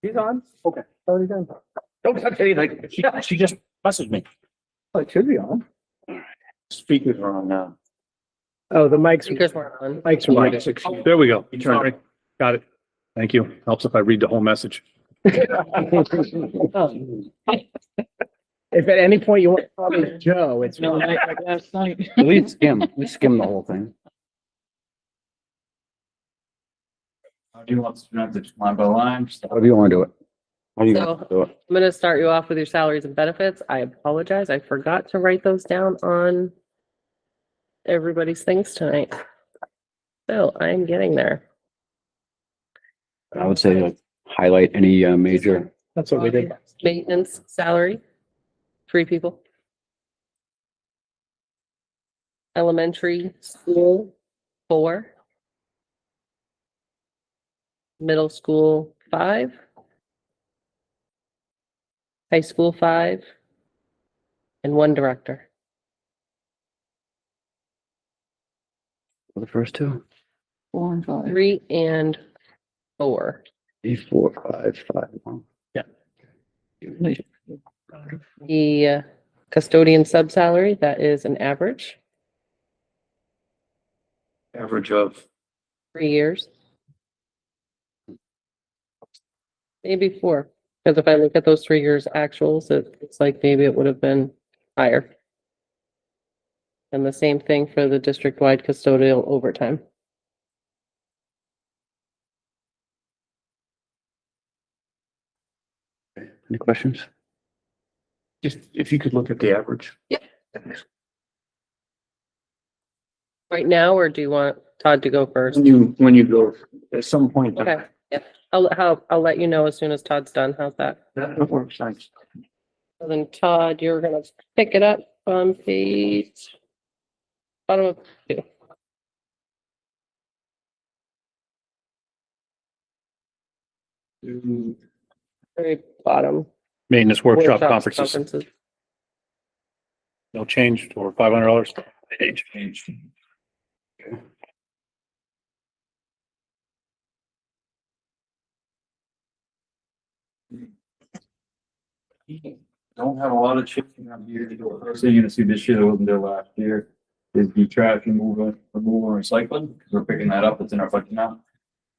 He's on? Okay. Already done. Don't touch anything. She just messaged me. Oh, it should be on. Speakers are on now. Oh, the mics. Speakers weren't on. Mics are muted. There we go. You turned Sorry. Got it. Thank you. Helps if I read the whole message. If at any point you want to call me Joe, it's. No, like last night. We skim the whole thing. How do you want to present it line by line? However you want to do it. How do you So- want to do it? I'm gonna start you off with your salaries and benefits. I apologize. I forgot to write those down on everybody's things tonight. So I'm getting there. I would say like highlight any major. That's what we did. Maintenance salary, 3 people. Elementary school, 4. Middle school, 5. High school, 5. And 1 director. For the first two. 4 and 5. 3 and 4. 3, 4, 5, 5. Wow. The custodian sub salary, that is an average, Average of. 3 years. Maybe 4, because if I look at those 3 years actuals, it's like maybe it would have been higher. And the same thing for the district-wide custodial overtime. Any questions? Just if you could look at the average. Yep. Right now, or do you want Todd to go first? When you go, at some point. Okay, yep. I'll let you know as soon as Todd's done. How's that? That works, thanks. So then Todd, you're gonna pick it up on page bottom of 2. Very bottom. Maintenance workshop Workshops, conferences, no change or $500. Change. Don't have a lot of chipping on here. First thing you're gonna see this year that wasn't there last year is the trash removal and recycling, because we're picking that up. It's in our budget now.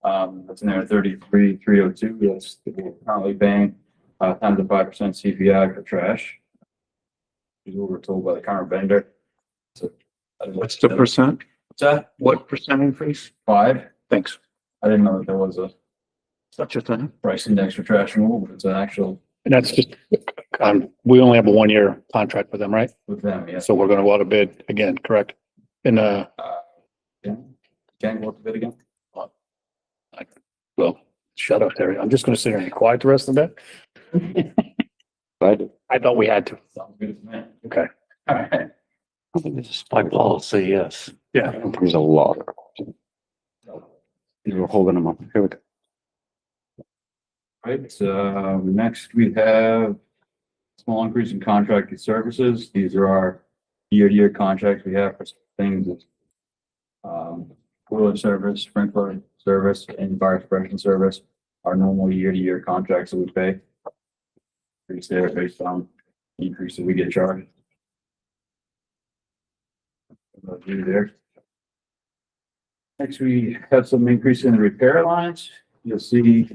That's in there 33,302. That's currently paying times the 5% CPI for trash. Is what we're told by the current vendor. So I don't know. What's the percent? What's that? What percent increase? 5? Thanks. I didn't know that there was a Such a thing. price index for trash removal, but it's an actual And that's just, we only have a 1-year contract with them, right? with them, yes. So we're gonna go out a bid again, correct? In Yeah. Can you go up a bit again? well, shut up, Terry. I'm just gonna sit here and be quiet the rest of the day. I thought we had to. Sounds good to me. Okay. All right. I think this is by law, say yes. Yeah. There's a lot. You were holding them up. Here we go. Right, next we have small increase in contracted services. These are our year-to-year contracts we have for things. Boiler service, sprinkler service, and fire suppression service, our normal year-to-year contracts that we pay. Increase there based on the increase that we get charged. There. Next, we have some increase in the repair lines. You'll see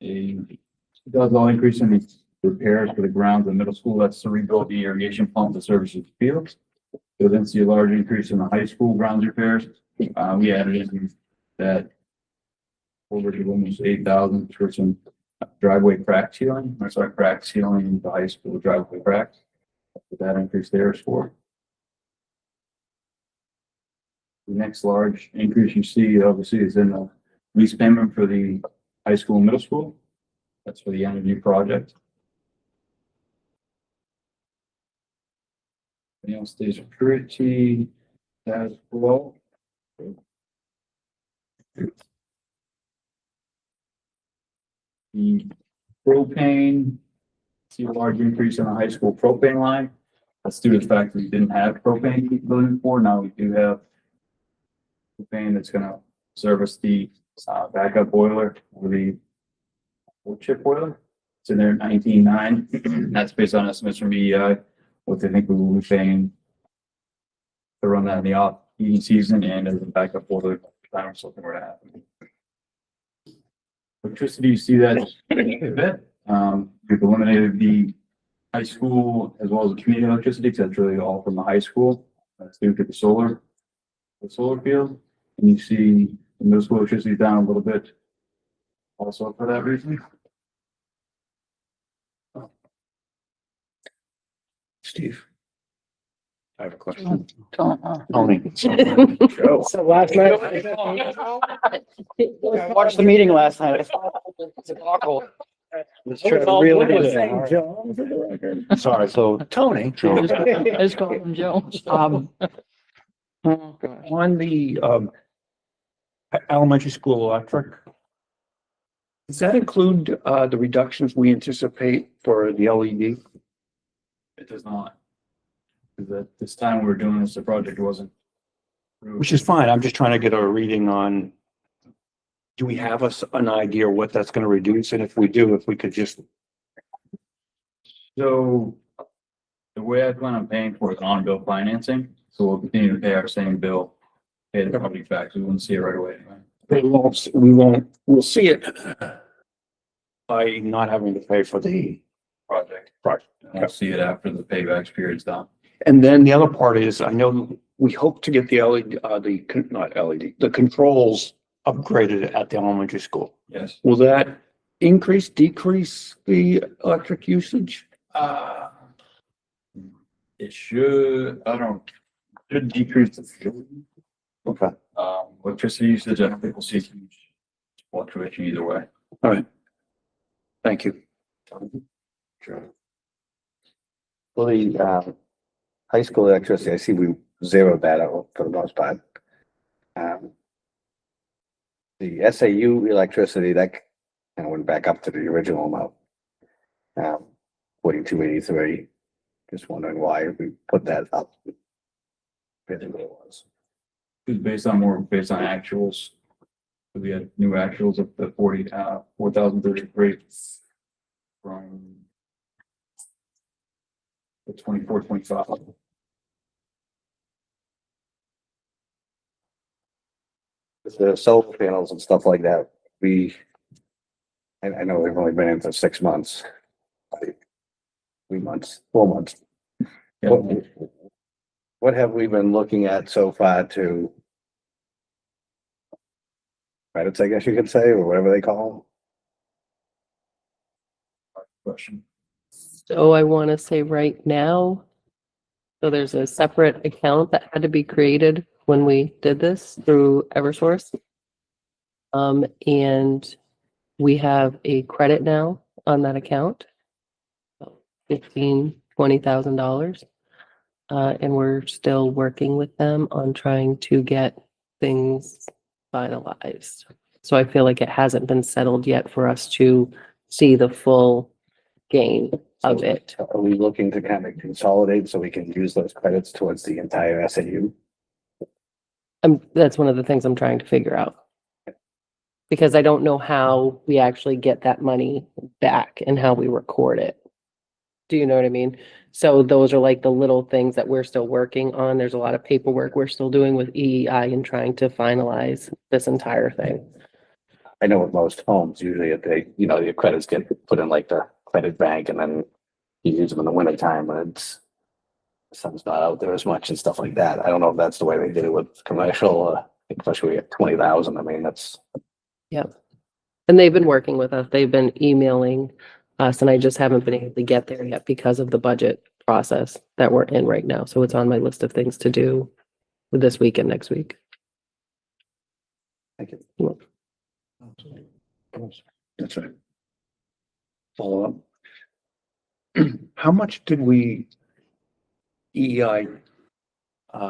$2,000 increase in the repairs for the grounds in middle school. That's to rebuild the irrigation pump that services the fields. You'll then see a large increase in the high school grounds repairs. We added in that over to almost 8,000 for some driveway crack sealing. That's our crack sealing the high school driveway cracks. That increase there is for. The next large increase you see obviously is in the lease payment for the high school and middle school. That's for the energy project. Everything else stays pretty as well. The propane, see a large increase in the high school propane line. That's due to the fact that we didn't have propane capability before. Now we do have propane that's gonna service the backup boiler for the old chip oil. It's in there 19.9. That's based on estimates from EEI, what they think we will be paying to run that in the off heating season and as a backup for the time something were to happen. Electricity, you see that a bit. We've eliminated the high school as well as the community electricity, because that's really all from the high school. That's due to the solar field. And you see the middle school electricity down a little bit. Also for that reason. Steve. I have a question. Tony. So last night. I watched the meeting last night. It's awful. Let's try to reel it in. Joe, for the record. Sorry, so Tony. I just call him Jones. Oh, gosh. On the, elementary school electric, does that include, the reductions we anticipate for the LED? It does not. Because at this time we were doing this, the project wasn't. Which is fine. I'm just trying to get a reading on, do we have an idea what that's gonna reduce? And if we do, if we could just, So the way I plan on paying for it is on-bill financing, so we'll continue to pay our same bill, pay the property tax, we won't see it right away anyway. we'll see it by not having to pay for the Project. project. And we'll see it after the payback period's done. And then the other part is, I know we hope to get the LED, not LED, the controls upgraded at the elementary school. Yes. Will that increase, decrease the electric usage? It should, should decrease the fuel. Okay. Electricity usage, I don't think we'll see a huge fluctuation either way. All right. Thank you. Sure. Well, the high school electricity, I see we zeroed that out for the most part. The SAU electricity, that kind of went back up to the original amount. 4283. Just wondering why we put that up. Basically it was. It's based on actuals. So we had new actuals of the 4,033 from the 24-25. With the solar panels and stuff like that, I know we've only been in for 6 months. 3 months, 4 months. Yeah. What have we been looking at so far to credits, I guess you could say, or whatever they call Question. So I want to say right now, so there's a separate account that had to be created when we did this through Eversource. And we have a credit now on that account. $20,000. And we're still working with them on trying to get things finalized. So I feel like it hasn't been settled yet for us to see the full gain of it. them? Are we looking to kind of consolidate so we can use those credits towards the entire SAU? That's one of the things I'm trying to figure out. Because I don't know how we actually get that money back and how we record it. Do you know what I mean? So those are like the little things that we're still working on. There's a lot of paperwork we're still doing with EEI and trying to finalize this entire thing. I know with most homes, usually if they, your credits get put in like the credit bank and then you use them in the winter time and it's sun's not out there as much and stuff like that. I don't know if that's the way they did it with commercial, especially at 20,000. I mean, that's. Yep. And they've been working with us. They've been emailing us and I just haven't been able to get there yet because of the budget process that we're in right now. So it's on my list of things to do with this week and next week. Thank you. That's right. Follow up. How much did we EEI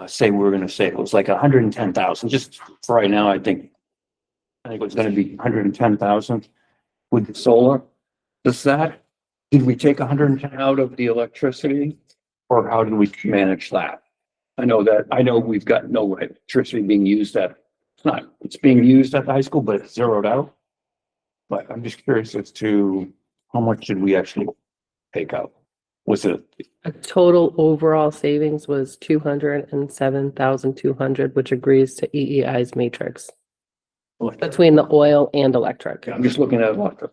say we were gonna save? It was like 110,000, just for right now, I think it was gonna be 110,000 with the solar. Did we take 110 out of the electricity or how did we manage that? I know we've got no electricity being used it's being used at the high school, but it's zeroed out. But I'm just curious as to how much did we actually take out? Was it, A total overall savings was 207,200, which agrees to EEI's matrix between the oil and electric. I'm just looking at electric.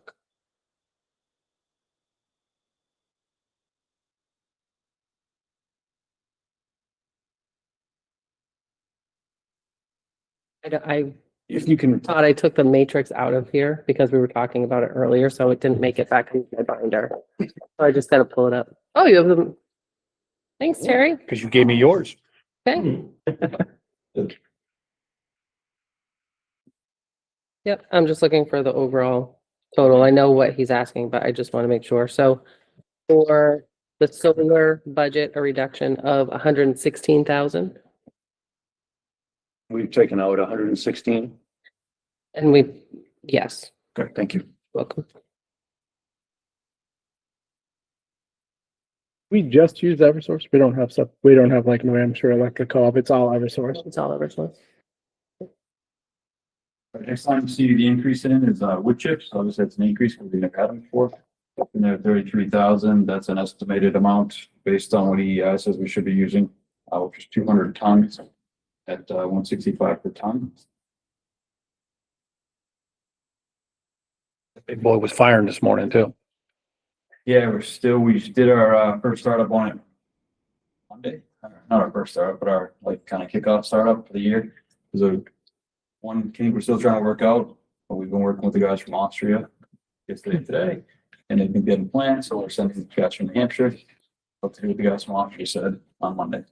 I If you can, thought I took the matrix out of here because we were talking about it earlier, so it didn't make it back into my binder. So I just gotta pull it up. Oh, you have them. Thanks, Terry. because you gave me yours. Okay. Yep, I'm just looking for the overall total. I know what he's asking, but I just want to make sure. So for the solar budget, a reduction of 116,000, We've taken out 116. and yes, Okay, thank you. welcome. We just use Eversource. We don't have stuff. We don't have like New Hampshire Electric Co-op. It's all Eversource. It's all over. Next time you see the increase in is wood chips. Obviously, it's an increase because we never had them before. And they're 33,000. That's an estimated amount based on what he says we should be using, which is 200 tons at 165 per ton. Big boy was firing this morning too. Yeah, we just did our first startup on it Monday. Not our first startup, but our like kind of kickoff startup for the year. There's one kink we're still trying to work out, but we've been working with the guys from Austria yesterday and today, and they've been getting plans, so we're sending the guys from New Hampshire. Hope to do what the guys from Austria said on Monday.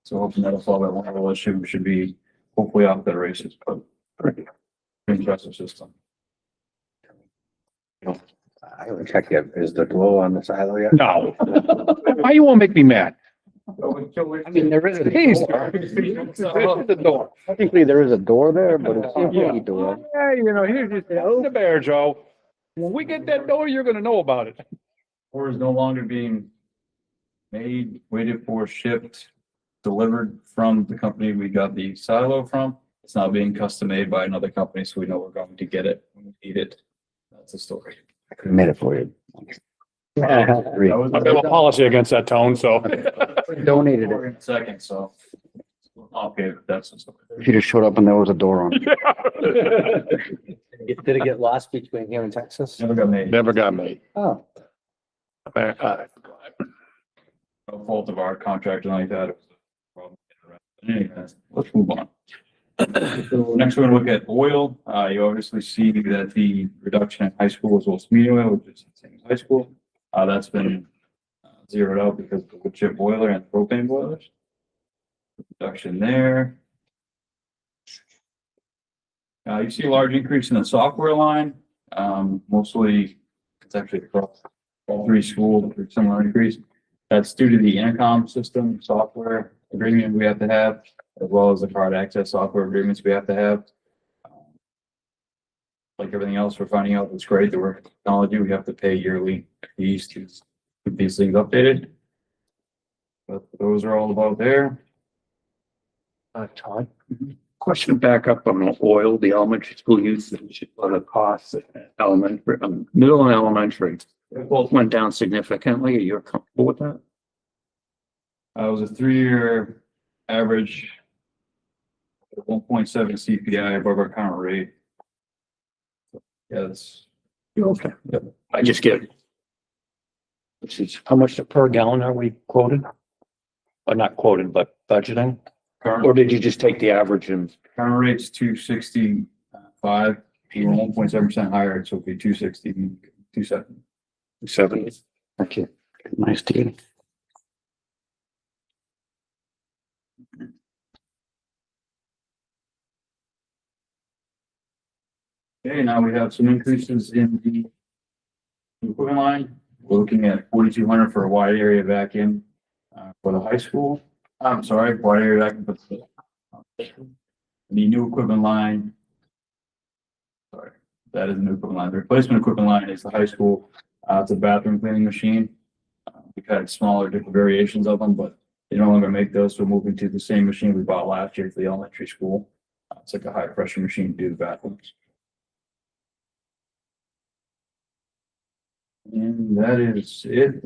So hoping that'll solve that one little issue. We should be hopefully off the races, but pretty impressive system. I haven't checked yet. Is the glow on the silo yet? No. Why you wanna make me mad? I mean, there is a Jeez. door. The door. Technically, there is a door there, but it's a key door. Yeah, you know, here's just the bear, Joe. When we get that door, you're gonna know about it. Or is no longer being made, waited for, shipped, delivered from the company we got the silo from. It's now being custom made by another company, so we know we're going to get it when we need it. That's the story. I could have made it for you. That was- I've got a policy against that tone, so. Donated it. In a second, so. Okay, that's the story. If you just showed up and there was a door on. Did it get lost between here and Texas? Never got made. Never got me. Oh. No fault of our contractor like that. It was a problem. Anyway, let's move on. So next we're gonna look at oil. You obviously see that the reduction in high school is also medium oil, which is the same as high school. That's been zeroed out because of the wood chip boiler and propane boilers. Reduction there. You see a large increase in the software line. Mostly it's actually across all three schools, a similar increase. That's due to the intercom system software agreement we have to have, as well as the card access software agreements we have to have. Like everything else, we're finding out it's great that we're technology. We have to pay yearly fees to keep these things updated. But those are all about there. Todd, question back up on the oil, the elementary school usage, or the costs, elementary, middle and elementary. They both went down significantly. Are you comfortable with that? It was a 3-year average. 1.7 CPI above our current rate. Yes. Okay. I just get. Which is, how much per gallon are we quoted? Or not quoted, but budgeting? Or Current, did you just take the average and? current rate's 265, we're 1.7% higher, so it'll be 260, 270. 70? Thank you. Nice to you. Okay, now we have some increases in the equipment line. We're looking at 4,200 for a wide area vacuum for the high school. I'm sorry, wide area vacuum for the new equipment line. Sorry, that is the new equipment line. The replacement equipment line is the high school. It's a bathroom cleaning machine. We've had smaller different variations of them, but they no longer make those. So we're moving to the same machine we bought last year for the elementary school. It's like a high pressure machine to do the bathrooms. And that is it.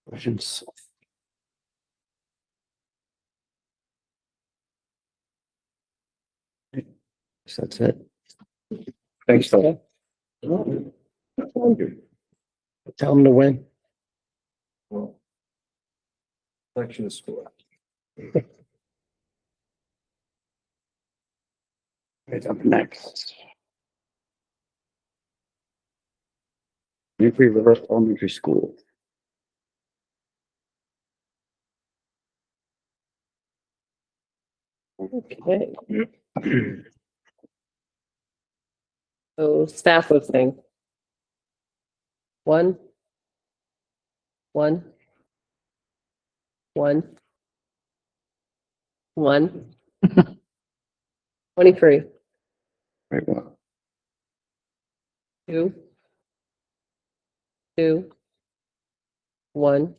Questions? So that's it. Thanks, Phil. Tell them to win. Well, section of school. Right up next. Newbury River Elementary School. Okay. So staff listing. One. 23, Right one. 2, 1.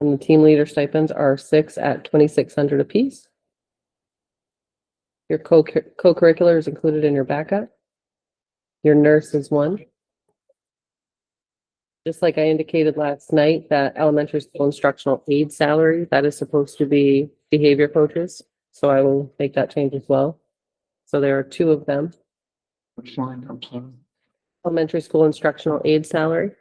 And the team leader stipends are 6 at 2,600 apiece. Your co-curricular is included in your backup. Your nurse is 1. Just like I indicated last night, that elementary school instructional aid salary, that is supposed to be behavior coaches. So I will make that change as well. So there are 2 of them. Which line? I'm sorry. Elementary school instructional aid salary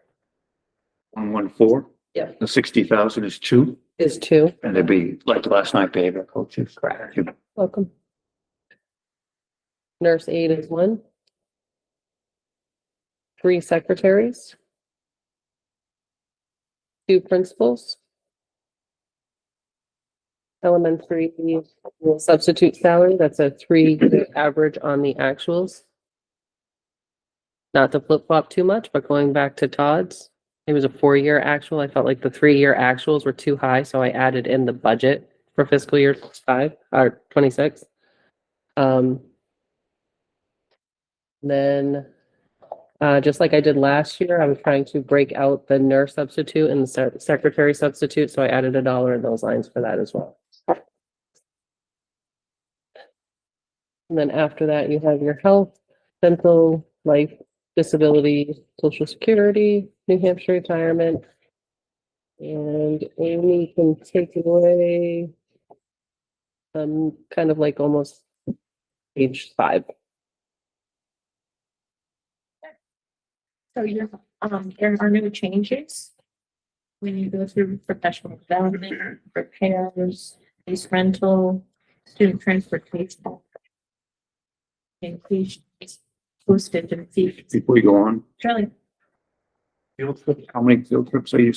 114. Yeah. The 60,000 is 2, is 2. and it'd be like last night behavior coaches. Correct. Welcome. Nurse aide is 1. 3 secretaries. 2 principals. Elementary substitute salary, that's a 3 average on the actuals. Not to flip flop too much, but going back to Todd's, it was a 4-year actual. I felt like the 3-year actuals were too high, so I added in the budget for fiscal year 26. Then, just like I did last year, I was trying to break out the nurse substitute and the secretary substitute, so I added $1 in those lines for that as well. And then after that, you have your health, dental, life, disability, social security, New Hampshire retirement. And Amy can take it away. Kind of like almost page 5. So there are no changes. When you go through professional development, repairs, lease rental, student transportation. Increase postage and fees. Before you go on, Charlie, field trips, how many field trips are you,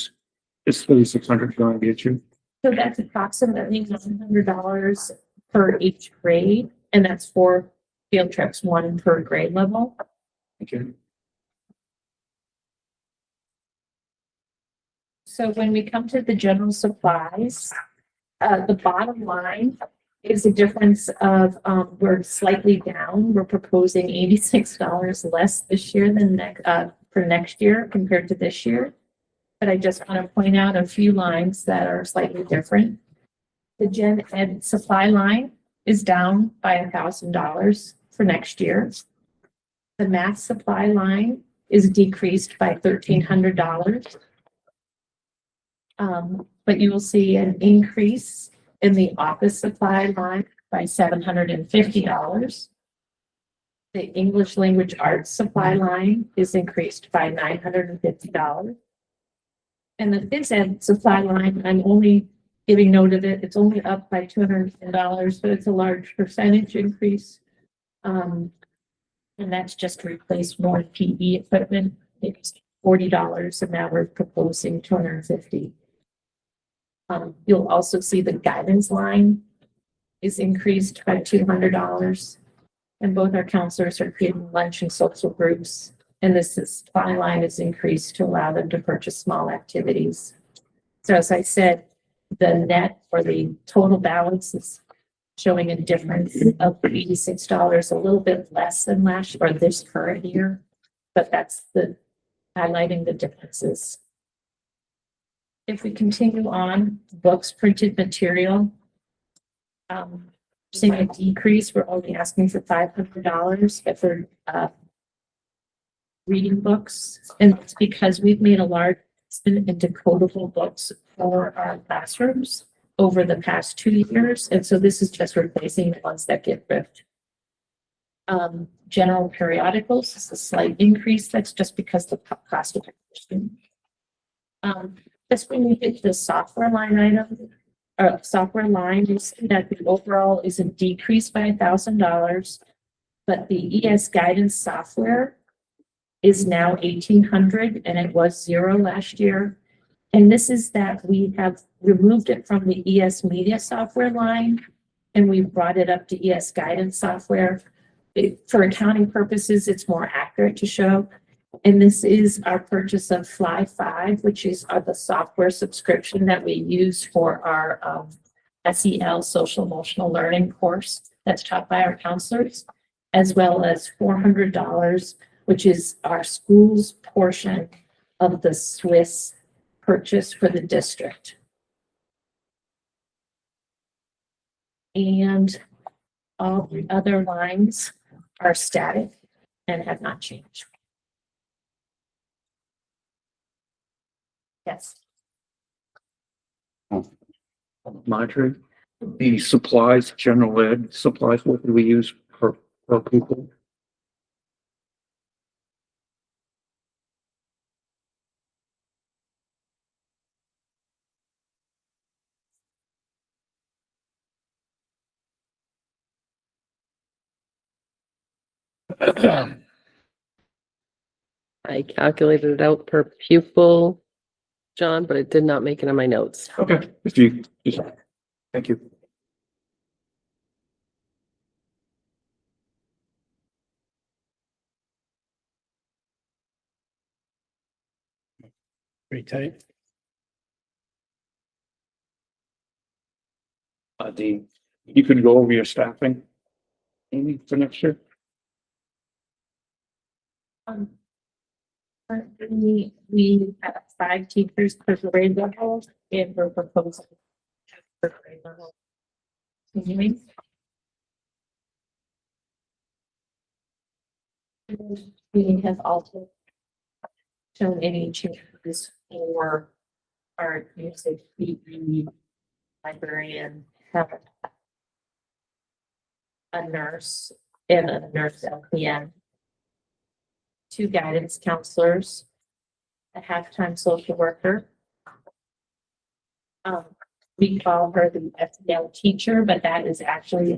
is 3,600 going to get you? so that's approximately $100 per each grade, and that's 4 field trips, 1 per grade level. Okay. So when we come to the general supplies, the bottom line is a difference of, we're slightly down. We're proposing $86 less this year than for next year compared to this year. But I just want to point out a few lines that are slightly different. The gen ed supply line is down by $1,000 for next year. The math supply line is decreased by $1,300. But you will see an increase in the office supply line by $750. The English language arts supply line is increased by $950. And the phys ed supply line, I'm only giving note of it, it's only up by $210, but it's a large percentage increase. And that's just to replace more PE equipment. It's $40, and now we're proposing $250. You'll also see the guidance line is increased by $200. And both our counselors are creating lunch and social groups. And this supply line is increased to allow them to purchase small activities. So as I said, the net or the total balance is showing a difference of $86, a little bit less than last or this current year. But that's the highlighting the differences. If we continue on, books, printed material. seeing a decrease. We're only asking for $500 for, reading books. And it's because we've made a large investment in decodable books for our classrooms over the past 2 years. And so this is just replacing the ones that get ripped. General periodicals is a slight increase. That's just because the cost of acquisition. Just when we hit the software line item, software line, you see that the overall is a decrease by $1,000, but the ES guidance software is now 1,800 and it was 0 last year. And this is that we have removed it from the ES media software line and we brought it up to ES guidance software. For accounting purposes, it's more accurate to show. And this is our purchase of Fly 5, which is the software subscription that we use for our SEL, social emotional learning course that's taught by our counselors, as well as $400, which is our school's portion of the Swiss purchase for the district. And all the other lines are static and have not changed. Yes. Marjorie, the supplies, general ed supplies, what do we use per pupil? I calculated it out per pupil, John, but it did not make it on my notes. Okay, if you, thank you. Pretty tight. You could go over your staffing, Amy, for next year? Currently, we have 5 teachers per grade level and we're proposing per grade level. Continuing. We have also shown any changes for our music, PE, librarian, have a nurse and a nurse LPN. 2 guidance counselors, a half-time social worker. We call her the SEL teacher, but that is actually,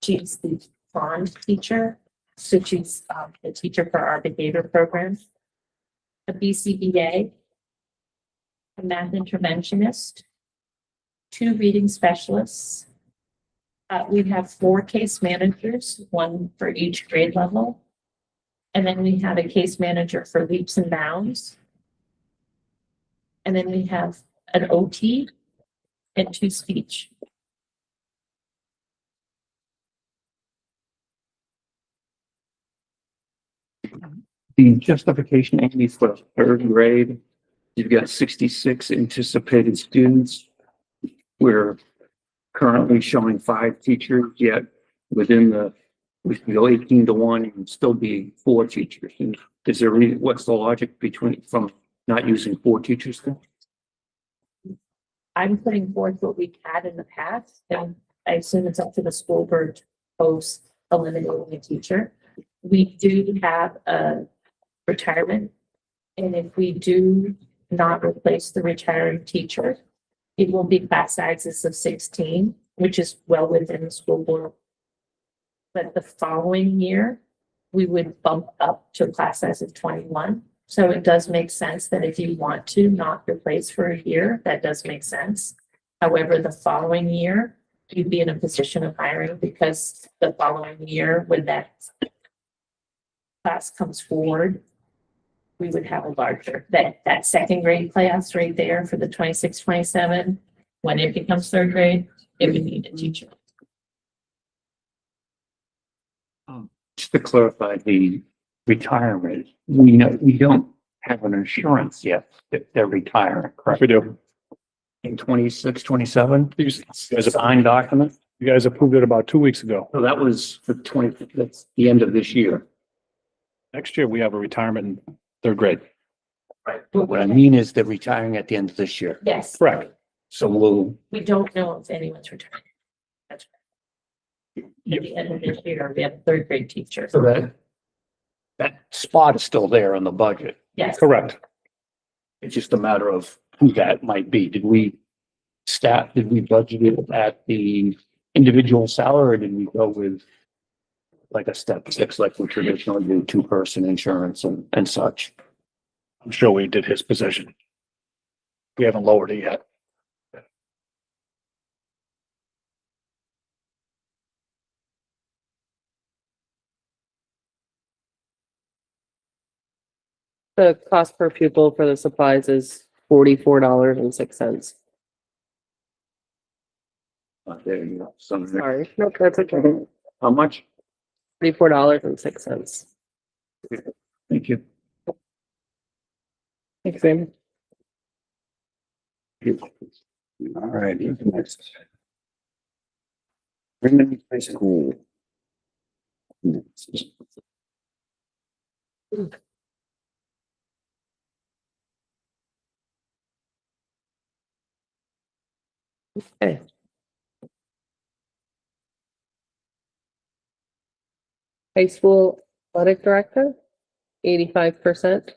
she's the bond teacher. So she's the teacher for our behavior program. A BCBA, a math interventionist, 2 reading specialists. We have 4 case managers, 1 for each grade level. And then we have a case manager for leaps and bounds. And then we have an OT and 2 speech. The justification, Amy, for 3rd grade, you've got 66 anticipated students. We're currently showing 5 teachers, yet within the, we can go 18 to 1 and still be 4 teachers. And is there any, what's the logic from not using 4 teachers then? I'm putting forth what we've had in the past, and I assume it's up to the school board to post eliminating a teacher. We do have a retirement, and if we do not replace the retiring teacher, it will be class sizes of 16, which is well within the school board. But the following year, we would bump up to a class size of 21. So it does make sense that if you want to not replace for a year, that does make sense. However, the following year, you'd be in a position of hiring because the following year, when that class comes forward, we would have a larger, that 2nd grade class right there for the 26-27. When it becomes 3rd grade, it would need a teacher. Just to clarify the retirement, we know, we don't have an insurance yet that they're retiring, correct? We do. In 26, 27, there's a signed document. You guys approved it about 2 weeks ago. So that was for that's the end of this year. Next year, we have a retirement in third grade. Right. But what I mean is they're retiring at the end of this year. Yes, Correct. So we'll, we don't know if anyone's retiring. That's right. At the end of this year, we have a third grade teacher. so that spot is still there in the budget. Yes. Correct. It's just a matter of who that might be. Did we budget it at the individual salary, or did we go with like a step 6, like we traditionally do, 2-person insurance and such? I'm sure we did his position. We haven't lowered it yet. The cost per pupil for the supplies is $44.06. There you go. So Sorry, no, that's okay. how much? $44.06. Thank you. Thanks, Amy. All right, next. Raymond High School. Okay. High school athletic director, 85%,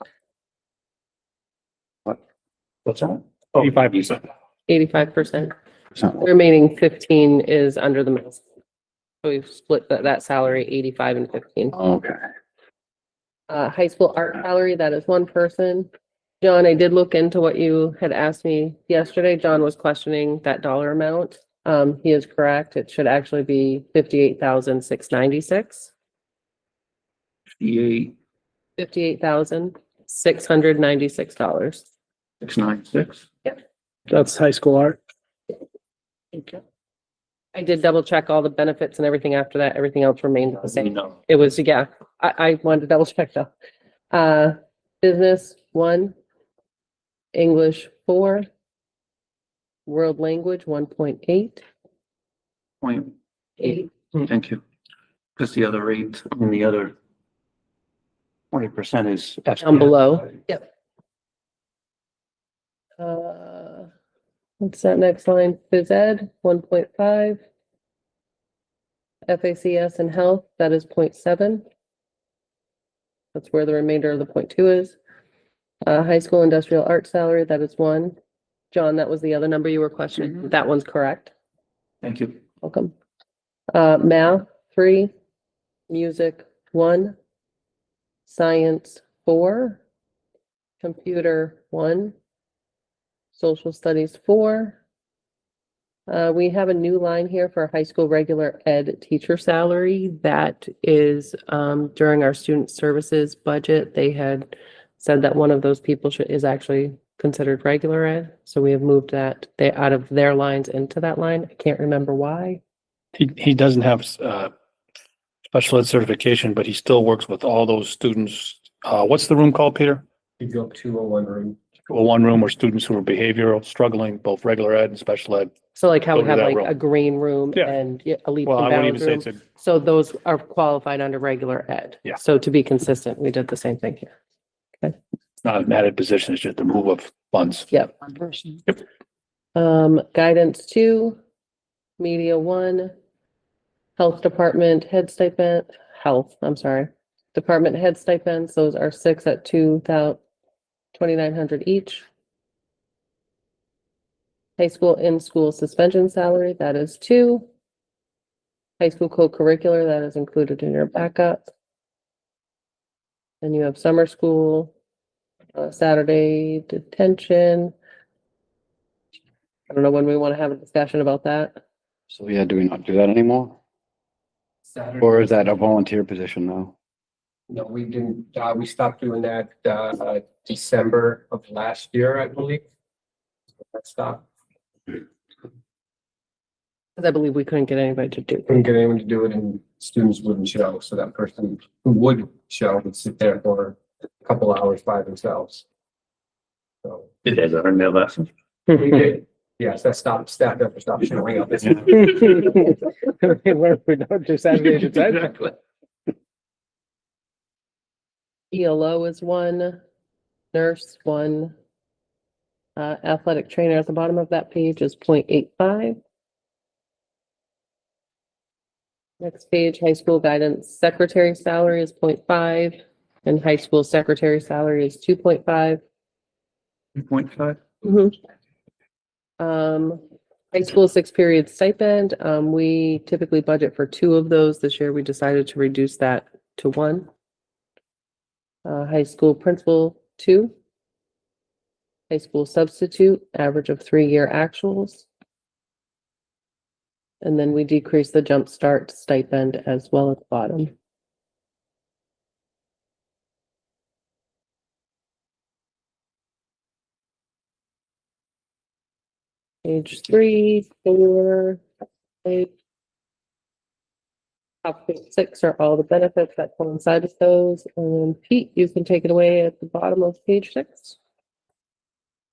What's that? 85%. 85%. So, The remaining 15 is under the middle. school. So we've split that salary, 85 and 15. okay. High school art salary, that is one person. John, I did look into what you had asked me yesterday. John was questioning that dollar amount. He is correct. It should actually be 58,696. 58, $58,696. 696. That's high school art. I did double check all the benefits and everything after that. Everything else remained the same. No. It was, yeah, I wanted to double check though. Business 1, English 4, world language 1.8. Point 8. Thank you. Because the other 8 and the other 20% is. Down below. Yep. What's that next line? Phys ed, 1.5. FACS and health, that is 0.7. That's where the remainder of the 0.2 is. High school industrial art salary, that is 1. John, that was the other number you were questioning. That one's correct. Thank you. Welcome. Math, 3. Music, 1. Science, 4. Computer, 1. Social studies, 4. We have a new line here for high school regular ed teacher salary. That is, during our student services budget, they had said that one of those people is actually considered regular ed. So we have moved that out of their lines into that line. I can't remember why. He doesn't have special ed certification, but he still works with all those students. What's the room called, Peter? You go 201 room. One room where students who are behavioral, struggling, both regular ed and special ed. So like how Go we to have that like room. a green room Yeah. and a leaps Well, and I wouldn't even bounds say room. it's a, So those are qualified under regular ed. Yeah. So to be consistent, we did the same thing here. it's not an added position, it's just a move of funds. Yep. One person. Guidance 2, media 1, health department head stipend, department head stipends, those are 6 at 2,900 each. High school in-school suspension salary, that is 2. High school co-curricular, that is included in your backup. Then you have summer school, Saturday detention. I don't know when we want to have a discussion about that. So yeah, do we not do that anymore? Saturday. Or is that a volunteer position now? No, we didn't, we stopped doing that, December of last year, I believe. That stopped. Because I believe we couldn't get anybody to do. Couldn't get anyone to do it and students wouldn't show. So that person who would show would sit there for a couple hours by themselves. So Did they learn their lesson? we did. Yes, that staff member stopped showing up. Where we don't do Saturday detention. ELO is one, nurse, one. Athletic trainer at the bottom of that page is 0.85. Next page, high school guidance secretary salary is 0.5, and high school secretary salary is 2.5. 2.5? High school 6-period stipend, we typically budget for 2 of those. This year we decided to reduce that to 1. High school principal, 2. High school substitute, average of 3-year actuals. And then we decrease the jump start stipend as well at the bottom. Page 3, 4, 5. Top 6 are all the benefits that coincide with those. And then Pete, you can take it away at the bottom of page 6.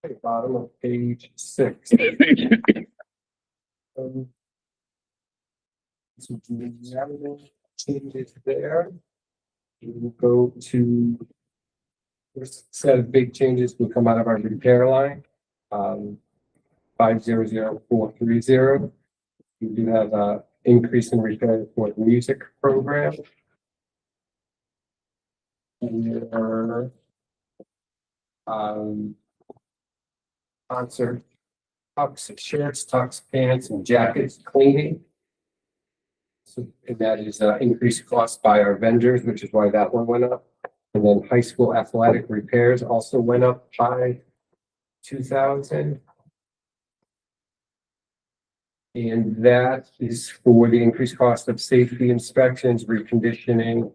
Okay, bottom of page 6. So changes there. We will go to first set of big changes will come out of our repair line. 500430. We do have a increase in repair for the music program. And concert tux, shirts, tux, pants, and jackets cleaning. So and that is increased cost by our vendors, which is why that one went up. And then high school athletic repairs also went up by 2,000. And that is for the increased cost of safety inspections, reconditioning,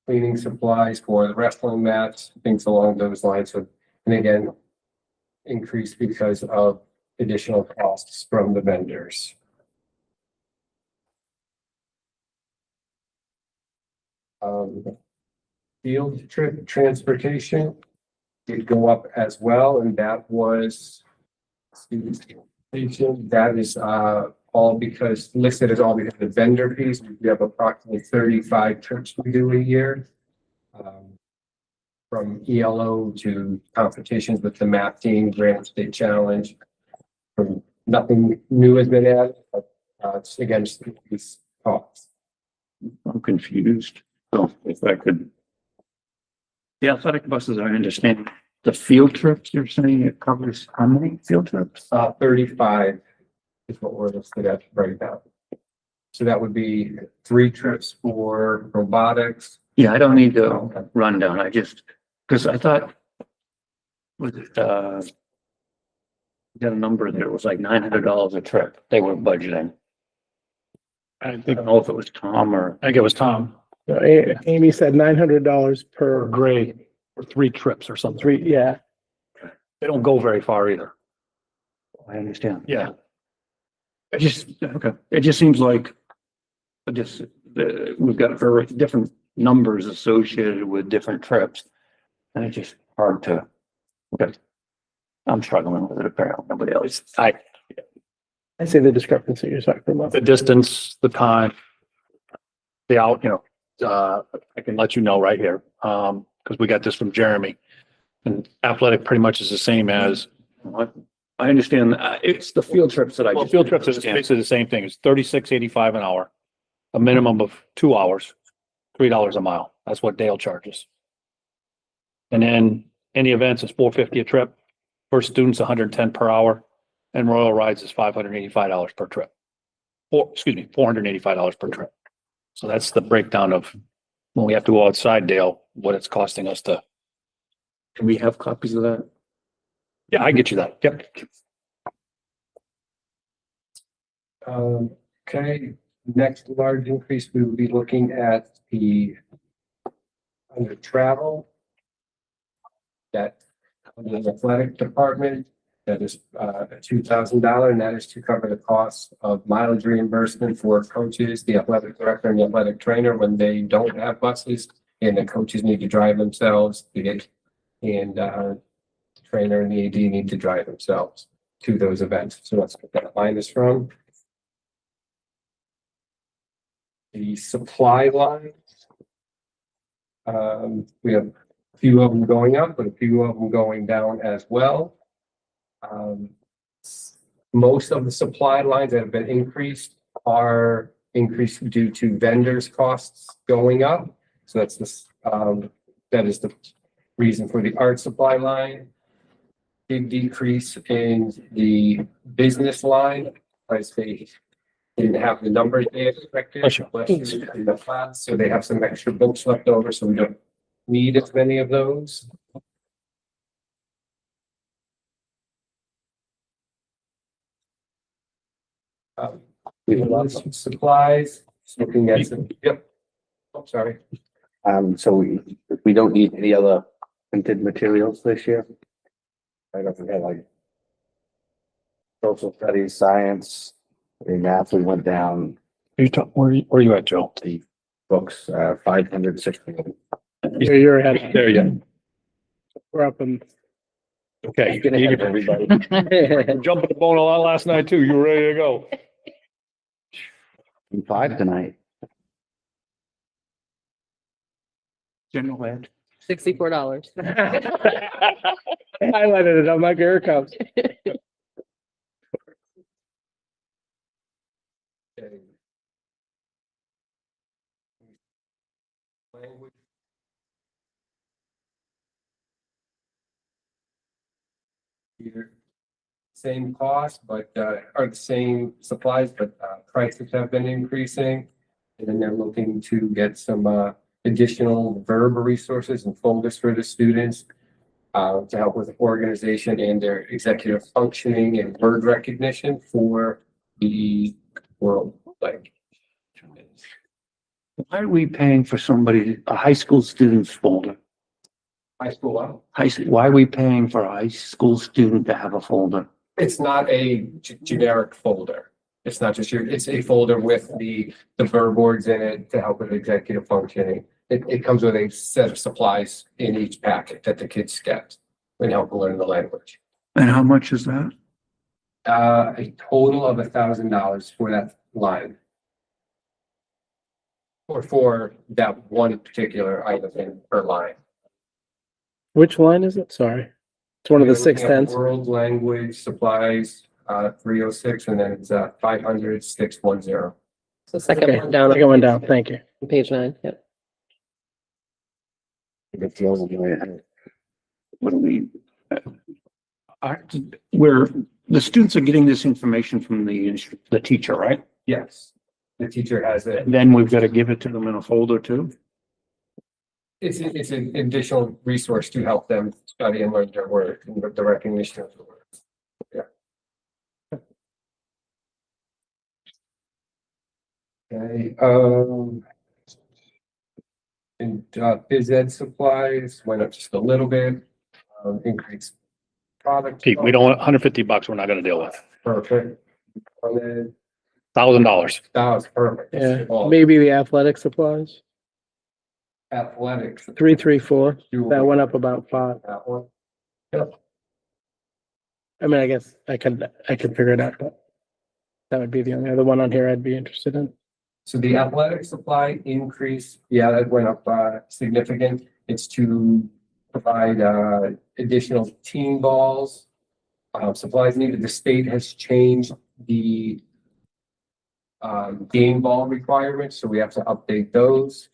cleaning supplies for the wrestling mats, things along those lines. So, and again, increased because of additional costs from the vendors. Field trip transportation did go up as well, and that was that is all because listed as all because of the vendor fees. We have approximately 35 trips we do a year. From ELO to competitions with the math team, Grand State Challenge. Nothing new has been added, but it's again just these costs. I'm confused. So if I could. The athletic buses, I understand. The field trips, you're saying it covers how many field trips? 35 is what we're listed at right now. So that would be 3 trips for robotics. Yeah, I don't need the rundown. I just, because I thought. Was it, got a number there. It was like $900 a trip. They were budgeting. I I think, don't know if it was Tom or. I think it was Tom, Amy said $900 per per grade, for 3 trips or something. 3, yeah. They don't go very far either. I understand. Yeah. It just, okay. It just seems like. We've got very different numbers associated with different trips. And it's just hard to. Okay. I'm struggling with it apparently. Nobody else. I see the discrepancy you're talking about. The distance, the time, the out, I can let you know right here, because we got this from Jeremy. And athletic pretty much is the same as, What? I understand. It's the field trips that I. well, just field trips is understand. basically the same thing. It's $36.85 an hour, a minimum of 2 hours, $3 a mile. That's what Dale charges. And then any events is $450 a trip. For students, $110 per hour, and Royal Rides is $585 per trip. $485 per trip. So that's the breakdown of when we have to go outside, Dale, what it's costing us to. Can we have copies of that? Yeah, I get you that. Yep. Okay, next large increase, we will be looking at the under travel. That under the athletic department, that is $2,000, and that is to cover the cost of mileage reimbursement for coaches, the athletic director and the athletic trainer when they don't have buses and the coaches need to drive themselves to get and trainer and the AD need to drive themselves to those events. So that's what that line is from. The supply line. We have a few of them going up, but a few of them going down as well. Most of the supply lines that have been increased are increased due to vendors' costs going up. So that's this, that is the reason for the art supply line. Big decrease in the business line, as they didn't have the numbers they expected. Bless you. last year in the class, so they have some extra books left over, so we don't need as many of those. We have lots of supplies, just looking at some, yep. Oh, sorry. So we don't need any other printed materials this year? I don't forget, like social studies, science, in math, we went down Where are you at, Joe? the books, 560. You're ahead. There you go. We're up in. Okay. Get ahead of everybody. You jumping the bone a lot last night too. You were ready to go. 5 tonight. General ed. $64. Highlighted it. I'm like, here it comes. Okay. Language. Either same cost, but, are the same supplies, but, prices have been increasing. And then they're looking to get some, additional verb resources and folders for the students, to help with organization and their executive functioning and word recognition for the world, like. Why are we paying for somebody, a high school student's folder? High school level. Why are we paying for a high school student to have a folder? It's not a generic folder. It's not just it's a folder with the verb boards in it to help with executive functioning. It comes with a set of supplies in each packet that the kids get and help learn the language. And how much is that? A total of $1,000 for that line. Or for that one particular item in per line. Which line is it? Sorry. It's one of the We're looking at 610s. World language supplies, 306, and then it's 500, 610. So second Okay, one down. second one down. Thank you. on Page 9, yep. What do we? Where the students are getting this information from the teacher, right? Yes, the teacher has it. And then we've got to give it to them in a folder too. It's an additional resource to help them study and learn their word and the recognition of the words. Yeah. Okay, and phys ed supplies went up just a little bit, increased product. Pete, we don't want $150 we're not gonna deal with. Perfect. And then $1,000. that was perfect. Yeah, All maybe the athletic supplies. athletics. 334. That went up about 5. That one. I mean, I guess I could figure it out, but that would be the only other one on here I'd be interested in. So the athletic supply increase, yeah, that went up significant. It's to provide additional team balls. Supplies needed. The state has changed the game ball requirements, so we have to update those.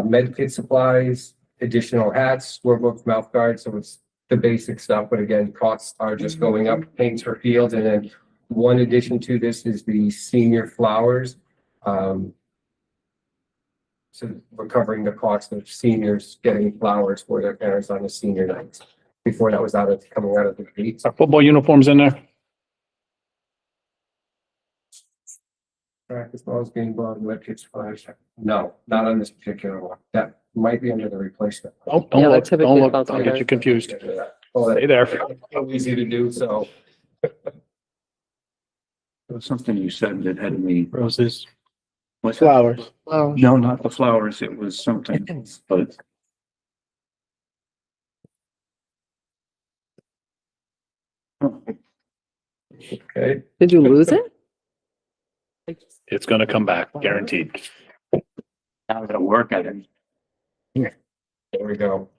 Med kit supplies, additional hats, scorebooks, mouth guards, so it's the basic stuff, but again, costs are just going up, paints for fields, and then one addition to this is the senior flowers. So we're covering the cost of seniors getting flowers for their parents on the senior nights. Before that was coming out of the gate. Are football uniforms in there? Practice balls, game ball, med kits, flowers. No, not on this particular one. That might be under the replacement. Don't Yeah, look, typically don't look, about I'll get you confused. Oh, Stay that's there. so easy to do, so. There was something you said that had me. Roses. What's that? Flowers. No, not the flowers. It was something, but Okay, Did you lose it? It's gonna come back, guaranteed. Now I'm gonna work at it. there we go.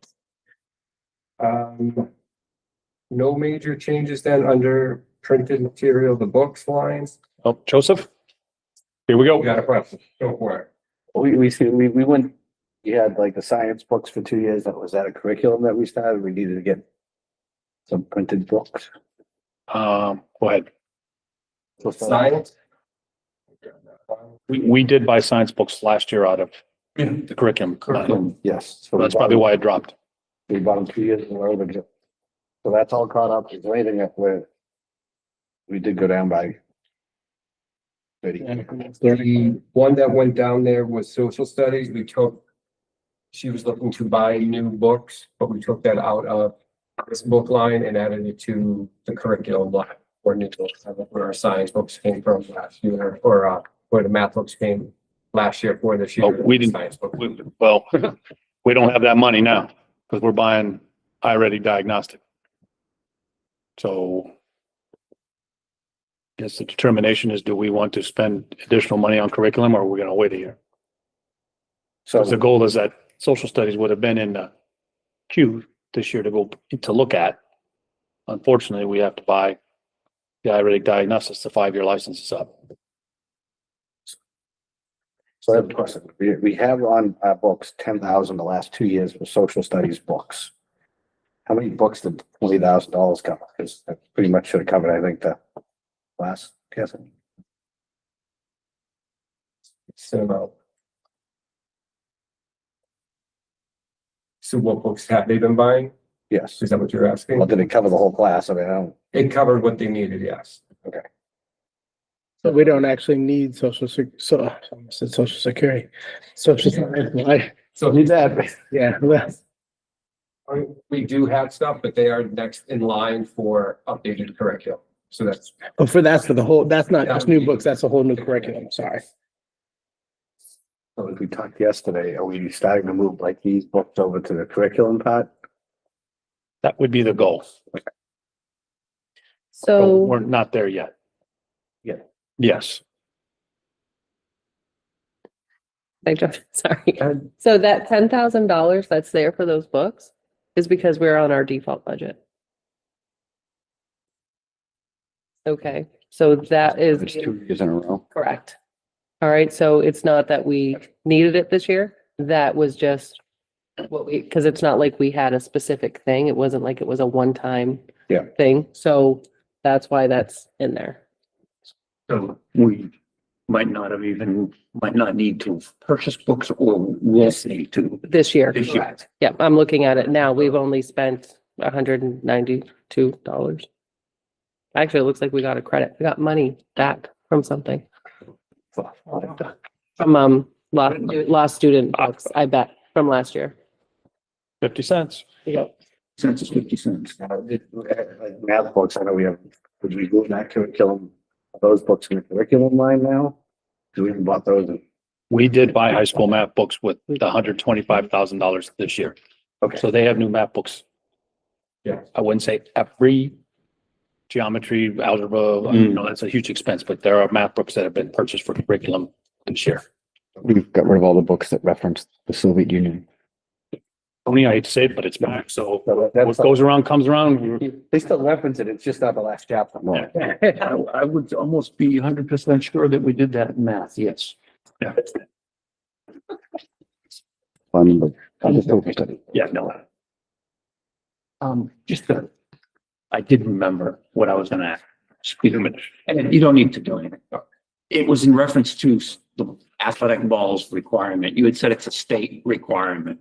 No major changes then under printed material, the books lines. Oh, Joseph? Here we You go. got a question? Go for it. We went, you had like the science books for 2 years. Was that a curriculum that we started? We needed to get some printed books. Go ahead. Science? We did buy science books last year out of the curriculum. Yes. So that's probably why it dropped. We bought them 2 years in a row. So that's all caught up. Is there anything that we did go down by 30? The one that went down there was social studies. She was looking to buy new books, but we took that out of this book line and added it to the curriculum line for new books, where our science books came from last year, or where the math books came last year for this year. Oh, we didn't- Science book. Well, we don't have that money now because we're buying iReady diagnostic. So I guess the determination is, do we want to spend additional money on curriculum or are we going to wait a year? So Because the goal is that social studies would have been in the queue this year to look at. Unfortunately, we have to buy the iReady diagnostics, the 5-year license is up. I have a question. We have on our books 10,000 the last 2 years for social studies books. How many books did $20,000 cover? Because that pretty much should have covered, I think, the last guessing. So what books have they been buying? Yes. Is that what you're asking? Well, did it cover the whole class? I mean, I don't. It covered what they needed, yes. So we don't actually need social security. So Need that, yeah, well, we do have stuff, but they are next in line for updated curriculum. So that's, but that's for the whole, that's not just new books, that's a whole new curriculum, sorry. So as we talked yesterday, are we starting to move like these books over to the curriculum part? That would be the goal. But So. we're not there yet. Yeah. Yes. Sorry. So that $10,000 that's there for those books is because we're on our default budget. Okay, so that is It's 2 years in a row. correct. All right, so it's not that we needed it this year. That was just what because it's not like we had a specific thing. It wasn't like it was a one-time Yeah. thing. So that's why that's in there. So we might not need to purchase books or will need to. This year. This year. Correct. Yep, I'm looking at it now. We've only spent $192. Actually, it looks like we got a credit. We got money back from something. From lost student books, I bet, from last year. 50 cents. Yep. Cents is 50 cents. Like math books, I know we have, would we move that curriculum, those books in the curriculum line now? Do we even bought those? We did buy high school math books with the $125,000 this year. Okay. So they have new math books. Yeah. I wouldn't say every geometry, algebra, you know, that's a huge expense, but there are math books that have been purchased for curriculum this year. We've got rid of all the books that reference the Soviet Union. Only I hate to say it, but it's back. So what That's, goes around comes around. they still reference it, it's just not the last chapter. I would almost be 100% sure that we did that in math, yes. Yeah. Fun, but I just don't study. Yeah, no. I did remember what I was gonna ask. Excuse me. And you don't need to do anything. It was in reference to the athletic balls requirement. You had said it's a state requirement.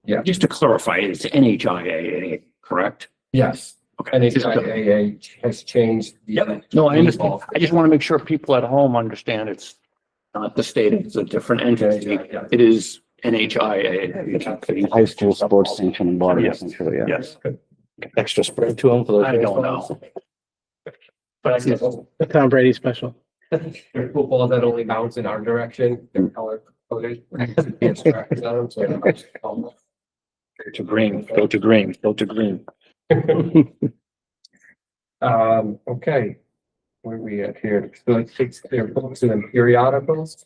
Yeah. Just to clarify, it's NHIAA, correct? yes. Okay. NHIAA has changed. Yeah, no, I understand. I just want to make sure people at home understand it's not the state, it's a different entity. Yeah, yeah. It is NHIAA. High school sports sanctioning body, Yes. essentially, yeah. Yes. Extra spread to them for those. I don't know. But I guess, The Tom Brady special. They're footballs that only bounce in our direction, they're color coded. Go to green, go to green, go to green. Okay. Where are we at here? So it takes their books and then periodicals.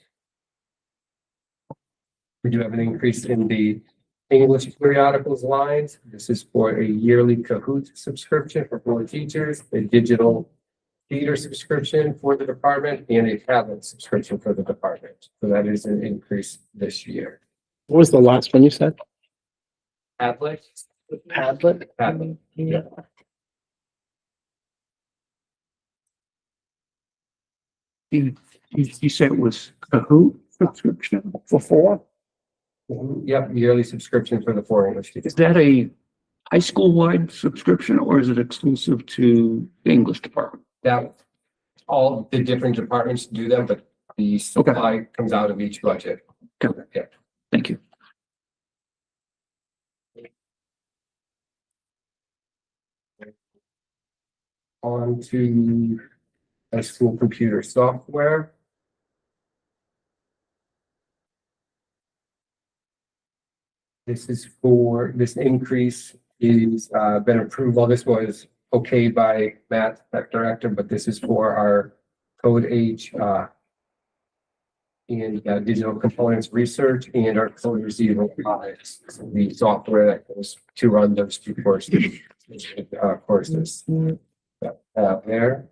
We do have an increase in the English periodicals lines. This is for a yearly Kahoot subscription for 4 teachers, a digital theater subscription for the department, and a tablet subscription for the department. So that is an increase this year. What was the last one you said? Tablet? Padlet? Tablet, yeah. You said it was Kahoot subscription for 4? Yep, yearly subscription for the 4 English teachers. Is that a high school wide subscription or is it exclusive to the English department? That, all the different departments do them, but the supply comes out of each budget. Okay. Yeah. Thank you. On to high school computer software. This increase is been approved. Well, this was okayed by Matt, tech director, but this is for our code age and digital components research and our code receiver products. So the software that goes to run those 2 courses. Courses there.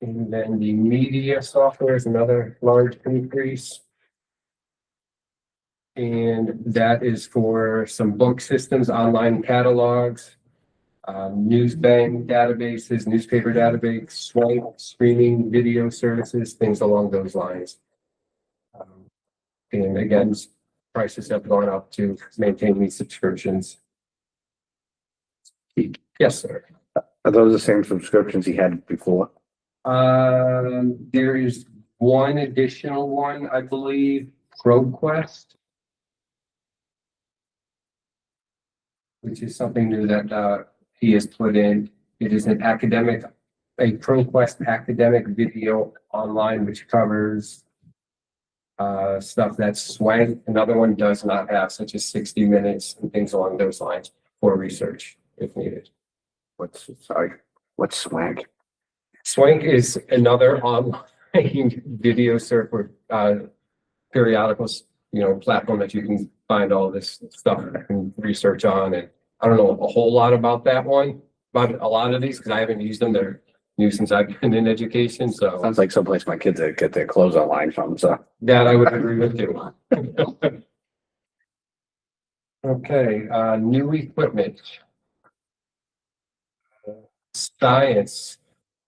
And then the media software is another large increase. And that is for some book systems, online catalogs, news bank databases, newspaper database, swipe, streaming video services, things along those lines. And again, prices have gone up to maintain these subscriptions. Yes, sir. Are those the same subscriptions he had before? There is one additional one, I believe, ProQuest, which is something new that he has put in. It is a ProQuest academic video online, which covers stuff that's Swank. Another one does not have, such as 60 minutes and things along those lines for research if needed. What's Swank? Swank is another online video server, periodicals, platform that you can find all this stuff and research on. And I don't know a whole lot about that one, about a lot of these, because I haven't used them. They're new since I've been in education. So Sounds like someplace my kids get their clothes online from, so. that I would agree with you. Okay, new equipment. Science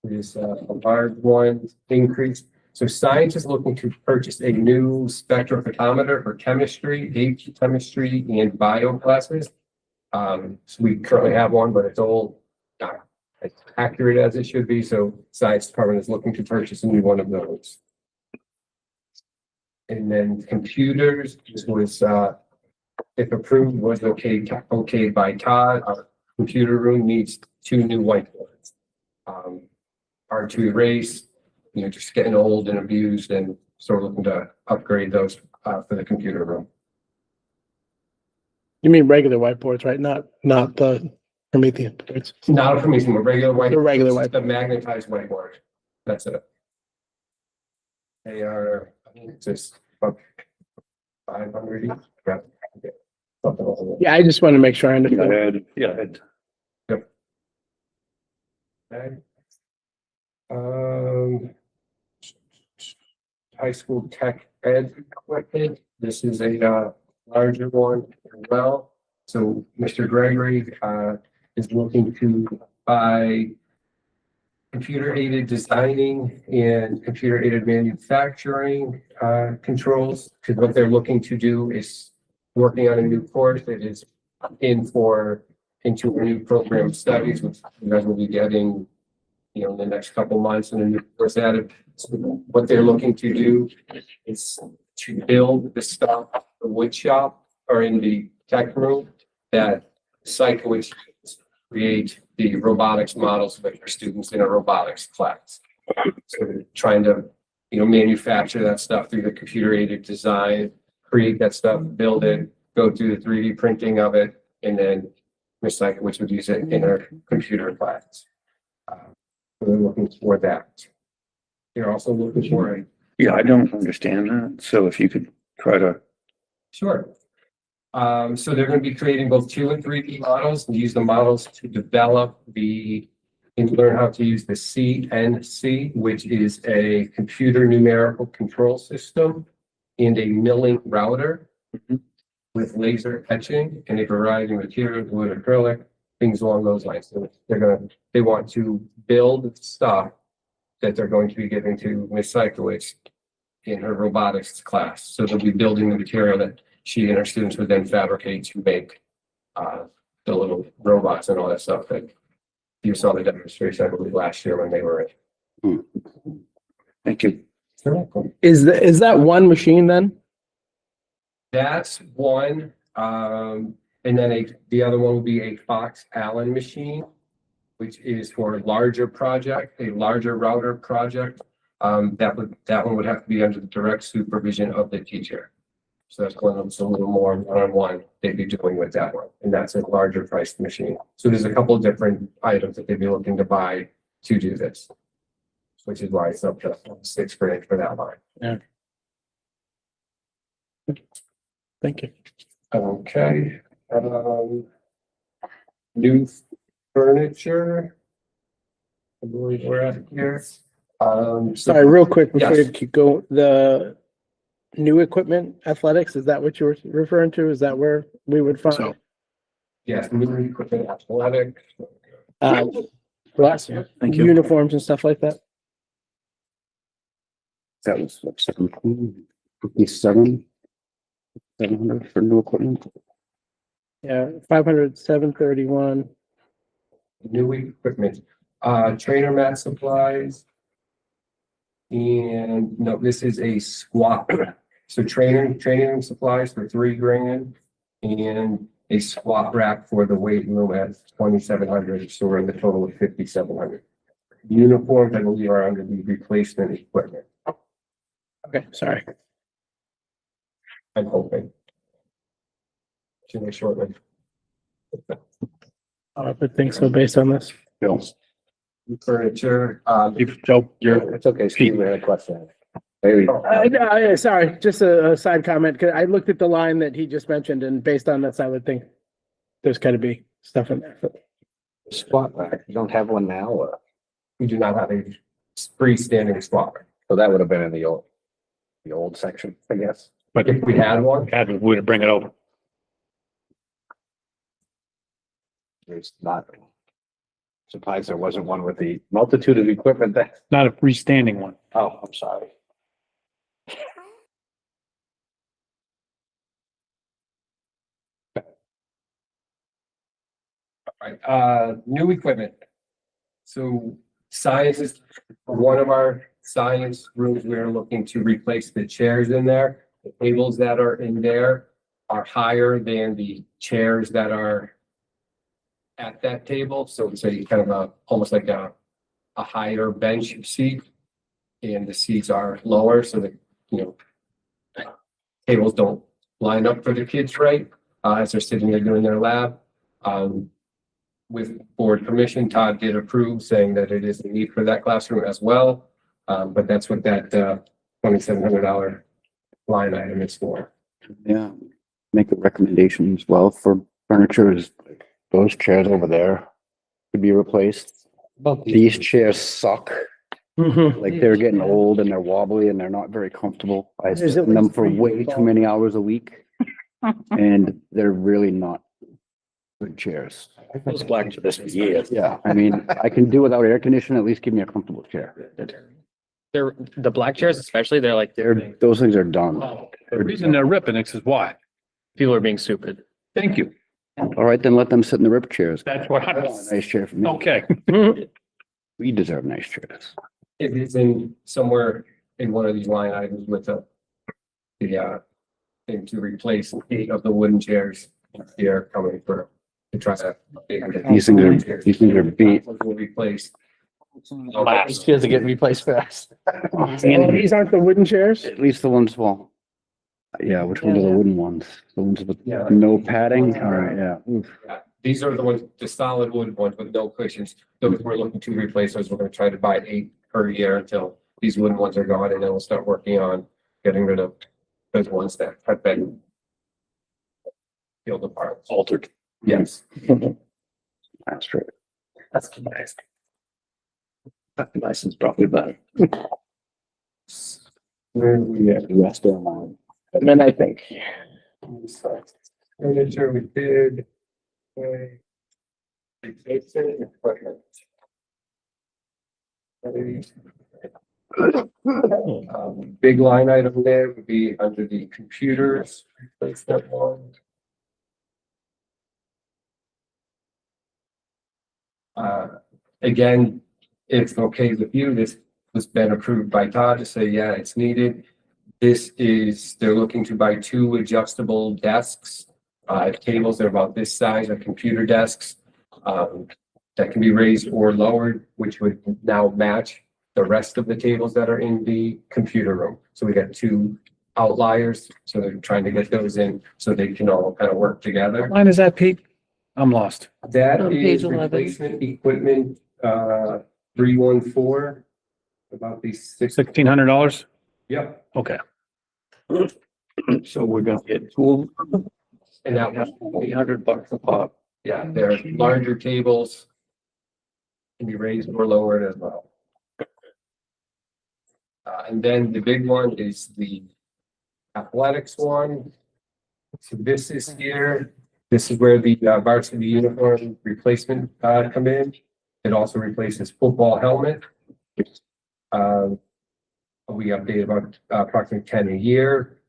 is a large one increase. So science is looking to purchase a new spectrophotometer for chemistry, chemistry, and bio classes. So we currently have one, but it's old, not as accurate as it should be. So science department is looking to purchase a new one of those. And then computers was, if approved, was okayed by Todd. Our computer room needs 2 new whiteboards. Hard to erase, just getting old and abused, and so we're looking to upgrade those for the computer room. You mean regular whiteboards, right? Not the Promethean boards. Not from using a regular whiteboard. The regular whiteboard. The magnetized whiteboard. That's it. They are, I think it's just about 500 each. Yeah. Something like that. Yeah, I just want to make sure I understand. Okay. High school tech ed equipment. This is a larger one as well. So Mr. Gregory is looking to buy computer aided designing and computer aided manufacturing controls, because what they're looking to do is working on a new course that is into a new program of studies, which you guys will be getting, in the next couple months, and a new course added. So what they're looking to do is to build the stuff, the wood shop, or in the tech room, that Psych would create the robotics models for their students in a robotics class. So they're trying to, manufacture that stuff through the computer aided design, create that stuff, build it, go through the 3D printing of it, and then Ms. Psych, which would use it in her computer class. So they're looking for that. They're also looking for a Yeah, I don't understand that. So if you could try to, Sure. So they're gonna be creating both 2 and 3D models and use the models to develop and learn how to use the CNC, which is a computer numerical control system and a milling router with laser etching and a variety of materials, wood, acrylic, things along those lines. So they want to build stuff that they're going to be giving to Ms. Sikowitz in her robotics class. So they'll be building the material that she and her students would then fabricate to make the little robots and all that stuff that you saw the demonstration, I believe, last year when they were in. thank you. Is that one machine then? That's one. And then the other one will be a Fox Allen machine, which is for a larger router project. That one would have to be under the direct supervision of the teacher. So that's going on a little more one-on-one they'd be doing with that one, and that's a larger priced machine. So there's a couple of different items that they'd be looking to buy to do this. Which is why it's up to $6,000 for that line. Thank you. Okay. New furniture. I believe we're at here. Sorry, real quick before Yes. you keep going, the new equipment athletics, is that what you were referring to? Is that where we would find? So- Yes, new equipment, athletic. Glass, Thank you. uniforms and stuff like that? That was what, 700 for new equipment. Yeah, 500, 731. New equipment, trainer mat supplies. And no, this is a squat. So training supplies for $3,000 and a squat rack for the weight room at 2,700. So we're in the total of 5,700. Uniforms, I believe, are under the replacement equipment. Okay, sorry. I'm hoping. Should be shortly. I would think so based on this. Bill. Furniture, Joe, you're, It's okay, Steve, we had a question. Maybe, No, sorry, just a side comment. 'Cause I looked at the line that he just mentioned and based on this, I would think there's gotta be stuff in there. squat rack, you don't have one now, or, we do not have a freestanding squat rack. so that would have been in the old section, I guess. but If we had one, we'd bring it over. There's not. Surprised there wasn't one with the multitude of equipment that, Not a freestanding one. oh, I'm sorry. right, new equipment. So science is one of our science rooms. We're looking to replace the chairs in there. The tables that are in there are higher than the chairs that are at that table. So it's a kind of almost like a higher bench seat. And the seats are lower so that, tables don't line up for the kids right, as they're sitting there doing their lab. With board permission, Todd did approve, saying that it is a need for that classroom as well. But that's what that $2,700 line item is for. Yeah, make a recommendation as well for furniture is those chairs over there could be replaced. These chairs suck, Mhm. like they're getting old and they're wobbly and they're not very comfortable. I sit in them for way too many hours a week. And they're really not good chairs. Those black to this for years. Yeah, I mean, I can do without air conditioning, at least give me a comfortable chair. They're, the black chairs especially, they're like, Those things are done. The reason they're ripping it is why. people are being stupid. Thank you. All right, then let them sit in the rip chairs. That's what I I, want a nice chair for me. okay. We deserve nice chairs. It is in somewhere in one of these line items with the thing to replace 8 of the wooden chairs here coming for to try to. These things are beat. Will replace. Last, chairs are getting replaced fast. Oh, these aren't the wooden chairs? At least the ones, well, yeah, which ones are the wooden ones? The ones with Yeah. no padding? All right, yeah. Oof. These are the ones, the solid wood ones with no cushions. Those we're looking to replace. Those we're gonna try to buy 8 per year until these wooden ones are gone, and then we'll start working on getting rid of those ones that have been peeled apart. Altered. Yes. That's true. That's nice. That's nice and probably better. Where we at? The rest of them are. And then I think, Furniture we did. Okay. Replacement equipment. Big line item there would be under the computers, replacement one. Again, if okay with you, this has been approved by Todd to say, yeah, it's needed. This is, they're looking to buy 2 adjustable desks. Tables are about this size, are computer desks, that can be raised or lowered, which would now match the rest of the tables that are in the computer room. So we got 2 outliers, so they're trying to get those in so they can all kind of work together. What line is that, Pete? I'm lost. That On page is 11. replacement equipment, 314, about these 6. $1,600? Yep, Okay. So we're gonna get 2 and that was, $800 a pop. yeah, they're larger tables. Can be raised or lowered as well. And then the big one is the athletics one. So this is here, this is where the varsity uniform replacement come in. It also replaces football helmet, which we update about approximately 10 a year.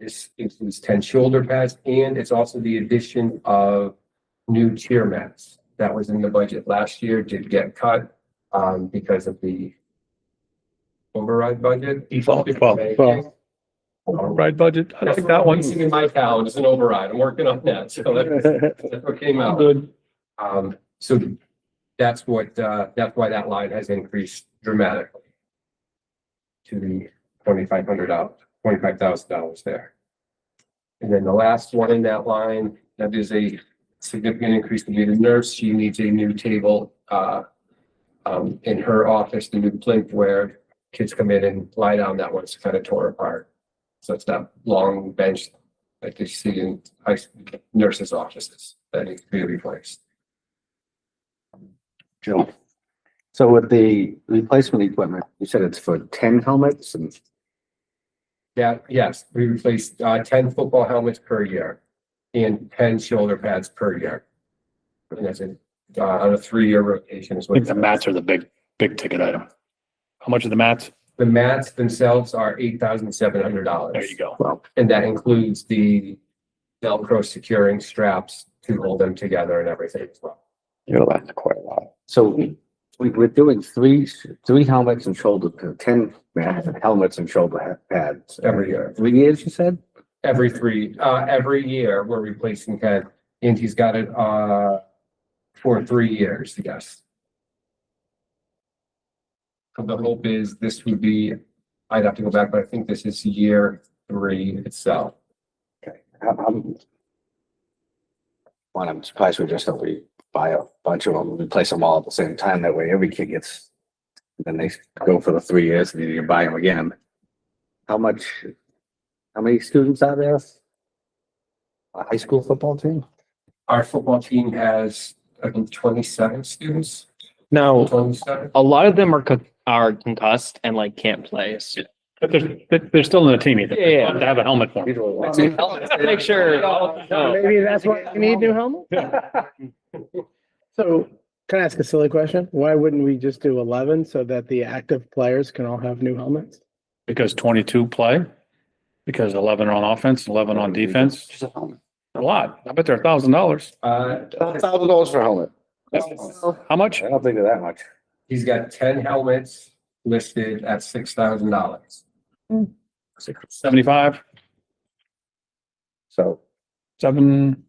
This includes 10 shoulder pads, and it's also the addition of new cheer mats. That was in the budget last year, did get cut because of the override budget. Default. Right budget. I That's like that one. In my town, it's an override. I'm working on that. So that's what came out. Good. So that's what, that's why that line has increased dramatically to the $25,000 there. And then the last one in that line, that is a significant increase to be the nurse. She needs a new table, in her office, the new plinth where kids come in and lie down. That one's kind of tore apart. So it's that long bench that you see in nurses' offices that needs to be replaced. Joe. So with the replacement equipment, you said it's for 10 helmets and Yeah, yes, we replaced 10 football helmets per year and 10 shoulder pads per year. And that's on a 3-year rotation is I what. think the mats are the big ticket item. How much are the mats? The mats themselves are $8,700. There you go. well, And that includes the Velcro securing straps to hold them together and everything as well. that's quite a lot. So we're doing three helmets and 10 helmets and shoulder pads. Every year. 3 years, you said? Every year we're replacing 10, and he's got it for 3 years, yes. So the hope is this would be, I'd have to go back, but I think this is year 3 itself. Okay. I'm surprised we just don't buy a bunch of them, replace them all at the same time. That way every kid gets, then they go for the 3 years and then you can buy them again. How many students are there? A high school football team? Our football team has, I think, 27 students, Now, 27. a lot of them are concussed and like can't play. So But they're still in the team. They Yeah. have to have a helmet for them. make sure. No. maybe that's why we need new helmets? So can I ask a silly question? Why wouldn't we just do 11 so that the active players can all have new helmets? Because 22 play, because 11 are on offense, 11 on defense. Just a helmet. A lot. I bet they're $1,000. $1,000 for a helmet. How much? I don't think they're that much. He's got 10 helmets listed at $6,000. 75, So 7,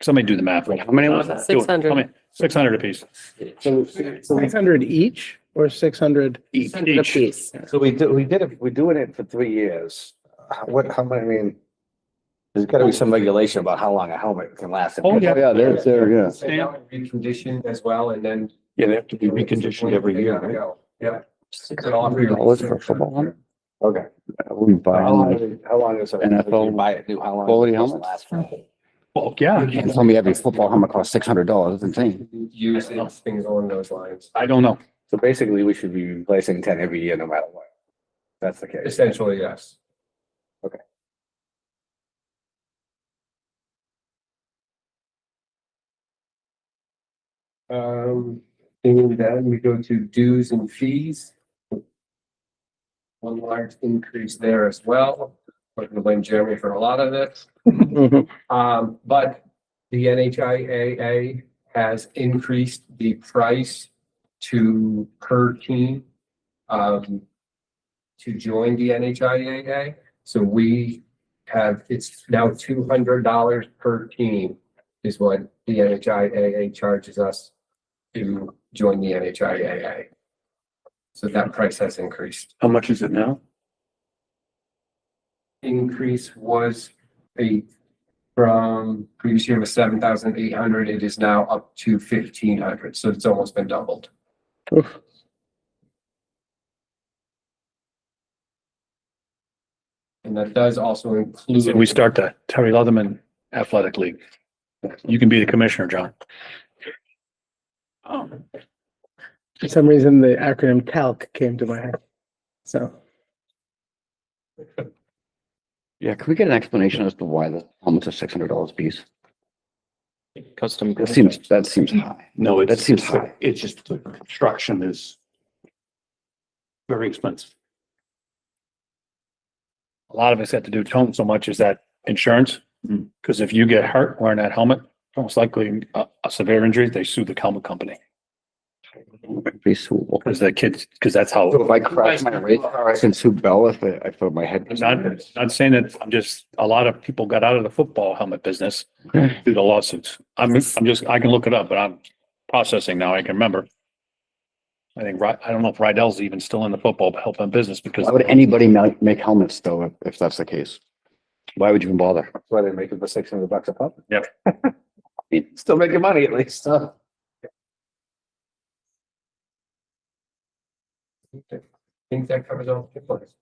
somebody do the math. how many was that? 600. 600 apiece. So 600 each or 600? Each. A piece. we're doing it for 3 years. How many, I mean, There's gotta be some regulation about how long a helmet can last. Oh, yeah. Yeah, there's there, yeah. And that would be conditioned as well, and then. Yeah, they have to be reconditioned every year, right? Yeah. $6 for a football helmet? Okay. We buy How long is it? NFL You buy it new, how long? quality does it helmets? last for? Oh, yeah. You can't tell me every football helmet costs $600. It's insane. Using things along those lines. I don't know. So basically, we should be replacing 10 every year, no matter what. That's the case. Essentially, yes. And then we go to dues and fees. One large increase there as well. I'm gonna blame Jeremy for a lot of this. But the NHIAA has increased the price to per team. To join the NHIAA. So we have, it's now $200 per team is what the NHIAA charges us to join the NHIAA. So that price has increased. How much is it now? Increase was from previous year was 7,800. It is now up to 1,500. So it's almost been doubled. And that does also include. So we start the Terry Leatherman Athletic League. You can be the commissioner, John. For some reason, the acronym TALC came to my head. So, Yeah, can we get an explanation as to why the helmets are $600 a piece? Custom. That seems high. No, That seems high. It's just the construction is very expensive. A lot of it's got to do with so much is that insurance. Mm. Because if you get hurt wearing that helmet, most likely a severe injury, they sue the helmet company. Pretty suable. Because the kids, because that's how. So if I crash my race car, I can sue Bell if I put my head. Not saying that, I'm just, a lot of people got out of the football helmet business Okay. due to lawsuits. I can look it up, but I'm processing now. I can remember. I think, I don't know if Rydell's even still in the football helping business because. Why would anybody make helmets though, if that's the case? Why would you even bother? That's why they make it for $600 a pop. Yep. Still making money at least. I think that covers all the points.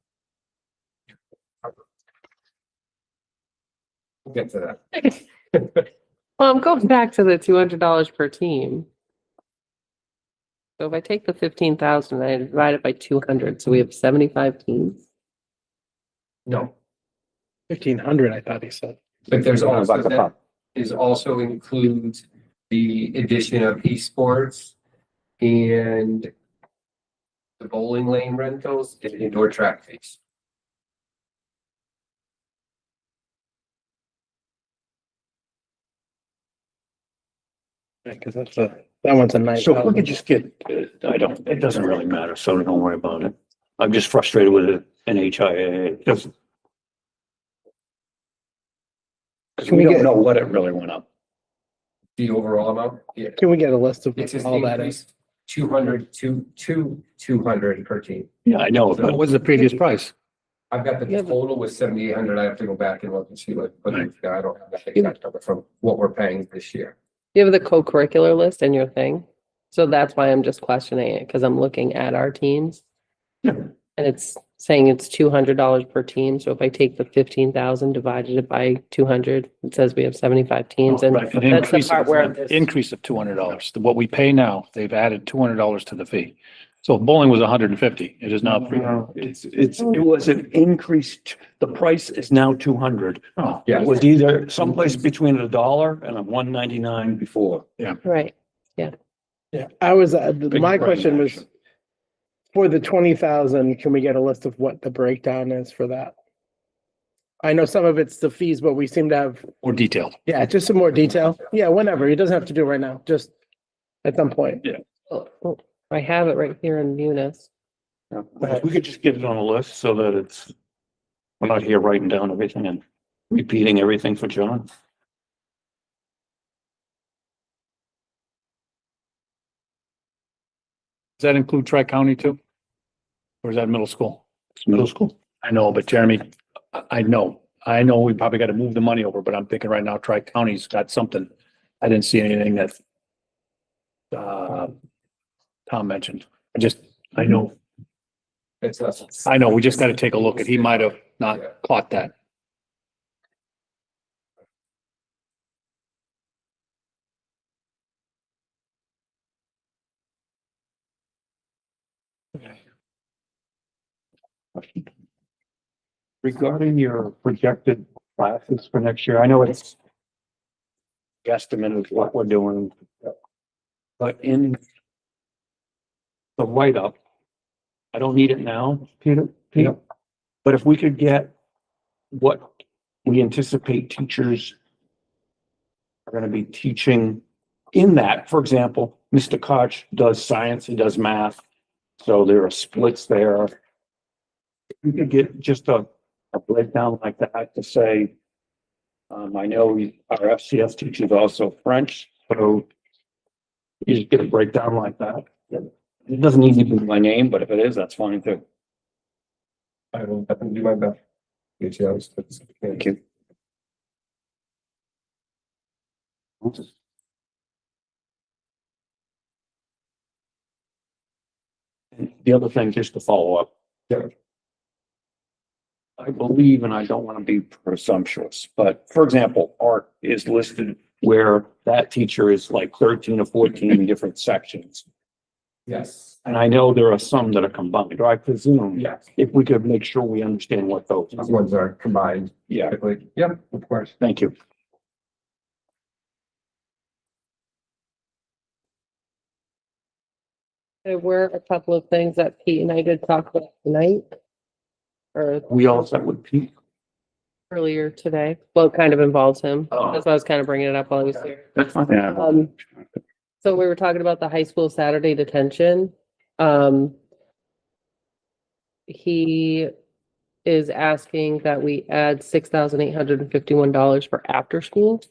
We'll get to that. Well, I'm going back to the $200 per team. So if I take the 15,000 and I divide it by 200, so we have 75 teams. No, 1,500, I thought he said. but there's also, $100 a that pop. is also includes the addition of esports and the bowling lane rentals and indoor track fees. Because that one's a nice. So if we could just get, it doesn't really matter, so don't worry about it. I'm just frustrated with it, NHIA, it doesn't. Because Can we we don't get- know what it really went up. The overall amount, yeah. Can we get a list of It's just all that is? increased 200 to 200 per team. Yeah, I know, What but was the previous price? I've got the Yeah, but- total was 7,800. I have to go back and look and see what, but Right. I don't have that exact number from what we're paying this year. You have the co-curricular list in your thing. So that's why I'm just questioning it, because I'm looking at our teams. Yeah. And it's saying it's $200 per team. So if I take the 15,000 divided it by 200, it says we have 75 teams. And Right, that's an the increase part where of, this- increase of $200. What we pay now, they've added $200 to the fee. So if bowling was 150, it is now three. it was an increased, the price is now 200. Oh, Yeah. It was either someplace between $1 and a 199 before. Right. Yeah, I was, my brain question was, action. for the 20,000, can we get a list of what the breakdown is for that? I know some of it's the fees, but we seem to have, More detailed. yeah, just some more detail. Yeah, whenever. He doesn't have to do it right now, just at some point. Oh, I have it right here in Munis. If we could just get it on a list so that it's, we're not here writing down everything and repeating everything for John. Does that include Tri-County too? Or is that middle school? It's middle school. I know, but Jeremy, I know, I know we probably got to move the money over, but I'm thinking right now, Tri-County's got something. I didn't see anything that Tom mentioned. I know, It's us. I know, we just got to take a look at, he might have not caught that. Regarding your projected classes for next year, I know it's guesstimate of what we're doing, but in the write-up, I don't need it now, Peter, but if we could get what we anticipate teachers are gonna be teaching in that, for example, Mr. Koch does science, he does math, so there are splits there. If we could get just a breakdown like that to say, I know our FCS teaches also French, so you just get a breakdown like that. It doesn't need to be my name, but if it is, that's fine too. I will definitely do my best. Thank you. And the other thing, just to follow up. Yeah. I believe, and I don't want to be presumptuous, but for example, art is listed where that teacher is like 13 or 14 different sections. Yes. And I know there are some that are combined, or I presume. Yes. If we could make sure we understand what those These are. ones are combined. Yeah, Typically. Yep, of course. thank you. There were a couple of things that Pete and I did talk about tonight. Or We all set with Pete. earlier today. Well, it kind of involves him. Oh. That's why I was kind of bringing it up while he was here. That's fine. Yeah. So we were talking about the high school Saturday detention. He is asking that we add $6,851 for after school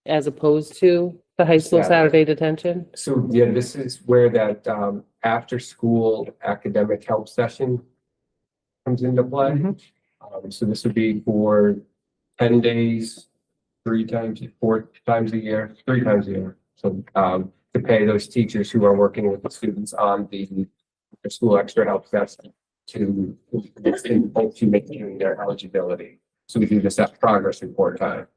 as opposed to the high school Saturday detention. So, yeah, this is where that, after school academic help session comes into play. So this would be for 10 days, 4 times a year, 3 times a year. So, to pay those teachers who are working with the students on the school extra help session to maintain their eligibility. So we do this at progress report time.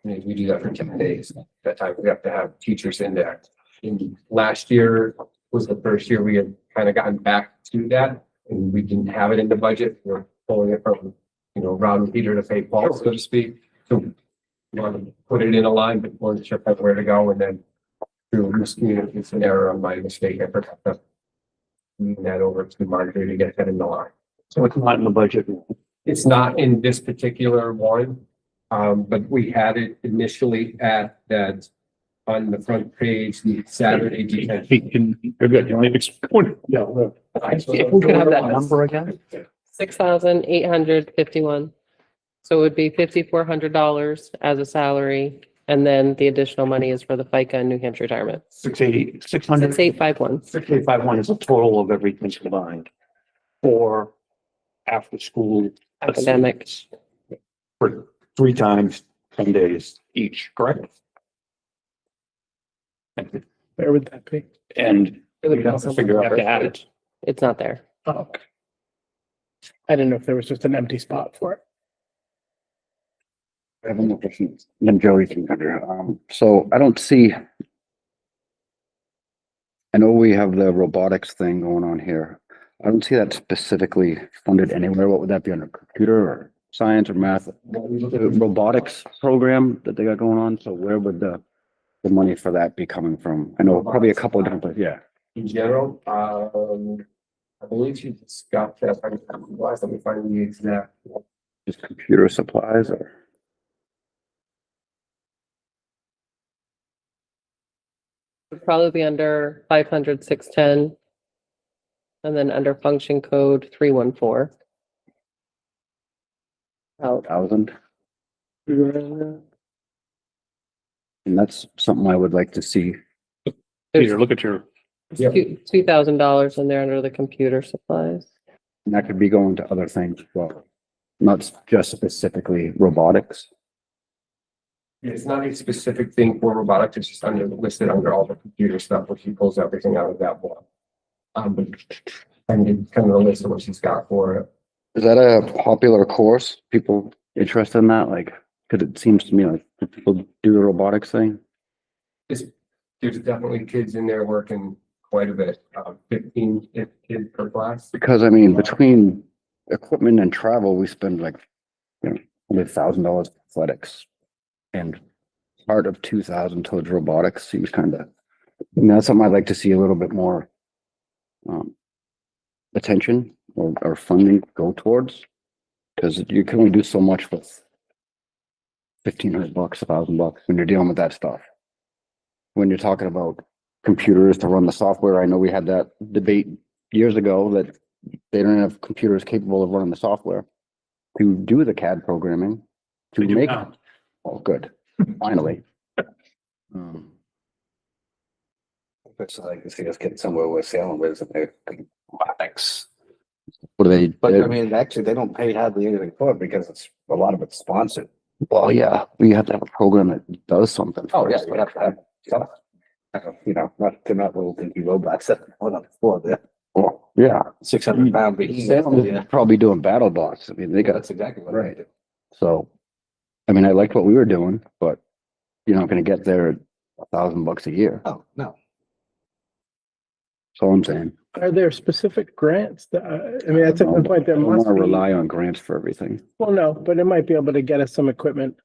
And we do that for 10 days. That time we have to have teachers in there. And last year was the first year we had kind of gotten back to that, and we didn't have it in the budget. We're pulling it from, round Peter to pay Paul, so to speak. So we wanted to put it in a line, but weren't sure where to go, and then through miscommunication error on my mistake, I forgot to move that over to Marjorie to get that in the line. So it's not in the budget. It's not in this particular one, but we had it initially at that on the front page, the Saturday detention. You're good. You only explain. Yeah. If we could have that number again? $6,851. So it would be $5,400 as a salary, and then the additional money is for the FICA and New Hampshire retirement. 600. 6851. 6851 is a total of everything combined for after school. Academics. For 3 times, 10 days each, correct? Thank you. Where would that be? And It would we have to figure out to add it. It's not there. Oh, okay. I didn't know if there was just an empty spot for it. I have one more question. Then Joey can cover. So I don't see. I know we have the robotics thing going on here. I don't see that specifically funded anywhere. What would that be under, computer or science or math? The robotics program that they got going on. So where would the money for that be coming from? I know probably a couple of different places. Yeah. In general, I believe you discussed that. Let me find the exact. Just computer supplies or. Would probably be under 500, 610. And then under function code 314. Oh, 1,000. And that's something I would like to see. Peter, look at your, $2,000 in there under the computer supplies. And that could be going to other things as well. not just specifically robotics. It's not a specific thing for robotics, it's just listed under all the computer stuff, where she pulls everything out of that one. But I mean, kind of the list of what she's got for it. Is that a popular course? People interested in that? Like, cause it seems to me like people do the robotics thing. There's definitely kids in there working quite a bit, 15 kids per class. Because I mean, between equipment and travel, we spend like, $100,000 athletics. And part of 2,000 towards robotics seems kind of, that's something I'd like to see a little bit more attention or funding go towards. Because you can only do so much with $1,500, $1,000 when you're dealing with that stuff. When you're talking about computers to run the software, I know we had that debate years ago that they don't have computers capable of running the software to do the CAD programming to We do make. now. Oh, good. Finally. It's like, see us get somewhere where Salem is and they're robotics. What do they? But I mean, actually, they don't pay hardly anything for it because it's, a lot of it's sponsored. Well, yeah, we have to have a program that does something. Oh, yeah, first. you have to have stuff. They're not little dinky robots that put on the floor there. Oh, yeah. 600-pound Salem is behemoth. probably doing battle bots. I mean, they got, That's exactly what they do. so. I mean, I liked what we were doing, but you're not gonna get there at $1,000 a year. Oh, no. That's all I'm saying. Are there specific grants that, I mean, that's a good point. I There don't must wanna be. rely on grants for everything. Well, no, but it might be able to get us some equipment.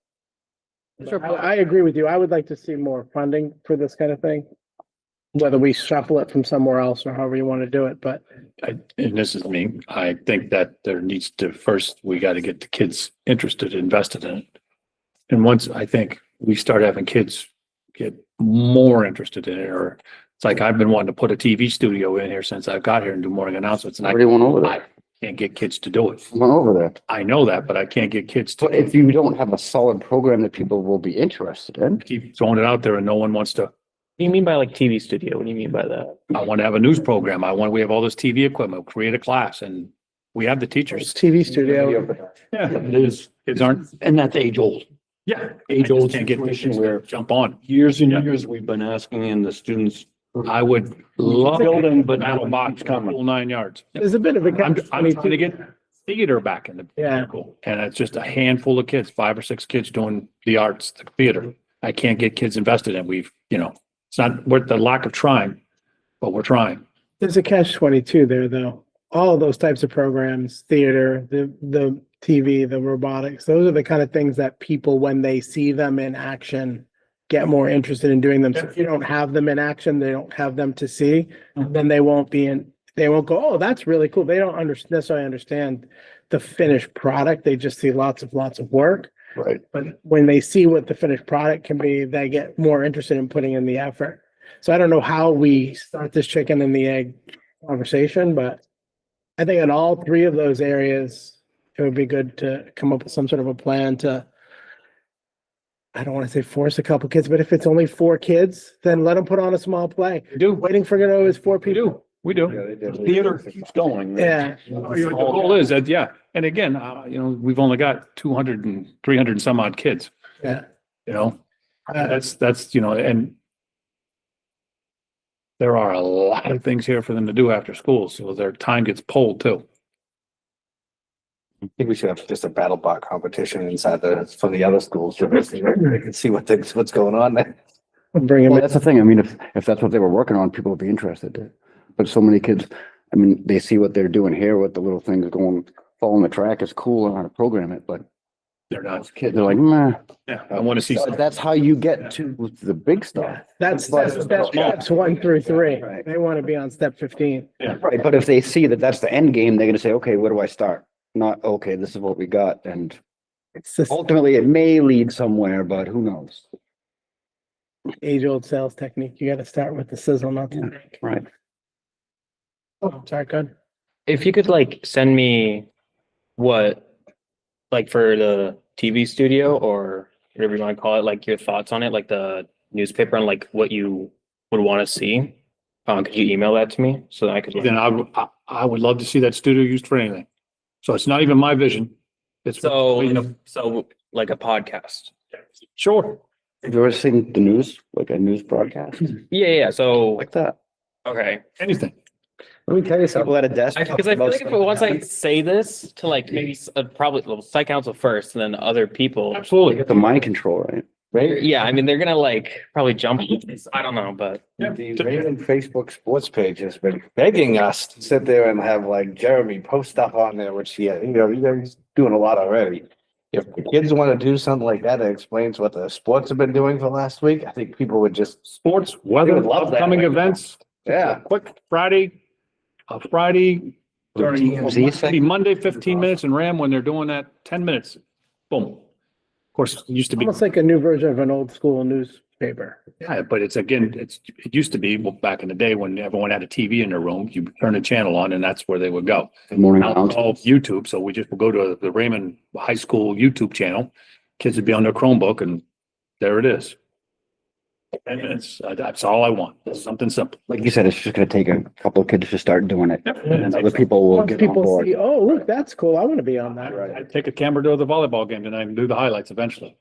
I agree with you. I would like to see more funding for this kind of thing. Whether we shuffle it from somewhere else or however you want to do it, but And this is me, I think that there needs to, first, we gotta get the kids interested, invested in it. And once I think we start having kids get more interested in it, or it's like I've been wanting to put a TV studio in here since I've got here and do morning announcements, and I already went over I that. can't get kids to do it. Went over that. I know that, but I can't get kids to But if you don't have a solid program that people will be interested in, keep throwing it out there and no one wants to. What do you mean by like TV studio? What do you mean by that? I want to have a news program. We have all this TV equipment, create a class, and we have the it's teachers. TV studio. Yeah, it is. Kids aren't, and that's age old. Yeah. Age old Can't get the situation kids where to jump on. years and years we've been asking and the students I would love building, but battle no box box coming. full 9 yards. There's a bit of a. I'm trying to catch-22. get theater back in the Yeah. school. And it's just a handful of kids, 5 or 6 kids doing the arts, the theater. I can't get kids invested in. It's not worth the lack of trying, but we're trying. There's a catch-22 there, though. All of those types of programs, theater, the TV, the robotics, those are the kind of things that people, when they see them in action, get more interested in doing them. So if you don't have them in action, they don't have them to see, then they won't go, oh, that's really cool. They don't necessarily understand the finished product. They just see lots of work. right? But when they see what the finished product can be, they get more interested in putting in the effort. So I don't know how we start this chicken and the egg conversation, but I think in all three of those areas, it would be good to come up with some sort of a plan to, I don't want to say force a couple kids, but if it's only 4 kids, then let them put on a small play. We do, Waiting for Godot is 4 people. we do. Theater keeps going. Yeah. The goal is that, yeah. And again, we've only got 200 and 300 and some odd kids, Yeah. that's, and there are a lot of things here for them to do after school, so their time gets pulled too. I think we should have just a battle bot competition inside from the other schools. So they can see what's going on there. Bring them Well, in. that's the thing. I mean, if that's what they were working on, people would be interested. But so many kids, I mean, they see what they're doing here with the little things going, following the track is cool and how to program it, but They're not, kids are like, meh. yeah, I want to see. So that's how you get to the big stuff. That's But- steps 1 through 3. Right. They want to be on step 15. Right, but if they see that that's the end game, they're gonna say, okay, where do I start? Not, okay, this is what we got, and It's just ultimately it may lead somewhere, but who knows? age-old sales technique. You got to start with the sizzle, not the drink. Right. Oh, sorry, good. If you could like send me what, like for the TV studio or whatever you want to call it, like your thoughts on it, like the newspaper and like what you would want to see. Could you email that to me so that I could? Then I would love to see that studio used for anything. So it's not even my vision. It's So, between the- so like a podcast. Sure. Have you ever seen the news, like a news broadcast Yeah, so, like that? okay. Anything. Let me tell you something. People at a desk. Because I feel like if once I say this to like maybe probably the site council first and then other people. Absolutely. Get the mind control, right? Right? Yeah, I mean, they're gonna like probably jump. I don't know, but The Raymond Facebook sports page has been begging us to sit there and have like Jeremy post stuff on there, which he's doing a lot already. If the kids want to do something like that, that explains what the sports have been doing for last week, I think people would just, Sports, weather, would love that. upcoming events. yeah. Quick Friday during TMZ maybe Monday, 15 minutes and Ram when they're doing that 10 minutes. Boom. Of course, it used to be, Almost like a new version of an old school newspaper. yeah, but it's again, it used to be, well, back in the day when everyone had a TV in their room, you turn the channel on and that's where they would go. Morning Now it's all YouTube, so we just would go to the Raymond High School YouTube channel. Kids would be on their Chromebook and there it is. And that's all I want. It's something simple. Like you said, it's just gonna take a couple of kids to start doing it. Yep. And then other people will Once get on people board. see, oh, look, that's cool. I want to be on that. I'd take a camera to the volleyball game and I can do the highlights eventually.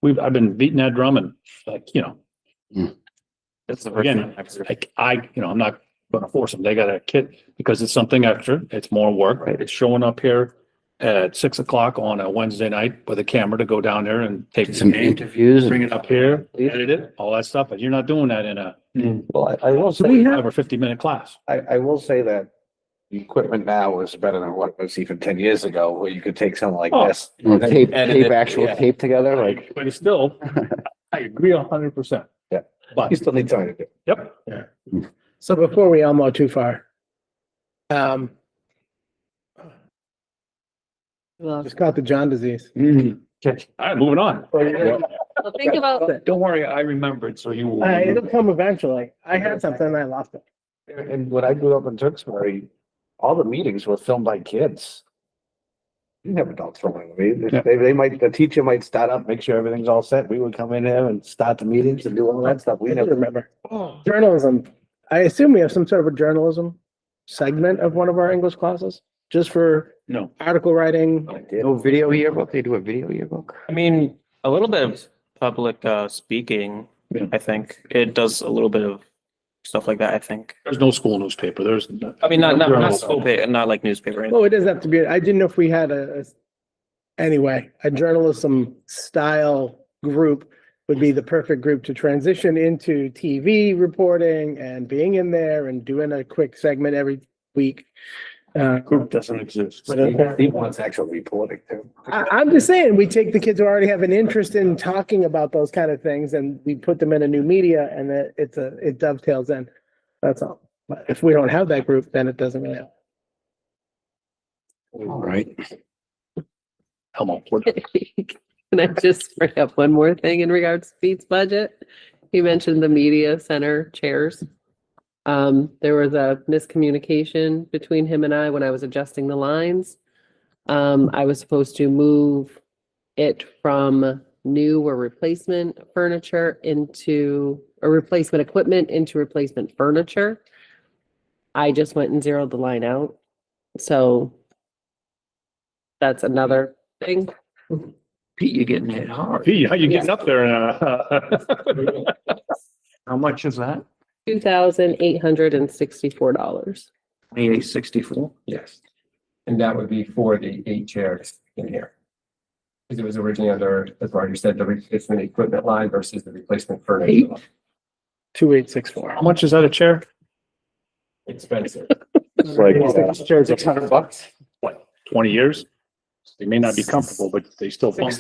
I've been beating that drum and like, that's the again, I'm not gonna force them. They got a kid because it's something extra. It's more work. Right. It's showing up here at 6 o'clock on a Wednesday night with a camera to go down there and take Some some game, interviews. bring it up here, edit it, all that stuff. But you're not doing that in a Well, I will say, 45 or 50-minute class. I will say that the equipment now is better than what it was even 10 years ago, where you could take something like Oh. this. Tape, edit tape it, actual yeah. tape together, like, But it's still, I agree 100%. Yeah. But, you still need time to do. yep, So before we all go too far, Well, just caught the John disease. all right, moving on. think about, Don't worry, I remembered, so you will. It'll come eventually. I had something and I lost it. And when I grew up in Tewksbury, all the meetings were filmed by kids. You never adults filming me. Yeah. They might, the teacher might start up, make sure everything's all set. We would come in there and start the meetings and do all that stuff. We I never. remember. Journalism. I assume we have some sort of a journalism segment of one of our English classes, just for No. article writing. No video yearbook. They do a video yearbook. I mean, a little bit of public speaking, Yeah. I think. It does a little bit of stuff like that, I think. There's no school newspaper. There's. I mean, not school pay, not like newspaper. Oh, it doesn't have to be, I didn't know if we had anyway, a journalism style group would be the perfect group to transition into TV reporting and being in there and doing a quick segment every week. Group doesn't exist. He wants actual reporting too. I'm just saying, we take the kids who already have an interest in talking about those kind of things and we put them in a new media and it dovetails in. That's all. But if we don't have that group, then it doesn't really help. All right. Elmo. can I just bring up one more thing in regards to Pete's budget? He mentioned the media center chairs. There was a miscommunication between him and I when I was adjusting the lines. I was supposed to move it from new or replacement furniture into, or replacement equipment into replacement furniture. I just went and zeroed the line out. So that's another thing. Pete, you're getting hit hard. Gee, how you getting up there? How much is that? $2,864. 2864? Yes. And that would be for the 8 chairs in here. Because it was originally under, as Marty said, the replacement equipment line versus the replacement furniture. 2864. How much is that a chair? Expensive. It's like, Chairs. $600. 20 years? They may not be comfortable, but they still fun.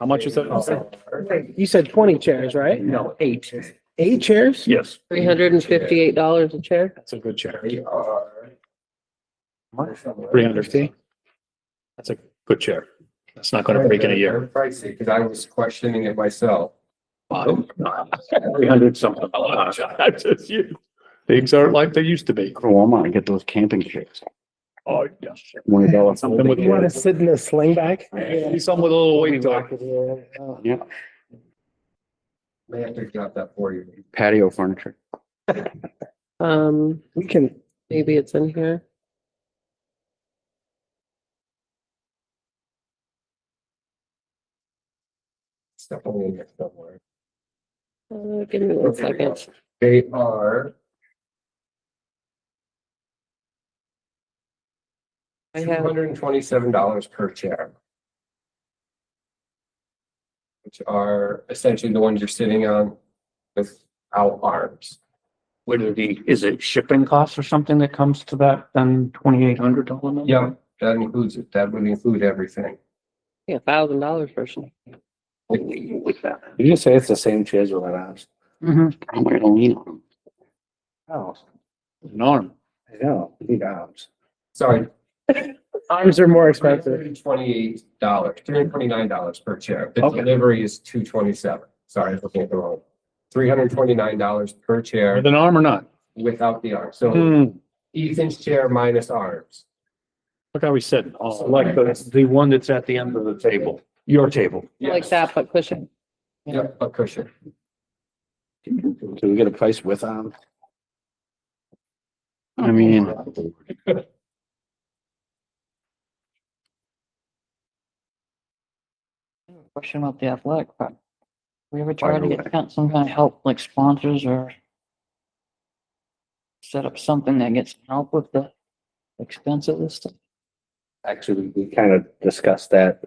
How much is that? You said 20 chairs, right? No, 8. 8 chairs? Yes, $358 a chair. that's a good chair. They are. 350. That's a good chair. That's not gonna break in a year. They're pricey, because I was questioning it myself. 300 something. That's just you. Things aren't like they used to be. Go to Walmart and get those camping chairs. Oh, yeah. $20. Something with, You want to sit in a sling bag? some with a little weight to it. Yeah, May have to drop that for you. patio furniture. We can, Maybe it's in here. definitely in there somewhere. Give me one second. They are I two have, hundred and $27 per chair. Which are essentially the ones you're sitting on without arms. What are is it shipping costs or something that comes to that then $2,800 number? Yeah, that includes it. That would include everything. $1,000 for sure. With that. You just say it's the same chairs with arms. I'm gonna lean on them. Oh, An arm. I know, you need arms. Sorry. Arms are more expensive. $328, $329 per chair. The Okay. delivery is $227. Sorry, I'm looking at the wrong. $329 per chair With an arm or not? without the arm. So Hmm, Ethan's chair minus arms. look how he's sitting. Oh, like the one that's at the end of the table. Your table. Like Yes. that, but cushion. Yep, a cushion. Can we get a price with arms? I mean. Question about the athletic, but we ever try to get some kind of help, like sponsors or set up something that gets help with the expense of this stuff? Actually, we kind of discussed that.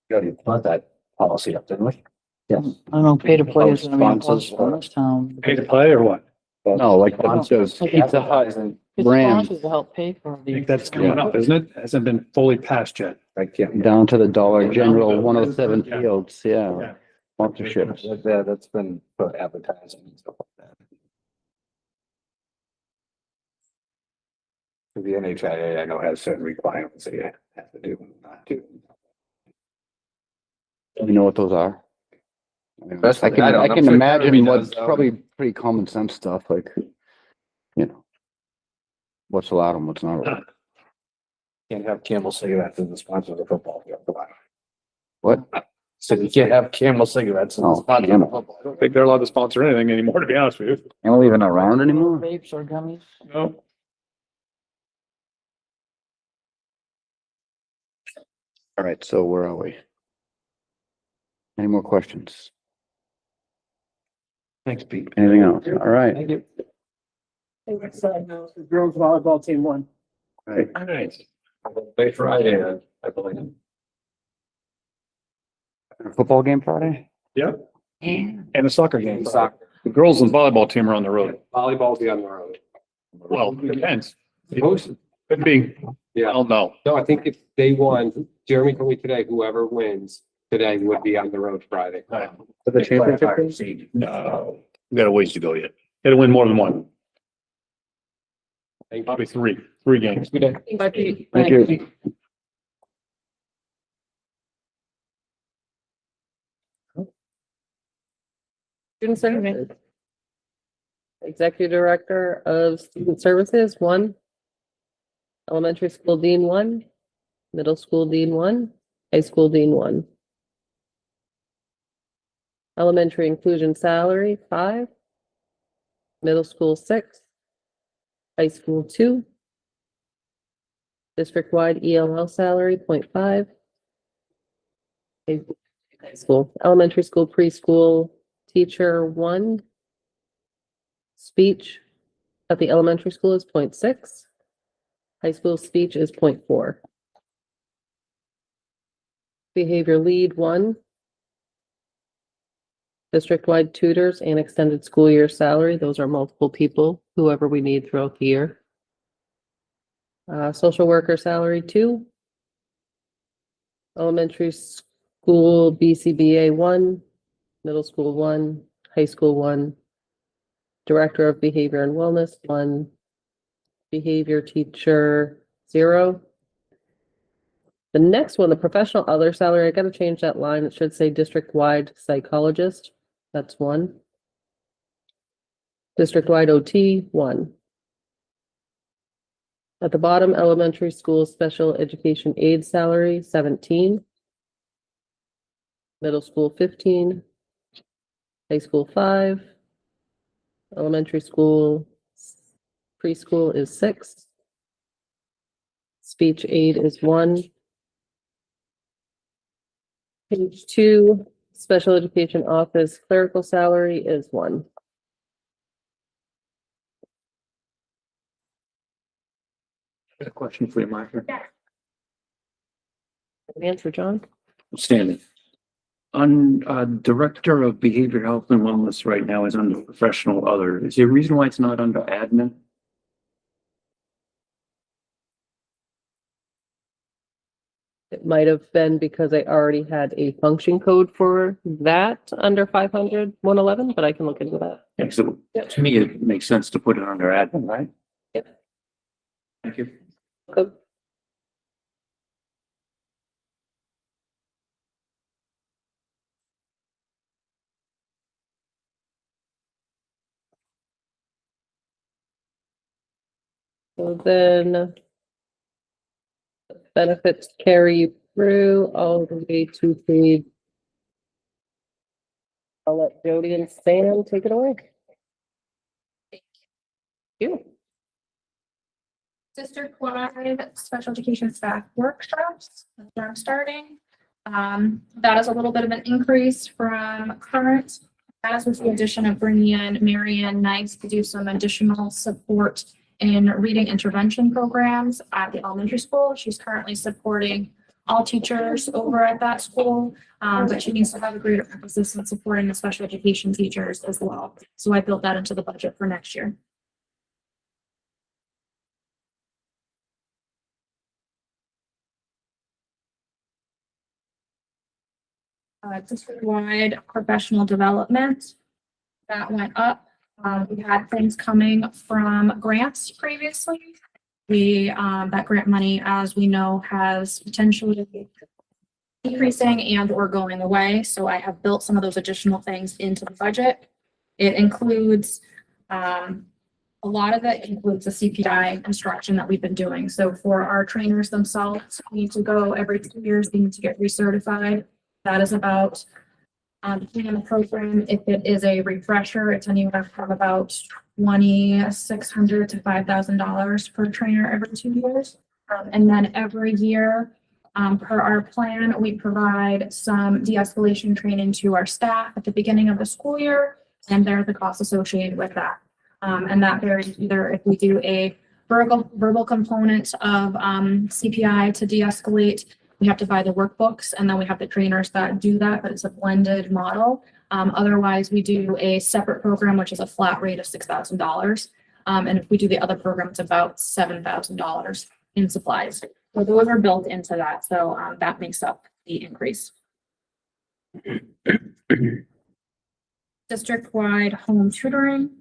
You already brought that policy up, didn't we? Yes. I don't know, pay to play is gonna be Sponsors impossible in this town. Pay to play or what? No, like sponsors. Pizza Hut. It's Rams. sponsors to help pay for I the. think that's coming up, isn't it? Hasn't been fully passed yet. I can't. Down to the Dollar General, Down one to oh seven yeah. Fields, Yeah. yeah, sponsorships. Yeah, that's been for advertising and stuff like that. The NHIA, I know, has certain requirements that you have to do, and not do. You know what those are? Best I thing, can, I don't I know. can I'm sure imagine Kirby what's does, though. probably pretty common sense stuff, like, you know, what's allowed and what's not allowed. Can't have Camel cigarettes as the sponsor of the football field. Come on. What? So you can't have Camel cigarettes as the Oh, sponsor of the Camel. football. I don't think they're allowed to sponsor anything anymore, to be honest with you. Ain't even around anymore? Vapes or gummies? No. All right, so where are we? Any more questions? Thanks, Pete. Anything else? All right. Thank you. The girls volleyball team won. Right. Play Friday, I believe. Football game Friday? Yep. Yeah. And a soccer game. Soccer. The girls and volleyball team are on the road. Volleyball will be on the road. Well, depends. Most, Could be, yeah. I don't know. No, I think if they won, Jeremy told me today, whoever wins today would be on the road Friday. Right. For the championship game? No, we got a ways to go yet. Got to win more than one, Thank you. probably three games. Good day. Thank you. Thank you. Student services. Executive Director of Student Services, 1. Elementary School Dean, 1. Middle School Dean, 1. High School Dean, 1. Elementary Inclusion Salary, 5. Middle School, 6. High School, 2. District-wide ELL salary, 0.5. High school, elementary school, preschool teacher, 1. Speech at the elementary school is 0.6. High school speech is 0.4. Behavior lead, 1. District-wide tutors and extended school year salary, those are multiple people, whoever we need throughout the year. Social worker salary, 2. Elementary school BCBA, 1. Middle school, 1. High school, 1. Director of Behavior and Wellness, 1. Behavior teacher, 0. The next one, the professional other salary, I gotta change that line. It should say district-wide psychologist. That's 1. District-wide OT, 1. At the bottom, elementary school special education aid salary, 17. Middle school, 15. High school, 5. Elementary school, preschool is 6. Speech aid is 1. Page 2, Special education office clerical salary is 1. A question for you, Martha. Answer, John? Standing. On, Director of Behavioral Health and Wellness right now is under professional other. Is there a reason why it's not under admin? It might have been because I already had a function code for that under 500, 111, but I can look into that. Yeah, so to me, it makes sense to put it under admin, right? Yep. Thank you. Okay. So then benefits carry through all the way to page. I'll let Jody and Sam take it away. Thank You. District-wide special education staff workshops, that's where I'm starting. That is a little bit of an increase from current, as with the addition of bringing in Marianne Knights to do some additional support in reading intervention programs at the elementary school. She's currently supporting all teachers over at that school, but she needs to have a greater emphasis in supporting the special education teachers as well. So I built that into the budget for next year. District-wide professional development, that went up. We had things coming from grants previously. That grant money, as we know, has potentially decreasing and or going away. So I have built some of those additional things into the budget. It includes, a lot of it includes the CPI instruction that we've been doing. So for our trainers themselves, we need to go every 2 years, they need to get recertified. That is about, depending on the program, if it is a refresher, it's anywhere from about $2,600 to $5,000 per trainer every 2 years. And then every year, per our plan, we provide some de-escalation training to our staff at the beginning of the school year, and there's the cost associated with that. And that varies either if we do a verbal component of CPI to de-escalate, we have to buy the workbooks, and then we have the trainers that do that, but it's a blended model. Otherwise, we do a separate program, which is a flat rate of $6,000. And if we do the other program, it's about $7,000 in supplies. So those are built into that. So that makes up the increase. District-wide home tutoring.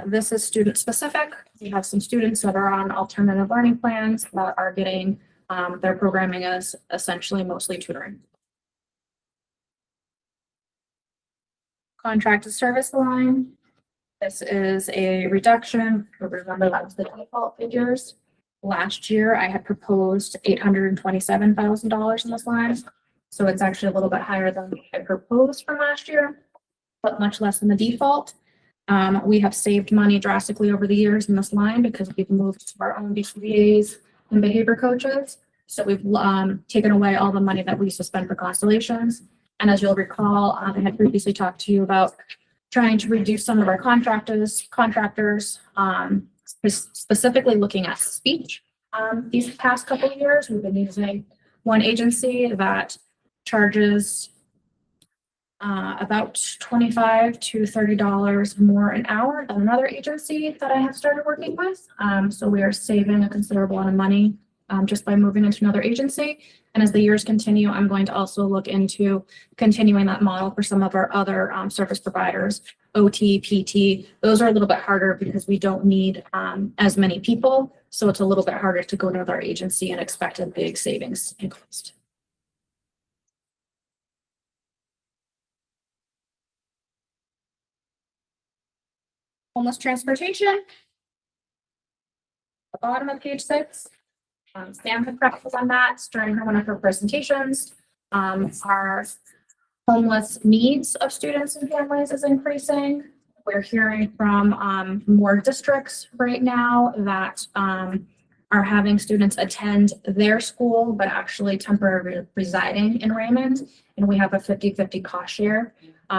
This is student specific. We have some students that are on alternative learning plans that are getting, their programming is essentially mostly tutoring. Contracted service line. This is a reduction. Remember, that was the default figures. Last year, I had proposed $827,000 in this line. So it's actually a little bit higher than I proposed from last year, but much less than the default. We have saved money drastically over the years in this line because we've moved to our own BCBAs and behavior coaches. So we've taken away all the money that we used to spend for constellations. And as you'll recall, I had previously talked to you about trying to reduce some of our contractors, specifically looking at speech. These past couple of years, we've been using one agency that charges about $25 to $30 more an hour than another agency that I have started working with. So we are saving a considerable amount of money just by moving into another agency. And as the years continue, I'm going to also look into continuing that model for some of our other service providers, OT, PT. Those are a little bit harder because we don't need as many people. So it's a little bit harder to go to another agency and expect a big savings in cost. Homeless transportation. The bottom of page 6. Sam had prepped on that during one of her presentations. Our homeless needs of students and families is increasing. We're hearing from more districts right now that our are having students attend their school, but actually temporarily residing in Raymond. And we have a 50-50 cost share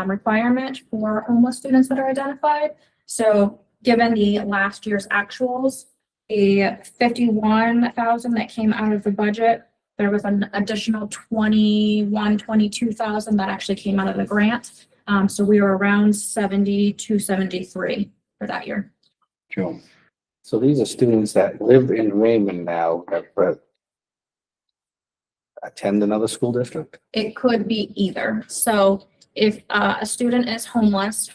requirement for homeless students that are identified. So given the last year's actuals, the 51,000 that came out of the budget, there was an additional 22,000 that actually came out of the grant. So we were around 72, 73 for that year. Joe. So these are students that live in Raymond now, but attend another school district? It could be either. So if a student is homeless,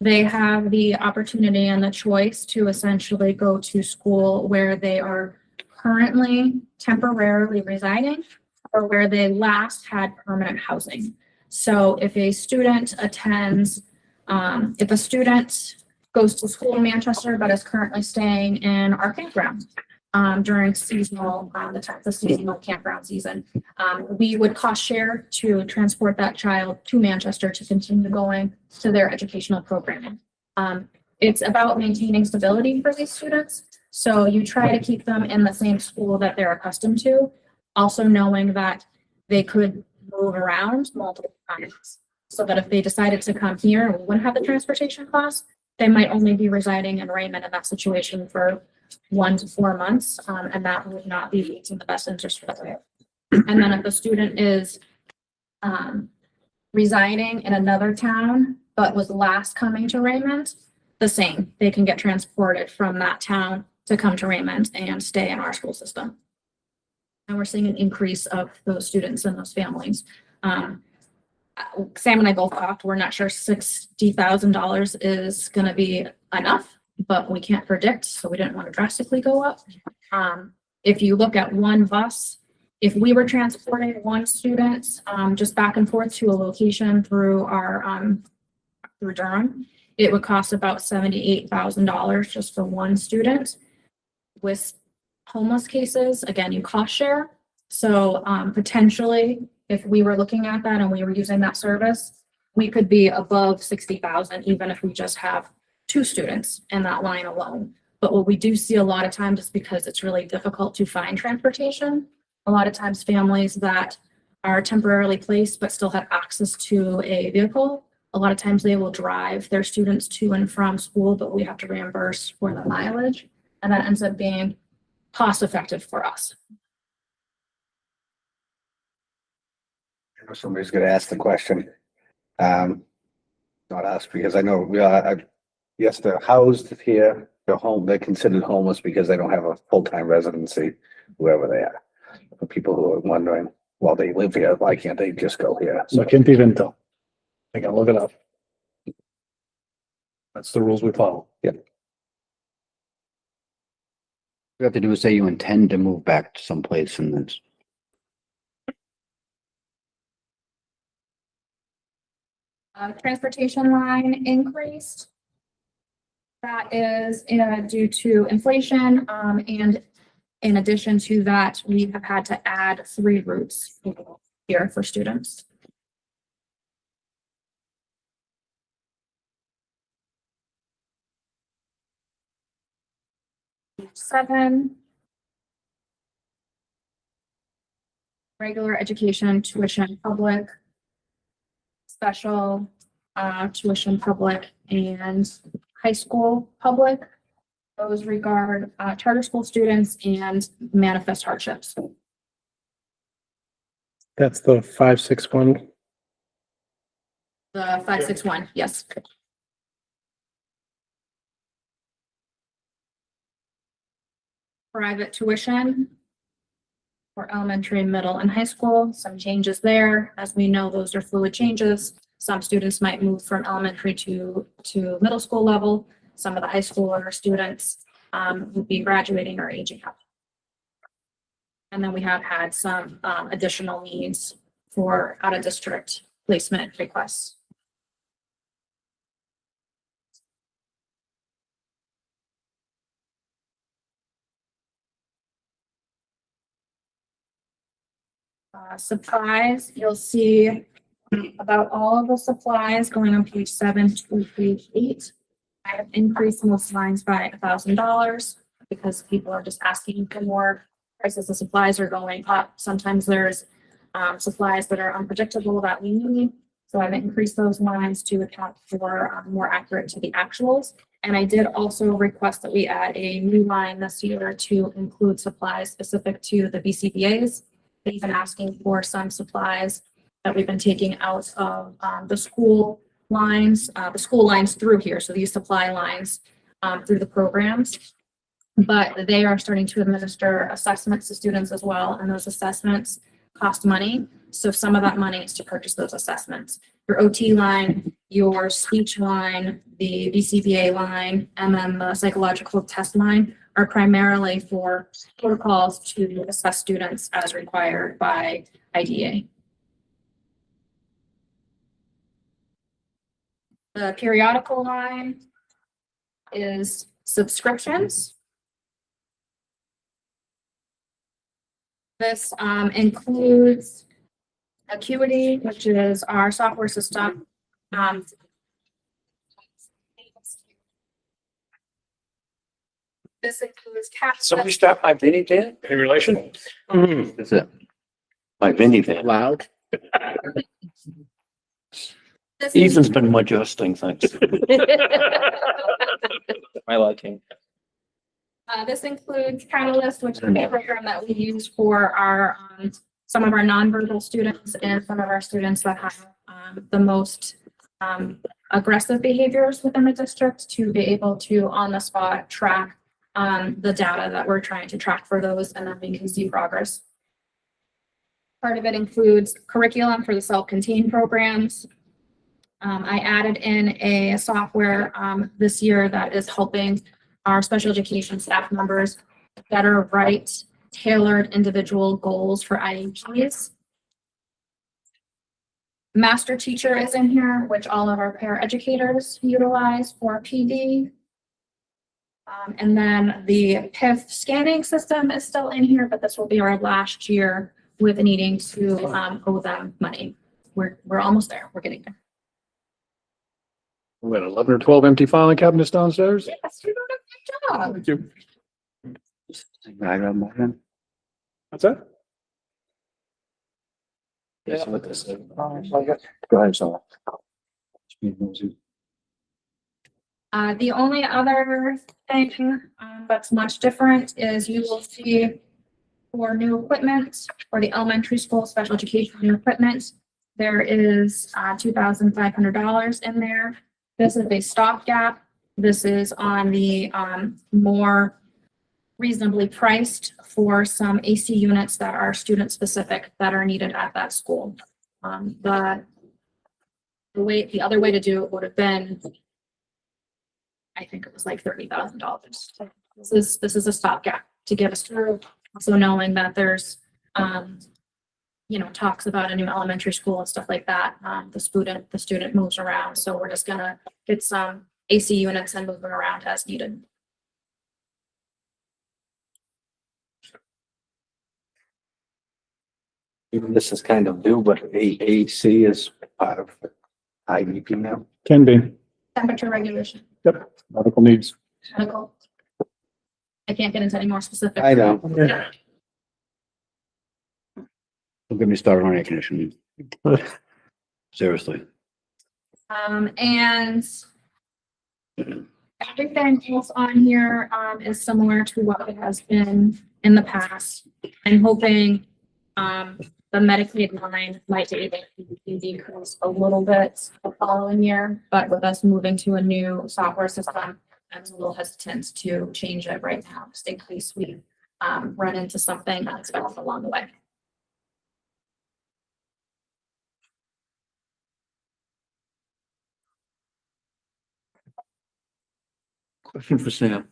they have the opportunity and the choice to essentially go to school where they are currently temporarily residing or where they last had permanent housing. So if a student attends, if a student goes to school in Manchester but is currently staying in our campground during seasonal, the seasonal campground season, we would cost share to transport that child to Manchester to continue going to their educational programming. It's about maintaining stability for these students. So you try to keep them in the same school that they're accustomed to, also knowing that they could move around multiple times. So that if they decided to come here, we wouldn't have the transportation costs. They might only be residing in Raymond in that situation for 1 to 4 months, and that would not be in the best interest for them. And then if the student is residing in another town, but was last coming to Raymond, the same. They can get transported from that town to come to Raymond and stay in our school system. And we're seeing an increase of those students and those families. Sam and I both talked, we're not sure $60,000 is gonna be enough, but we can't predict, so we didn't want to drastically go up. If you look at one bus, if we were transporting one student just back and forth to a location through our through Durham, it would cost about $78,000 just for one student. With homeless cases, again, you cost share. So potentially, if we were looking at that and we were using that service, we could be above 60,000, even if we just have 2 students in that line alone. But what we do see a lot of times is because it's really difficult to find transportation. A lot of times families that are temporarily placed but still have access to a vehicle, a lot of times they will drive their students to and from school, but we have to reimburse for the mileage. And that ends up being cost effective for us. Somebody's gonna ask the question. Not us, because I know we are, yes, they're housed here, they're home, they're considered homeless because they don't have a full-time residency, wherever they are. For people who are wondering, well, they live here, why can't they just go here? So I can't even tell. I gotta look it up. That's the rules we follow. You have to do is say you intend to move back to someplace and then. Transportation line increased. That is due to inflation, and in addition to that, we have had to add 3 routes here for students. Page 7. Regular education, tuition, public. Special tuition public and high school public. Those regard charter school students and manifest hardships. That's the 561. The 561, yes. Private tuition for elementary, middle, and high school, some changes there. As we know, those are fluid changes. Some students might move from elementary to middle school level. Some of the high schooler students will be graduating or aging out. And then we have had some additional needs for out-of-district placement requests. Supplies, you'll see about all of the supplies going on page 7 to page 8. I have increased most lines by $1,000. because people are just asking for more. Prices of supplies are going up. Sometimes there's supplies that are unpredictable that we need. So I've increased those lines to account for more accurate to the actuals. And I did also request that we add a new line this year to include supplies specific to the BCBA's. They've been asking for some supplies that we've been taking out of the school lines through here. So these supply lines through the programs. But they are starting to administer assessments to students as well. And those assessments cost money. So some of that money is to purchase those assessments. Your OT line, your speech line, the BCBA line, and then the psychological test line are primarily for protocols to assess students as required by IDA. The periodical line is subscriptions. This includes Acuity, which is our software system. This includes Somebody stop my Vinny van? Any relation? Is it? My Vinny van. Loud. This Ethan's been adjusting things. My liking. This includes Catalyst, which is a program that we use for our some of our nonverbal students and some of our students that have the most aggressive behaviors within the district to be able to on the spot track the data that we're trying to track for those, and then we can see progress. Part of it includes curriculum for the self-contained programs. I added in a software this year that is helping our special education staff members better write tailored individual goals for IEPs. Master Teacher is in here, which all of our paraeducators utilize for PD. And then the PIF scanning system is still in here, but this will be our last year with needing to owe them money. We're almost there. We're getting there. We had 11 or 12 empty filing cabinets downstairs. Yes, you're doing a good job. Thank you. I got mine. What's that? Yes, what this is. Go ahead, so. The only other thing that's much different is you will see for new equipment for the elementary school special education new equipment, there is $2,500 in there. This is a stopgap. This is on the more reasonably priced for some AC units that are student specific that are needed at that school. The other way to do it would have been, I think it was like $30,000. This is a stopgap to get us through. Also knowing that there's, talks about a new elementary school and stuff like that. The student moves around. So we're just gonna get some AC units and move them around as needed. Even this is kind of new, but AHC is part of IEP now. Can be. Temperature regulation, Yep. Medical needs. medical. I can't get into any more specific. I know. Yeah. Don't get me started on air conditioning. Seriously. And everything else on here is similar to what it has been in the past. I'm hoping the Medicaid line might be able to decrease a little bit the following year, but with us moving to a new software system, I'm a little hesitant to change it right now, just in case we run into something unexpected along the way. Question for Sam.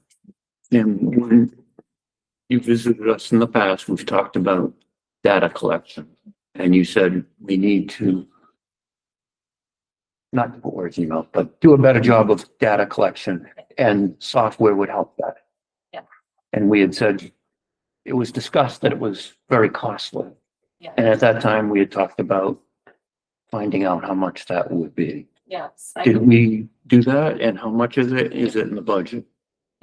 Sam, when you visited us in the past, we've talked about data collection, and you said we need to not to put words in your mouth, but do a better job of data collection, and software would help that. Yeah. And we had said it was discussed that it was very costly. Yeah. And at that time, we had talked about finding out how much that would be. Yes. Did we do that? And how much is it? Is it in the budget?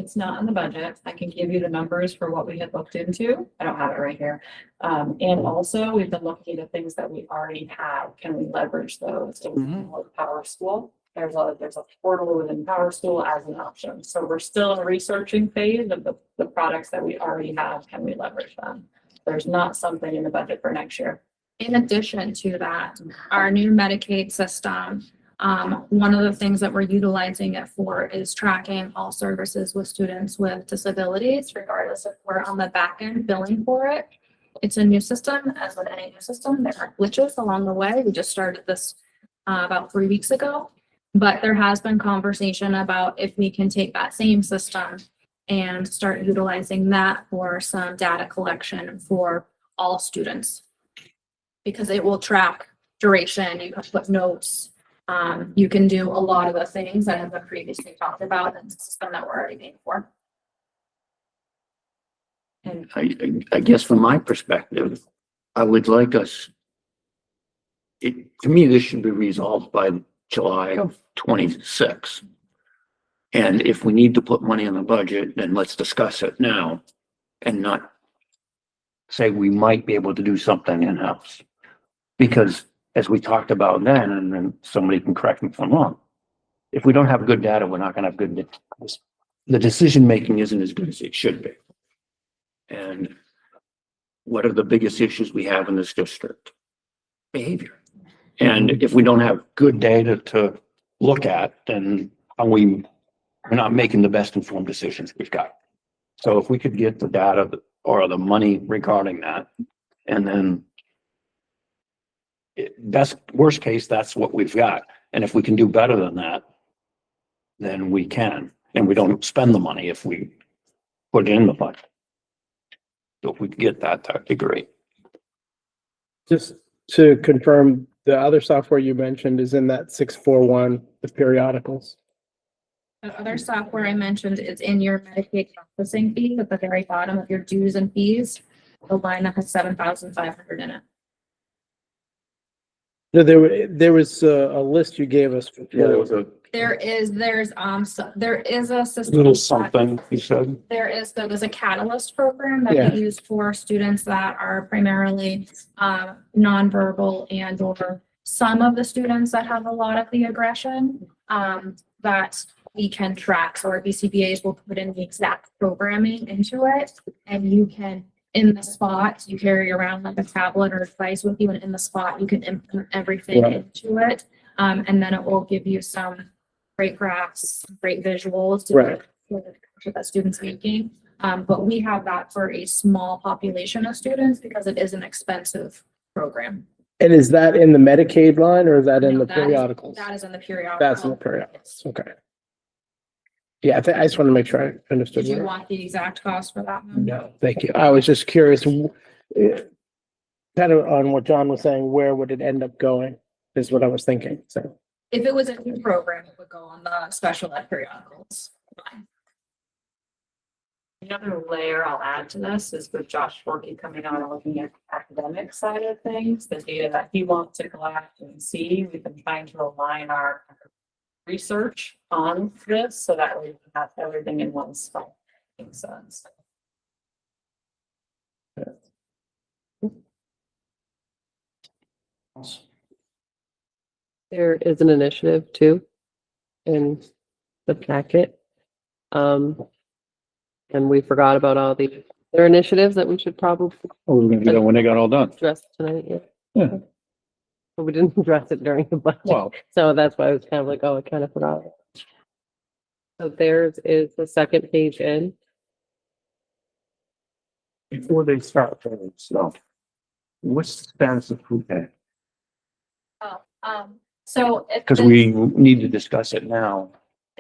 It's not in the budget. I can give you the numbers for what we had looked into. I don't have it right here. And also we've been looking at things that we already have. Can we leverage those? So with Power School, there's a portal within Power School as an option. So we're still in a researching phase of the products that we already have. Can we leverage them? There's not something in the budget for next year. In addition to that, our new Medicaid system, one of the things that we're utilizing it for is tracking all services with students with disabilities, regardless if we're on the back end billing for it. It's a new system, as with any new system. There are glitches along the way. We just started this about 3 weeks ago, but there has been conversation about if we can take that same system and start utilizing that for some data collection for all students. Because it will track duration, you can put notes, you can do a lot of the things that have been previously talked about in the system that we're already paying for. And I guess from my perspective, I would like us, to me, this should be resolved by July of 26. And if we need to put money in the budget, then let's discuss it now and not say we might be able to do something in-house. Because as we talked about then, and then somebody can correct me if I'm wrong, if we don't have good data, we're not gonna have good, the decision-making isn't as good as it should be. And what are the biggest issues we have in this district? Behavior. And if we don't have good data to look at, then we're not making the best informed decisions we've got. So if we could get the data or the money regarding that, and then best, worst case, that's what we've got. And if we can do better than that, then we can, and we don't spend the money if we put it in the budget. So if we get that, that'd be great. Just to confirm, the other software you mentioned is in that 641, the periodicals. The other software I mentioned is in your Medicaid processing fee at the very bottom of your dues and fees, the line that has 7,500 in it. No, there was a list you gave us. Yeah, there was a There's a system. little something you said. There's a Catalyst program Yeah. that we use for students that are primarily nonverbal and or some of the students that have a lot of the aggression that we can track. So our BCBAs will put in the exact programming into it, and you can, in the spot, you carry around like a tablet or device with you, and in the spot you can input everything Right. into it, and then it will give you some great graphs, great visuals to Right. that that student's making. But we have that for a small population of students because it is an expensive program. And is that in the Medicaid line or is that in No, the that is- periodicals? That is in the periodical. That's in the periodicals. Okay. Yeah, I just want to make sure I understood. Did you where- want the exact cost for that one? No, thank you. I was just curious, kind of on what John was saying, where would it end up going is what I was thinking. So, If it was a new program, it would go on the special ed periodicals. The other layer I'll add to this is with Josh Forkey coming on and looking at the academic side of things, the data that he wants to collect and see. We've been trying to align our research on this so that we can have everything in one spot. Makes sense. There is an initiative too in the packet. And we forgot about all the other initiatives that we should probably Oh, we're gonna do that when they got all done. address tonight, yeah. Yeah. But we didn't address it during the budget, Well, so that's why I was kind of like, oh, I kind of forgot. So theirs is the second page in. Before they start paying stuff, what's the status of food pay? So. if Because the- we need to discuss it now,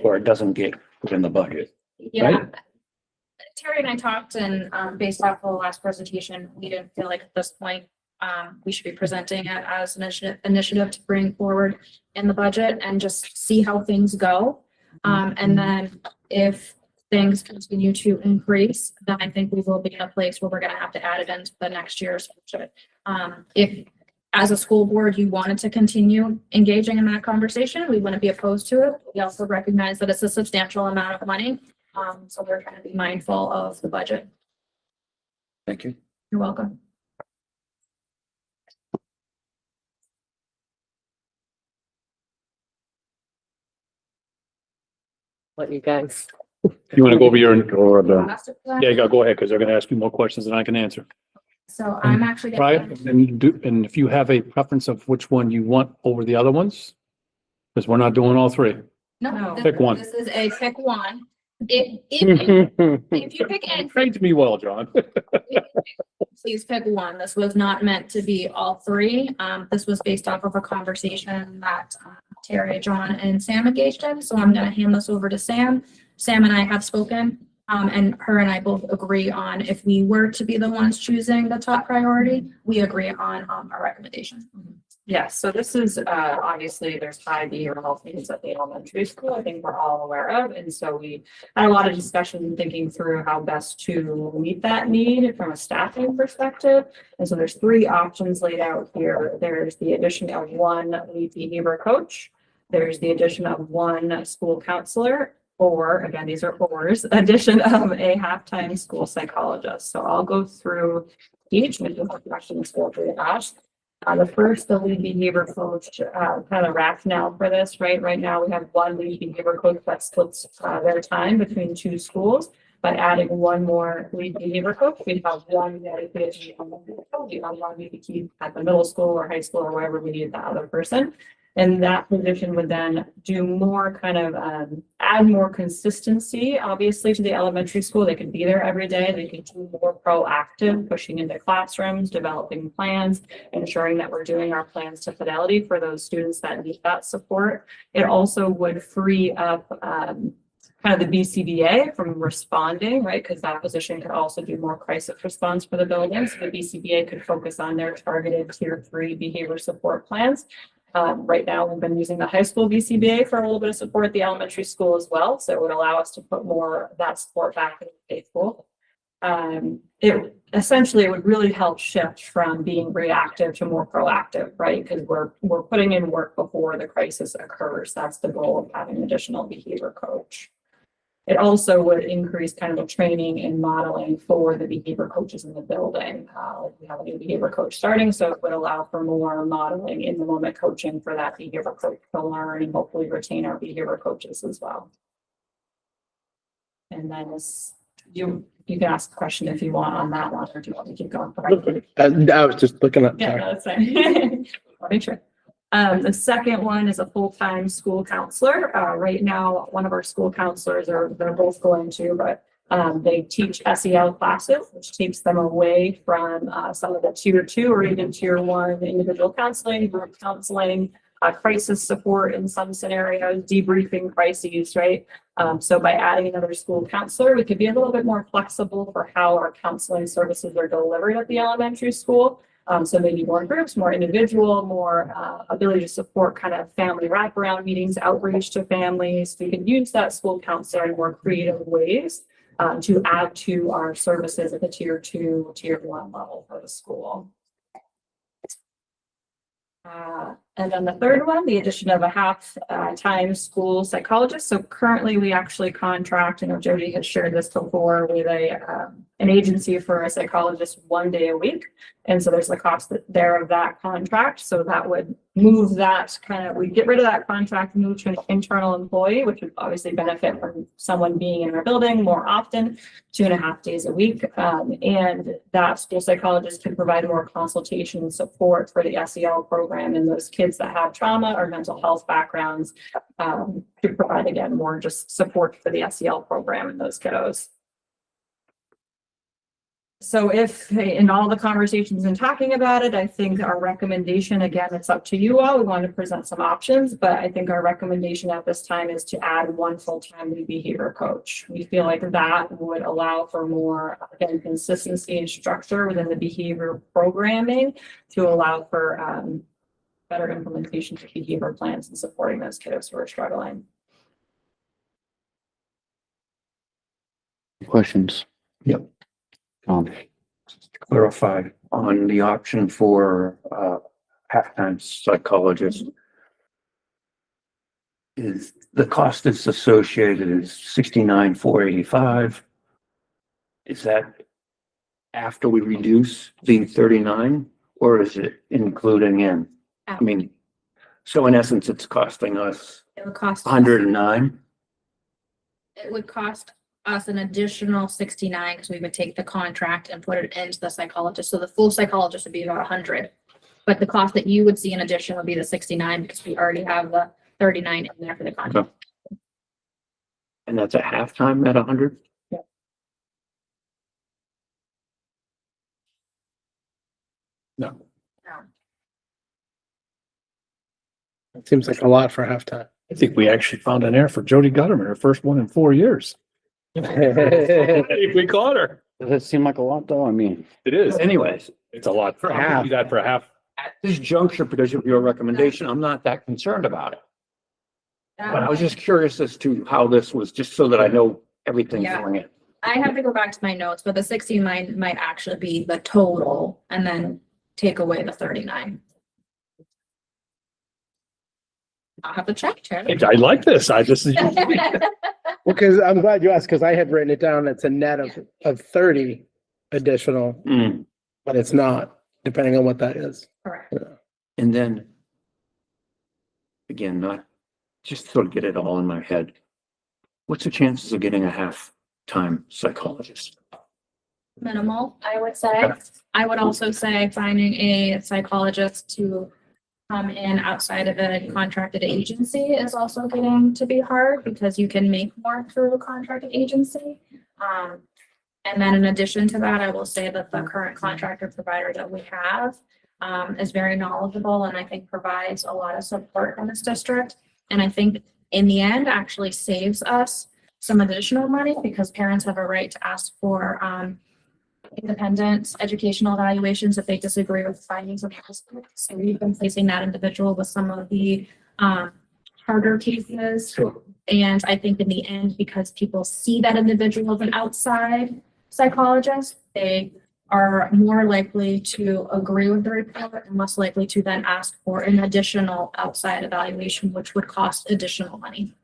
or it doesn't get put in the budget. Yeah. right? Terry and I talked and, based off of the last presentation, we didn't feel like at this point, we should be presenting it as an initiative to bring forward in the budget and just see how things go. And then if things continue to increase, then I think we will be in a place where we're gonna have to add it into the next year's budget. If as a school board, you wanted to continue engaging in that conversation, we wouldn't be opposed to it. We also recognize that it's a substantial amount of money. So we're trying to be mindful of the budget. Thank you. You're welcome. Let you guys. You want to go over your, Or the, yeah, go ahead, because they're going to ask you more questions than I can answer. So I'm actually. Right? And if you have a preference of which one you want over the other ones, because we're not doing all three. No, Pick one. this is a pick one. If you pick any, Trained me well, John. please pick one. This was not meant to be all three. This was based off of a conversation that Terry, John, and Sam engaged in. So I'm gonna hand this over to Sam. Sam and I have spoken, and her and I both agree on if we were to be the ones choosing the top priority, we agree on our recommendation. Yes, so this is, obviously, there's high behavioral health needs at the elementary school, I think we're all aware of, and so we had a lot of discussion and thinking through how best to meet that need from a staffing perspective. And so there's three options laid out here. There's the addition of one lead behavior coach. There's the addition of one school counselor, or again, these are ors, addition of a half-time school psychologist. So I'll go through each and just questions feel free to ask. The first, the lead behavior coach, kind of rationale for this, right? Right now, we have one lead behavior coach that splits their time between two schools. By adding one more lead behavior coach, we'd have one dedicated on one we could keep at the middle school or high school or wherever we need the other person. And that position would then do more kind of add more consistency, obviously, to the elementary school. They could be there every day. They could do more proactive, pushing into classrooms, developing plans, ensuring that we're doing our plans to fidelity for those students that need that support. It also would free up kind of the BCBA from responding, right? Because that position could also do more crisis response for the building. So the BCBA could focus on their targeted tier 3 behavior support plans. Right now, we've been using the high school BCBA for a little bit of support at the elementary school as well. So it would allow us to put more of that support back in the state school. It essentially would really help shift from being reactive to more proactive, right? Because we're putting in work before the crisis occurs. That's the goal of having an additional behavior coach. It also would increase kind of the training and modeling for the behavior coaches in the building. We have a new behavior coach starting, so it would allow for more modeling in the moment coaching for that behavior coach to learn and hopefully retain our behavior coaches as well. And then you can ask a question if you want on that one, or do you want me to keep going? I was just looking up. Yeah, Sorry. no, that's fine. I'll make sure. The second one is a full-time school counselor. Right now, one of our school counselors they're both going to, but they teach SEL classes, which takes them away from some of the tier 2 or even tier 1 individual counseling, group counseling, crisis support in some scenarios, debriefing crises, right? So by adding another school counselor, we could be a little bit more flexible for how our counseling services are delivered at the elementary school. So maybe more groups, more individual, more ability to support kind of family wraparound meetings, outreach to families. We can use that school counselor in more creative ways to add to our services at the tier 2, tier 1 level for the school. And then the third one, the addition of a half-time school psychologist. So currently we actually contract, and Jody has shared this before, with an agency for a psychologist 1 day a week. And so there's the cost there of that contract. So that would move that we get rid of that contract, move to an internal employee, which would obviously benefit from someone being in our building more often, 2.5 days a week. And that school psychologist can provide more consultation and support for the SEL program and those kids that have trauma or mental health backgrounds, to provide, again, more just support for the SEL program and those kiddos. So if in all the conversations and talking about it, I think our recommendation, again, it's up to you all. We want to present some options, but I think our recommendation at this time is to add one full-time lead behavior coach. We feel like that would allow for more, again, consistency and structure within the behavior programming to allow for better implementation of behavior plans and supporting those kiddos who are struggling. questions? Yep. Just to clarify on the option for halftime psychologist, is the cost that's associated is 69,485. Is that after we reduce the 39, or is it including in? I mean, so in essence, it's costing us It would cost. 109. It would cost us an additional 69 because we would take the contract and put it into the psychologist. So the full psychologist would be about 100. But the cost that you would see in addition would be the 69 because we already have the 39 in there for the contract. And that's at halftime at 100? No. It seems like a lot for halftime. I think we actually found an error for Jody Gutterman, her first one in 4 years. We caught her. Does it seem like a lot though? I mean, It is. Anyways, It's a lot. For half. You got for half. at this juncture, because of your recommendation, I'm not that concerned about it. But I was just curious as to how this was, just so that I know everything's Yeah. going in. I have to go back to my notes, but the 69 might actually be the total and then take away the 39. I'll have to check, Charlie. I like this. I just, Well, because I'm glad you asked, because I had written it down. It's a net of 30 additional, Mm. but it's not, depending on what that is. Correct. And then, again, not, just sort of get it all in my head. What's the chances of getting a half-time psychologist? Minimal, I would say. I would also say finding a psychologist to come in outside of a contracted agency is also getting to be hard because you can make more through a contracted agency. And then in addition to that, I will say that the current contractor provider that we have is very knowledgeable and I think provides a lot of support in this district. And I think in the end actually saves us some additional money because parents have a right to ask for independent educational evaluations if they disagree with the findings of the district. So we've been placing that individual with some of the harder cases. And I think in the end, because people see that individual as an outside psychologist, they are more likely to agree with the report and less likely to then ask for an additional outside evaluation, which would cost additional money.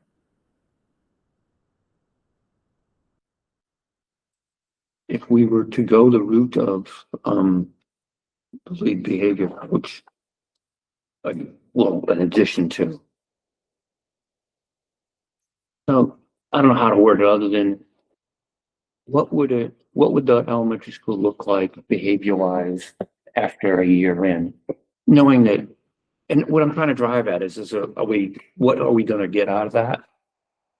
If we were to go the route of, the lead behavior coach, like, well, in addition to. So, I don't know how to word it other than, what would the elementary school look like behavior wise after a year in? Knowing that, and what I'm trying to drive at is what are we gonna get out of that?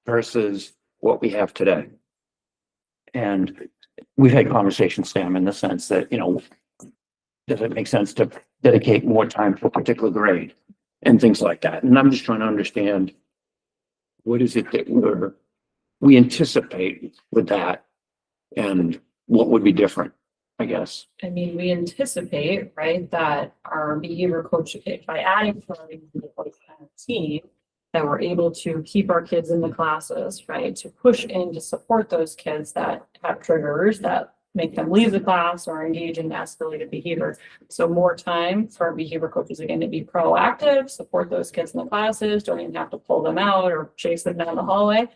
Versus what we have today? And we've had conversations, Sam, in the sense that, does it make sense to dedicate more time to a particular grade and things like that? And I'm just trying to understand, what is it that we anticipate with that and what would be different, I guess? I mean, we anticipate, right, that our behavior coach, by adding to our behavior coach team, that we're able to keep our kids in the classes, right? To push in to support those kids that have triggers that make them leave the class or engage in escalated behavior. So more time for our behavior coaches, again, to be proactive, support those kids in the classes, don't even have to pull them out or chase them down the hallway.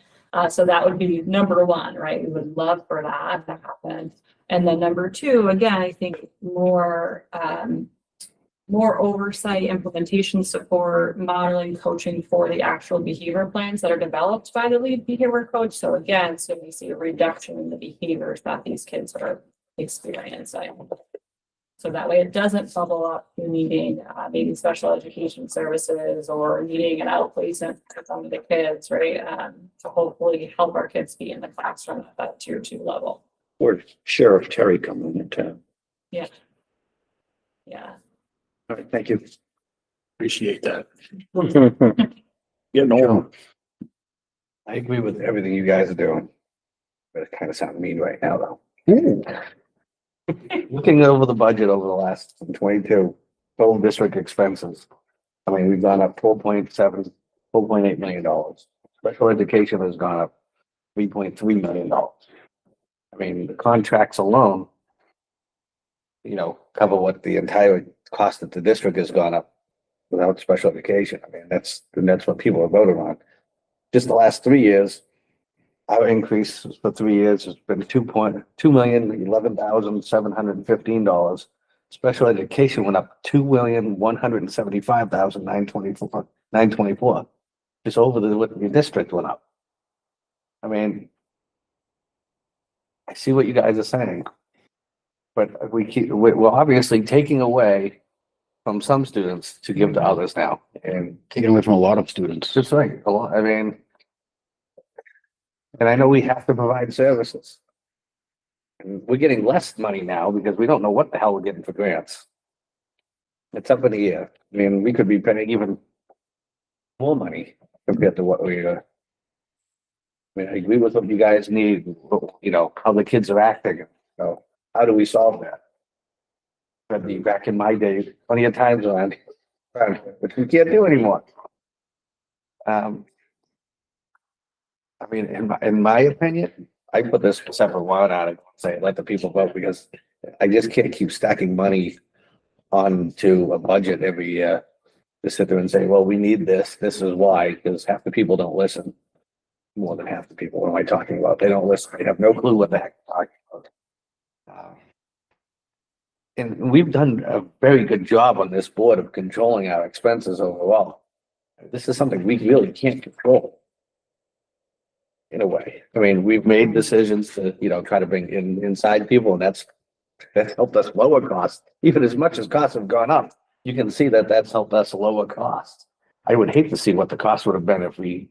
So that would be number one, right? We would love for that to happen. And then number two, again, I think more oversight, implementation support, modeling, coaching for the actual behavior plans that are developed by the lead behavior coach. So again, so we see a reduction in the behaviors that these kids are experiencing. So that way it doesn't bubble up to needing maybe special education services or needing an outplacement for some of the kids, right? To hopefully help our kids be in the classroom at that tier 2 level. Or Sheriff Terry coming into. Yeah. Yeah. All right, thank you. appreciate that. Getting old. I agree with everything you guys are doing. But it kind of sounds mean right now, though. Looking over the budget over the last 22 total district expenses. I mean, we've gone up $4.8 million. Special education has gone up $3.3 million. I mean, the contracts alone, cover what the entire cost of the district has gone up without special education. I mean, that's what people are voting on. just the last 3 years, our increase for 3 years has been $2,011,715. Special education went up $2,175,924. Just over what the district went up. I mean, I see what you guys are saying. But we're obviously taking away from some students to give to others now. And Taken away from a lot of students. that's right, a lot, I mean. And I know we have to provide services. And we're getting less money now because we don't know what the hell we're getting for grants. It's up in the air. I mean, we could be paying even more money compared to what we, I mean, I agree with what you guys need, you know, how the kids are acting. So how do we solve that? But back in my day, plenty of times on, which we can't do anymore. I mean, in my opinion, I put this separate warrant article, say, let the people vote, because I just can't keep stacking money onto a budget every year. To sit there and say, well, we need this is why, because half the people don't listen. More than half the people, what am I talking about? They don't listen, they have no clue what the heck I'm talking about. And we've done a very good job on this board of controlling our expenses overall. This is something we really can't control. In a way, I mean, we've made decisions to, you know, try to bring in inside people, and that's helped us lower costs. Even as much as costs have gone up, you can see that that's helped us lower costs. I would hate to see what the cost would have been if we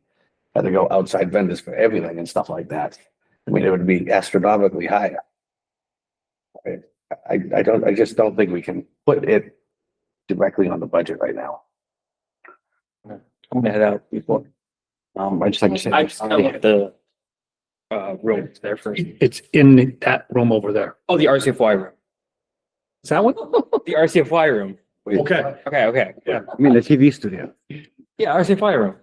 had to go outside vendors for everything and stuff like that. I mean, it would be astronomically higher. I just don't think we can put it directly on the budget right now. I'm gonna head out before. I just like to say. I just gotta look at the room there first. It's in that room over there. Oh, the RCFY room. Is that one? The RCFY room. Okay. Okay. I mean, the TV studio. Yeah, RCFY room.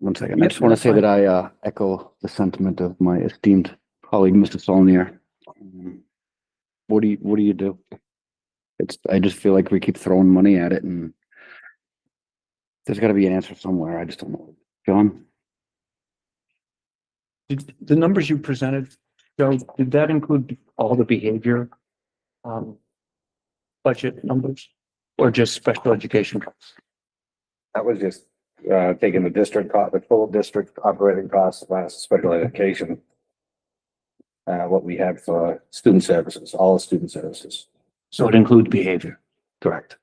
One second. I just want to say that I echo the sentiment of my esteemed colleague, Mr. Solnier. What do you do? I just feel like we keep throwing money at it, and there's got to be an answer somewhere. I just don't know. John? Did the numbers you presented, Joe, did that include all the behavior budget numbers or just special education costs? That was just taking the the full district operating costs minus special education. What we have for student services, all student services. So it includes behavior. Correct.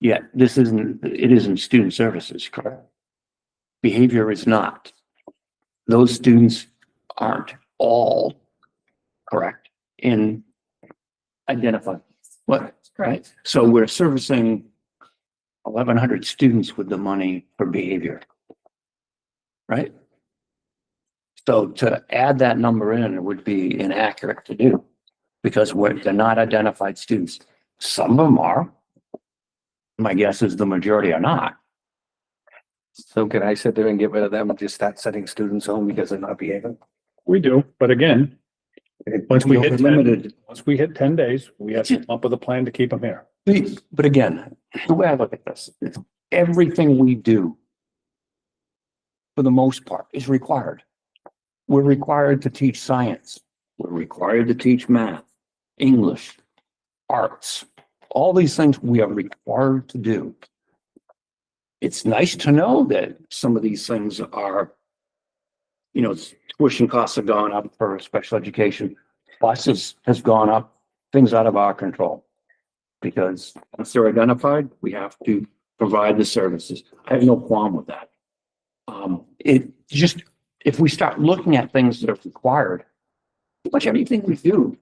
Yeah, it isn't student services, correct? Behavior is not. Those students aren't all correct in identifying what, right? So we're servicing 1,100 students with the money for behavior. Right? So to add that number in would be inaccurate to do because they're not identified students. Some of them are. My guess is the majority are not. So can I sit there and get rid of them and just start sending students home because they're not behaving? We do, but again, once we hit Limited. once we hit 10 days, we have to come up with a plan to keep them here. But again, the way I look at this, is everything we do, for the most part, is required. We're required to teach science. We're required to teach math, English, arts. All these things we are required to do. It's nice to know that some of these things are, you know, tuition costs have gone up for special education. Buses has gone up, things out of our control. Because once they're identified, we have to provide the services. I have no qualm with that. If we start looking at things that are required, pretty much everything we do,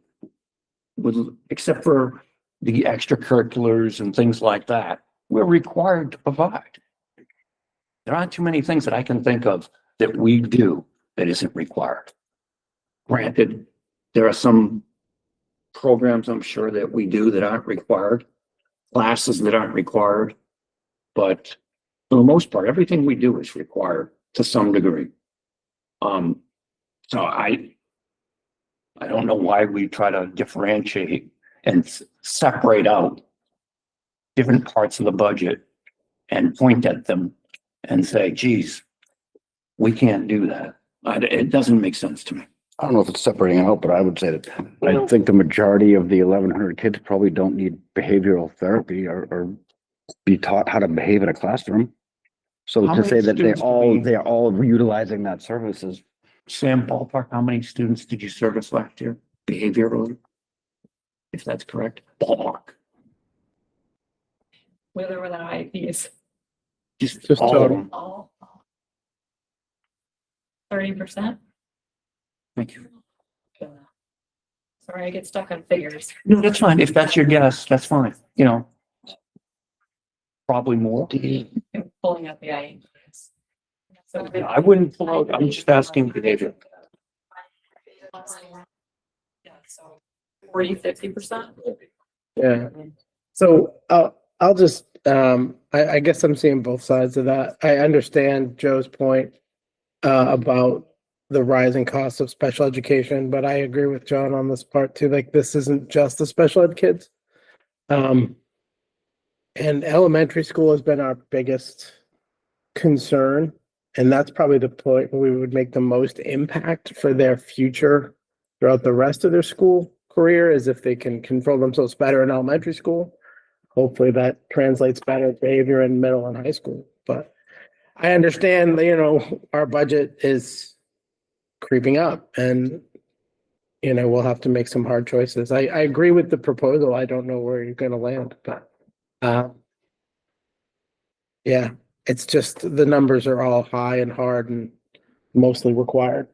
except for the extracurriculars and things like that, we're required to provide. There aren't too many things that I can think of that we do that isn't required. Granted, there are some programs I'm sure that we do that aren't required, classes that aren't required, but for the most part, everything we do is required to some degree. So I don't know why we try to differentiate and separate out different parts of the budget and point at them and say, geez, we can't do that. It doesn't make sense to me. I don't know if it's separating out, but I would say that I think the majority of the 1,100 kids probably don't need behavioral therapy or be taught how to behave in a classroom. So How to many say that students do we- they're all utilizing that services. Sam, ballpark, how many students did you service last year behaviorally? If that's correct, ballpark, With or without IEPs. just Just all of total. them. All. 30%. Thank you. Sorry, I get stuck on figures. No, that's fine. If that's your guess, that's fine, you know. Probably more. I'm pulling up the IEPs. So Yeah, I wouldn't pull out, I'm just asking behavior. Yeah, so 40-50%. Yeah. So I'll just, I guess I'm seeing both sides of that. I understand Joe's point about the rising costs of special education, but I agree with John on this part too. Like, this isn't just the special ed kids. And elementary school has been our biggest concern. And that's probably the point where we would make the most impact for their future throughout the rest of their school career, is if they can control themselves better in elementary school. Hopefully that translates better behavior in middle and high school. But I understand that, you know, our budget is creeping up and, you know, we'll have to make some hard choices. I agree with the proposal. I don't know where you're gonna land, but yeah, it's just the numbers are all high and hard and mostly required.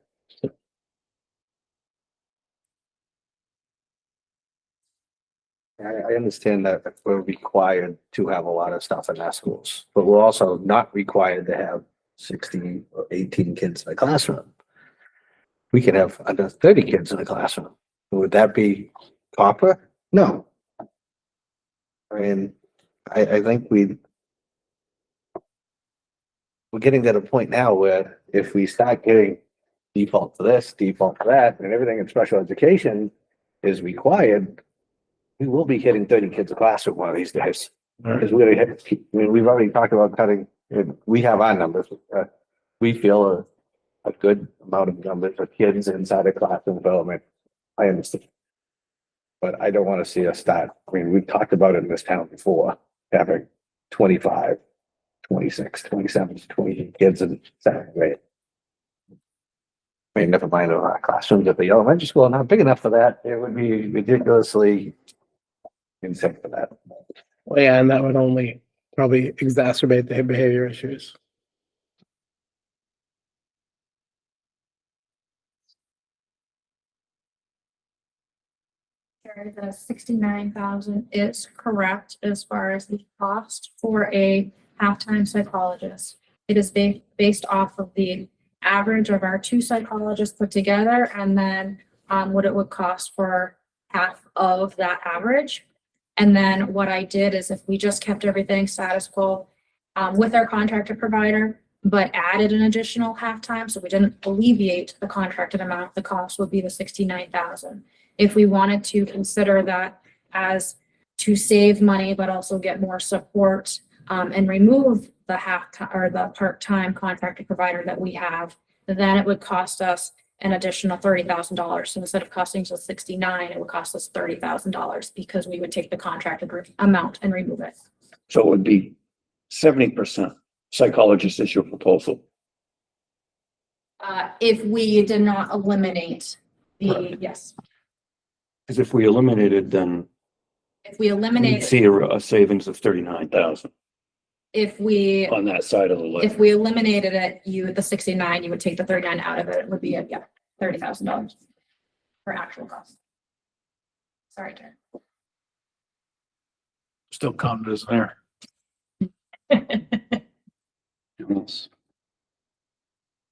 I understand that we're required to have a lot of stuff in our schools, but we're also not required to have 16 or 18 kids in a classroom. We could have under 30 kids in a classroom. Would that be proper? No. I mean, I think we're getting to the point now where if we start getting default to this, default to that, and everything in special education is required, we will be hitting 30 kids a classroom one of these days. Because we're gonna hit, I mean, we've already talked about cutting, we have our numbers. We feel a good amount of numbers of kids inside a classroom development. I understand. But I don't want to see us start, I mean, we've talked about it in this town before, having 25, 26, 27, 28 kids in second grade. I mean, never mind our classrooms at the elementary school, not big enough for that. It would be ridiculously insane for that. Well, yeah, and that would only probably exacerbate the behavior issues. The 69,000 is correct as far as the cost for a halftime psychologist. It is based off of the average of our 2 psychologists put together, and then what it would cost for half of that average. And then what I did is, if we just kept everything status quo with our contracted provider, but added an additional halftime, so we didn't alleviate the contracted amount, the cost would be the 69,000. If we wanted to consider that as to save money, but also get more support and remove the or the part-time contracted provider that we have, then it would cost us an additional $30,000. So instead of costing us 69, it would cost us $30,000 because we would take the contracted amount and remove it. So it would be 70% psychologist is your proposal. If we did not eliminate yes, Because if we eliminated, then if we we'd eliminate, see a savings of 39,000 if we on that side of the list. If we eliminated it, the 69, you would take the 39 out of it, it would be, $30,000 for actual cost. Sorry, Karen. Still counted as there.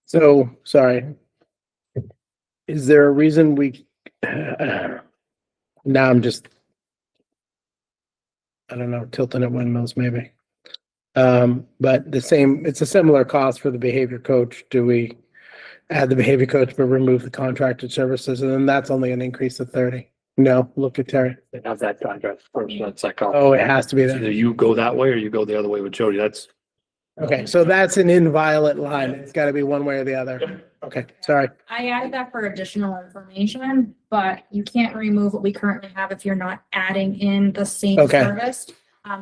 So, sorry. Is there a reason we, now I'm just, I don't know, tilting at windmills maybe. But it's a similar cost for the behavior coach. Do we add the behavior coach but remove the contracted services? And then that's only an increase of 30. No, look at Terry. They have that contract first, that's like. Oh, it has to be Either there. you go that way or you go the other way with Jody. That's Okay, so that's an inviolate line. It's gotta be one way or the other. Okay, sorry. I added that for additional information, but you can't remove what we currently have if you're not adding in the same Okay. service.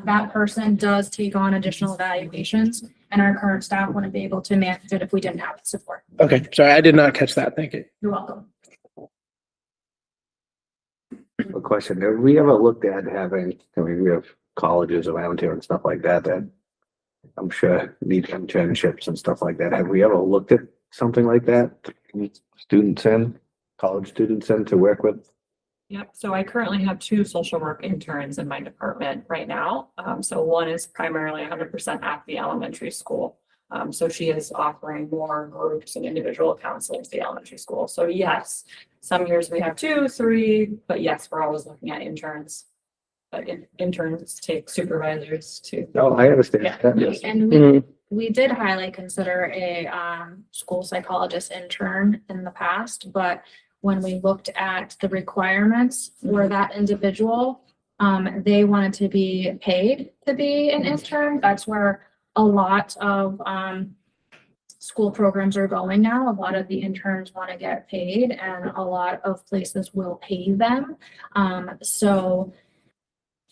That person does take on additional evaluations and our current staff wouldn't be able to manage it if we didn't have the support. Okay, sorry, I did not catch that. Thank you. You're welcome. A question, have we ever looked at having, I mean, we have colleges around here and stuff like that, that I'm sure need internships and stuff like that. Have we ever looked at something like that? Students in, college students in to work with? Yep, so I currently have 2 social work interns in my department right now. So one is primarily 100% at the elementary school. So she is offering more groups and individual counseling to the elementary school. So yes, some years we have 2, 3, but yes, we're always looking at interns. But interns take supervisors to. No, I understand. Yeah. that. And we did highly consider a school psychologist intern in the past, but when we looked at the requirements for that individual, they wanted to be paid to be an intern. That's where a lot of school programs are going now. A lot of the interns want to get paid and a lot of places will pay them. So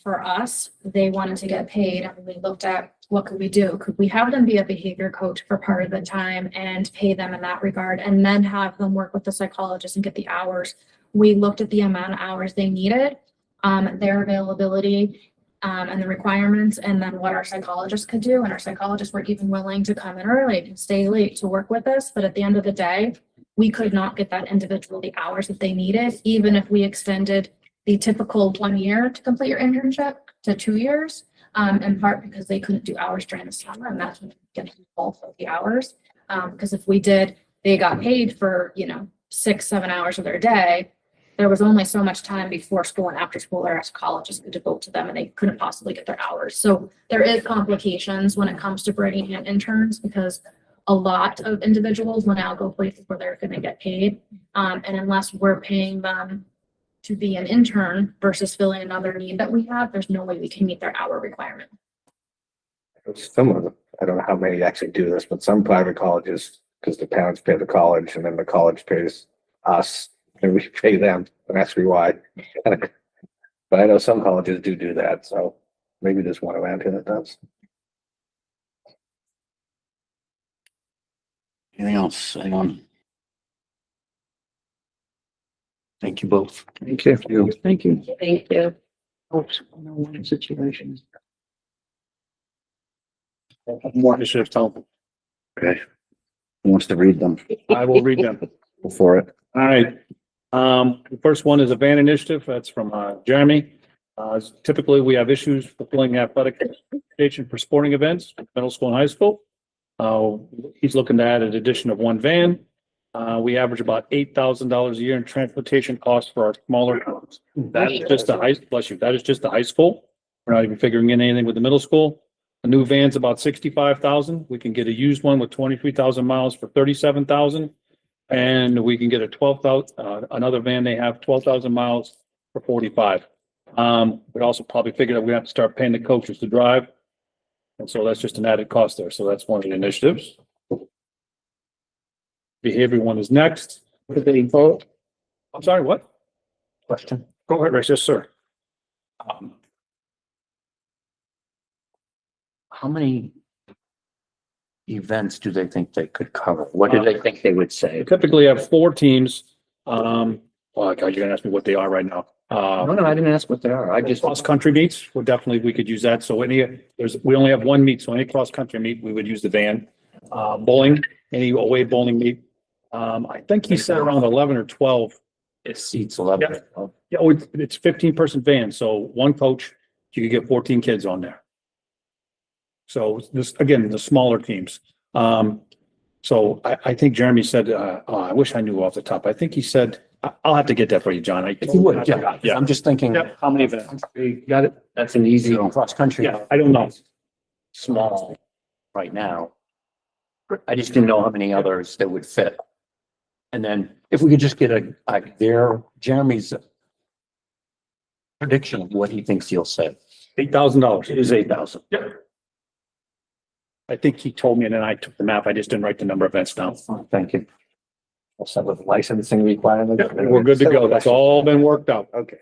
for us, they wanted to get paid and we looked at what could we do? Could we have them be a behavior coach for part of the time and pay them in that regard and then have them work with the psychologist and get the hours? We looked at the amount of hours they needed, their availability, and the requirements, and then what our psychologists could do. And our psychologists were even willing to come in early and stay late to work with us. But at the end of the day, we could not get that individual the hours that they needed, even if we extended the typical 1 year to complete your internship to 2 years, in part because they couldn't do hours during the summer, and that's when we get the bulk of the hours. Because if we did, they got paid for, 6-7 hours of their day. There was only so much time before school and after school or as colleges could devote to them, and they couldn't possibly get their hours. So there is complications when it comes to bringing in interns because a lot of individuals will now go places where they're going to get paid. And unless we're paying them to be an intern versus filling another need that we have, there's no way we can meet their hour requirement. Some of them, I don't know how many actually do this, but some private colleges, because the parents pay the college and then the college pays us and we pay them, and that's why. But I know some colleges do that, so maybe there's one around here that does. Anything else? Anyone? Thank you both. Thank you. Thank you. Thank you. Situations. More initiatives, Tom. Okay. Who wants to read them? I will read them. Go for it. All right. The first one is a van initiative. That's from Jeremy. Typically, we have issues fulfilling athletic station for sporting events, middle school and high school. He's looking to add an addition of 1 van. We average about $8,000 a year in transportation costs for our smaller towns. That is just the that is just the high school. We're not even figuring in anything with the middle school. A new van's about $65,000. We can get a used one with 23,000 miles for $37,000. And we can get a 12,000, another van, they have 12,000 miles for 45. We also probably figured that we have to start paying the coaches to drive. And so that's just an added cost there. So that's one of the initiatives. Behavior one is next. Did they vote? I'm sorry, what? Question. Go ahead, Rick. Yes, sir. How many events do they think they could cover? What do they think they would We say? typically have 4 teams. Oh God, you're gonna ask me what they are right now. No, I didn't ask what they are. I just, Cross-country meets, we could use that. So we only have 1 meet, so any cross-country meet, we would use the van. Bowling, any away bowling meet. I think he said around 11 or 12. it seats 11. Yeah, it's 15-person van, so 1 coach, you could get 14 kids on there. So this, again, the smaller teams. So I think Jeremy said, I wish I knew off the top. I think he said, I'll have to get that for you, John. If you would, yeah. Yeah. I'm just thinking, Yep. how many events? Got it? That's an easy cross-country. Yeah, I don't know. Small right now. I just didn't know how many others that would fit. And then if we could just get Jeremy's prediction of what he thinks he'll say. $8,000. It is 8,000. Yep. I think he told me and then I took the map. I just didn't write the number of events down. Thank you. Also with licensing requirements. We're good to go. That's all been worked out. Okay.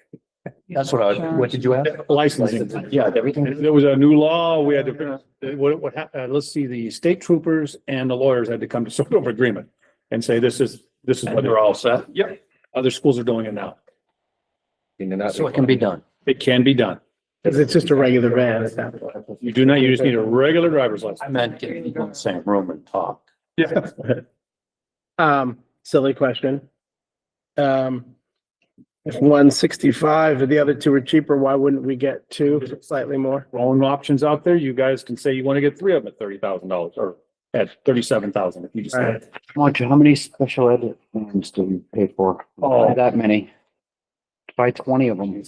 That's what did you ask? Licensing. Yeah, everything. There was a new law. We had to, let's see, the state troopers and the lawyers had to come to sort of agreement and say, this is what they're all set. Yep. Other schools are doing it now. So it can be done. It can be done. Cause it's just a regular van at that point. You do not, you just need a regular driver's license. I meant getting people in the same room and talk. Yeah. Silly question. If 165 and the other two are cheaper, why wouldn't we get two slightly more? Throwing options out there. You guys can say you want to get three of them at $30,000 or at 37,000 if you just. Right. How many special ed vans do we pay for? Oh. That many. Buy 20 of them.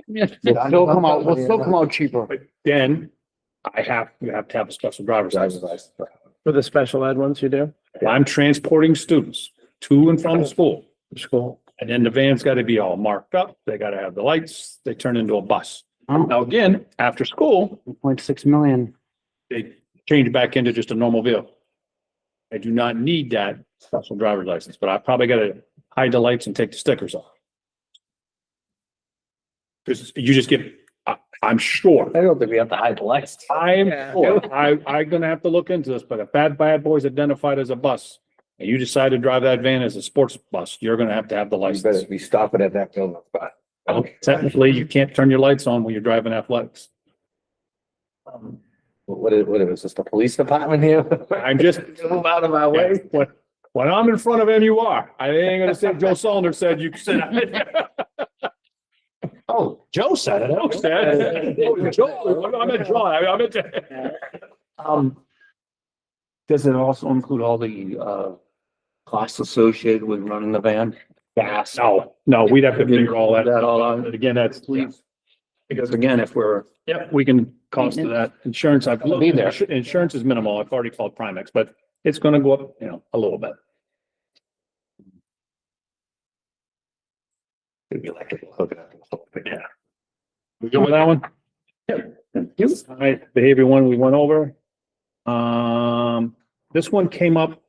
We'll still come out cheaper. But then you have to have a special driver's license. For the special ed ones you do? I'm transporting students to and from school. School. And then the van's got to be all marked up. They got to have the lights. They turn into a bus. Now, again, after school, 1.6 million. they change back into just a normal vehicle. I do not need that special driver's license, but I probably got to hide the lights and take the stickers off. Because you just get, I'm sure. I don't think we have to hide the lights. I'm Yeah. sure, I'm gonna have to look into this, but if that bad boy's identified as a bus and you decide to drive that van as a sports bus, you're gonna have to have the You license. better be stopping at that building spot. Technically, you can't turn your lights on when you're driving athletics. What is this, the police department here? I'm just. Move out of our way. When I'm in front of MUR, I ain't gonna say Joe Saunders said you said. Oh, Joe said it. Joe said. Joe, I meant John, I meant. Does it also include all the, costs associated with running the van? Gas? No, we'd have to figure all that. That all out. But again, that's, Because again, if we're, yeah, we can cost of that. Insurance, I've It'll be there. Insurance is minimal. I've already called Primex, but it's gonna go up, a little bit. it'd be like hooking up. Yeah. We go with that one? All right, behavior one, we went over. This one came up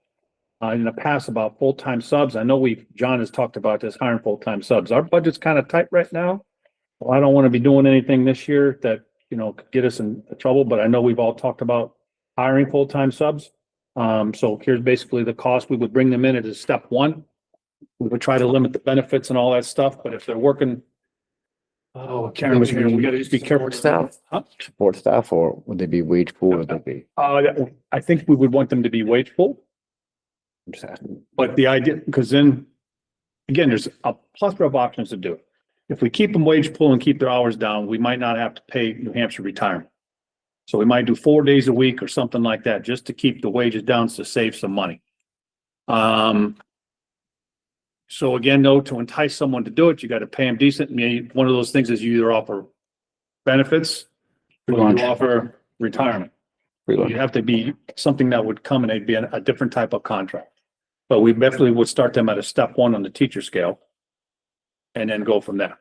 in the past about full-time subs. I know John has talked about this, hiring full-time subs. Our budget's kind of tight right now. Well, I don't want to be doing anything this year that, could get us in trouble, but I know we've all talked about hiring full-time subs. So here's basically the cost. We would bring them in as step one. We would try to limit the benefits and all that stuff, but if they're working. Oh, Karen was here. We gotta just be careful. Staff. Huh? Support staff, or would they be wage pool, would they be? I think we would want them to be wage pool, I'm just asking. but the idea, because then, again, there's a plethora of options to do it. If we keep them wage pool and keep their hours down, we might not have to pay New Hampshire retirement. So we might do 4 days a week or something like that, just to keep the wages down to save some money. So again, though, to entice someone to do it, you got to pay them decent. Maybe one of those things is you either offer benefits or Lunch. you offer retirement. You have to be something that would come and it'd be a different type of contract. But we definitely would start them at a step one on the teacher scale. And then go from there.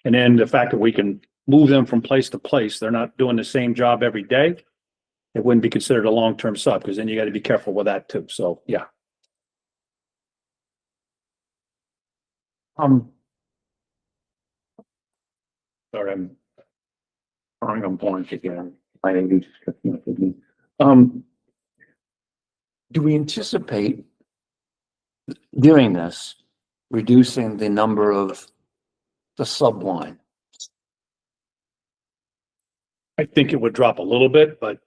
And then the fact that we can move them from place to place, they're not doing the same job every day. It wouldn't be considered a long-term sub, because then you got to be careful with that too. So, yeah. Sorry, I'm drawing on points again. My English is not good. Do we anticipate doing this, reducing the number of the sub line? I think it would drop a little bit, but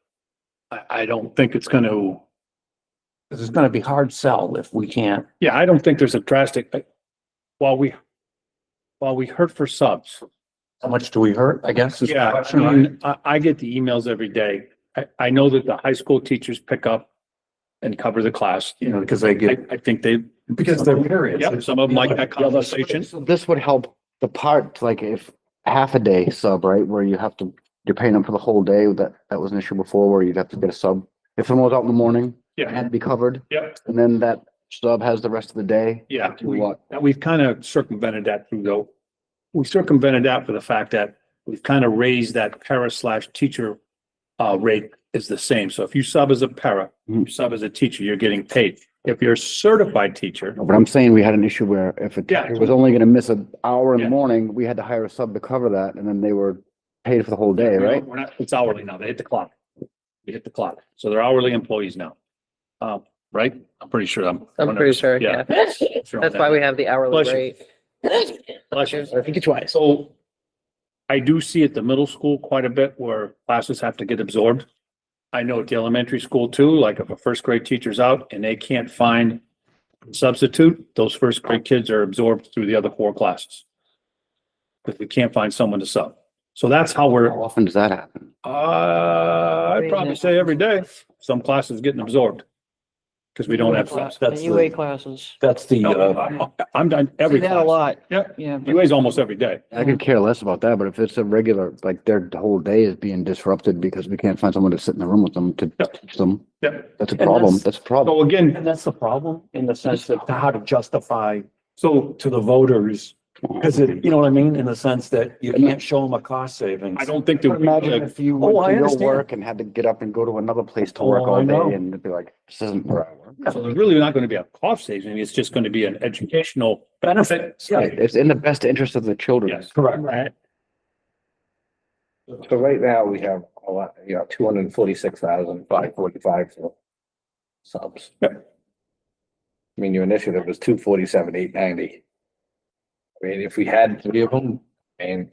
I don't think it's going to. Because it's gonna be hard sell if we can't. Yeah, I don't think there's a drastic, while we hurt for subs. How much do we hurt, I guess? is the Yeah, question, I right? mean, I get the emails every day. I know that the high school teachers pick up and cover the class. Because they get, I think they. because they're periods. Yep, some of them like that conversation. So this would help the part, like if half a day sub, right, where you're paying them for the whole day, that was an issue before where you'd have to get a sub. If someone was out in the morning, it Yeah, had to be covered, yep, and then that sub has the rest of the day. yeah. To what? We've kind of circumvented that through though. We circumvented that for the fact that we've kind of raised that para/teacher rate is the same. So if you sub as a para, you sub as a teacher, you're getting paid. If you're a certified teacher, But I'm saying we had an issue where if a Yeah. teacher was only gonna miss an hour in Yeah. the morning, we had to hire a sub to cover that, and then they were paid for the whole day, right? we're not, it's hourly now. They hit the clock. We hit the clock. So they're hourly employees now. Right? I'm pretty sure I'm pretty sure, yeah. Sure on That's why that. we have the hourly Bless you. rate. Bless you. I think it's twice. So I do see at the middle school quite a bit where classes have to get absorbed. I know at the elementary school too, like if a first grade teacher's out and they can't find a substitute, those first grade kids are absorbed through the other 4 classes. Because we can't find someone to sub. So that's how we're, How often does that happen? I'd probably say every day, some classes getting absorbed. Because we don't have subs. The UA classes. That's the, I'm done every See that a class. lot. Yeah, Yeah. UA's almost every day. I could care less about that, but if it's a regular, like their whole day is being disrupted because we can't find someone to sit in the room with them to Yep. teach them, Yeah. that's a And problem. that's- That's a problem. So again, and that's the problem in the sense of how to justify so to the voters. Because it, you know what I mean? In the sense that you can't show them a cost savings. I don't think that. Imagine if you Oh, went I to your understand. work and had to get up and go to another place to work Oh, I all know. day and it'd be like, this isn't where I work. So there's really not going to be a cost saving. It's just going to be an educational benefit. Right, it's in the best interest of the children. Yes. Correct. Right. So right now we have a lot, 246,545 for subs. Yep. I mean, your initiative was 247,890. I mean, if we had 3 of them, and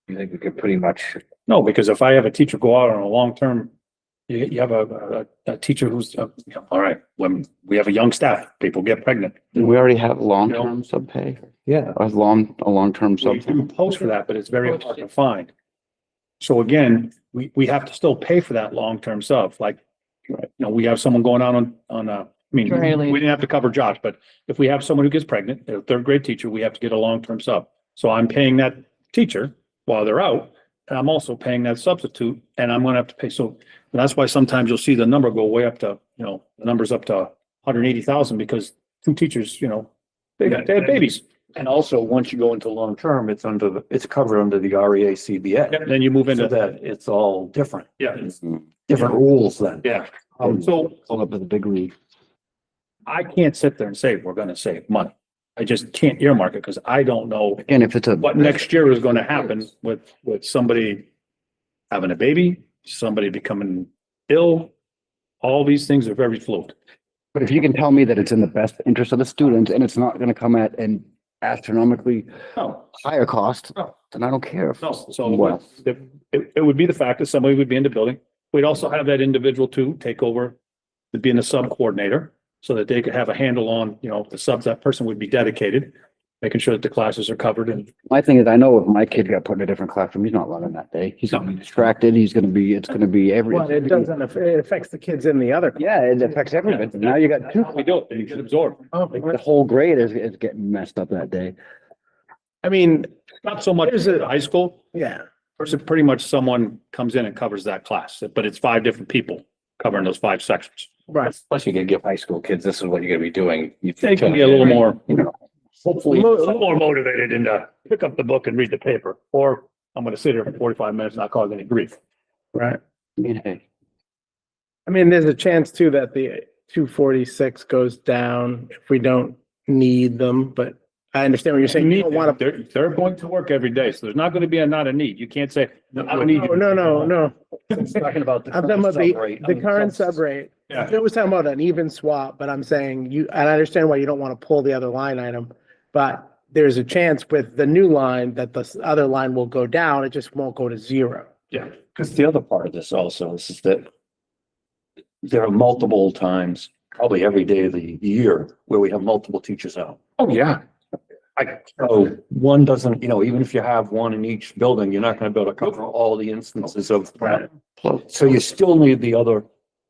you think we could pretty much, No, because if I have a teacher go out on a long-term, you have a teacher who's, all right, when we have a young staff, people get pregnant. We already have long-term sub pay, Yeah. a long-term sub. We do post for that, but it's very hard to find. So again, we have to still pay for that long-term sub, like, we have someone going out on I mean, Maternity leave. we didn't have to cover Josh, but if we have someone who gets pregnant, a 3rd grade teacher, we have to get a long-term sub. So I'm paying that teacher while they're out, and I'm also paying that substitute, and I'm gonna have to pay, so that's why sometimes you'll see the number go way up to, the number's up to 180,000 because 2 teachers, they had babies. And also, once you go into long-term, it's covered under the REA CBA. Then you move So into that it's all different. Yeah, Different rules then. yeah. So, So pull up to the big league. I can't sit there and say, we're gonna save money. I just can't earmark it because I don't know And if it's a, what next year is gonna happen with somebody having a baby, somebody becoming ill. All these things are very fluid. but if you can tell me that it's in the best interest of the students and it's not gonna come at an astronomically No, higher cost, No. then I don't care. if- no, so Well, it would be the fact that somebody would be in the building. We'd also have that individual too, take over, to being a sub coordinator, so that they could have a handle on, the subs, that person would be dedicated, making sure that the classes are covered and. My thing is, I know if my kid got put in a different classroom, he's not learning that day. He's gonna be distracted. It's gonna be every. Well, it doesn't, it affects the kids in the other. Yeah, it affects everybody. Now you got 2, We do it, you get absorbed. the whole grade is getting messed up that day. I mean, Not so much There's a- in high school, yeah, pretty much someone comes in and covers that class, but it's 5 different people covering those 5 sections. right. plus you can give high school kids, this is what you're gonna be doing. They can be a little more, Hopefully, a little more motivated and pick up the book and read the paper, or I'm gonna sit here for 45 minutes, not cause any grief. Right. I mean, hey, I mean, there's a chance too that the 246 goes down if we don't need them, but I understand what you're saying. You don't want to. They're going to work every day, so there's not gonna be not a need. You can't say, I need. No. talking about I'm talking about the current sub rate. Yeah. It was talking about an even swap, but I'm saying and I understand why you don't want to pull the other line item. But there's a chance with the new line that the other line will go down. It just won't go to 0. Yeah. Because the other part of this also is that there are multiple times, probably every day of the year, where we have multiple teachers out. Oh, yeah. So one doesn't, even if you have one in each building, you're not gonna be able to cover all the instances of. Right. So you still need the other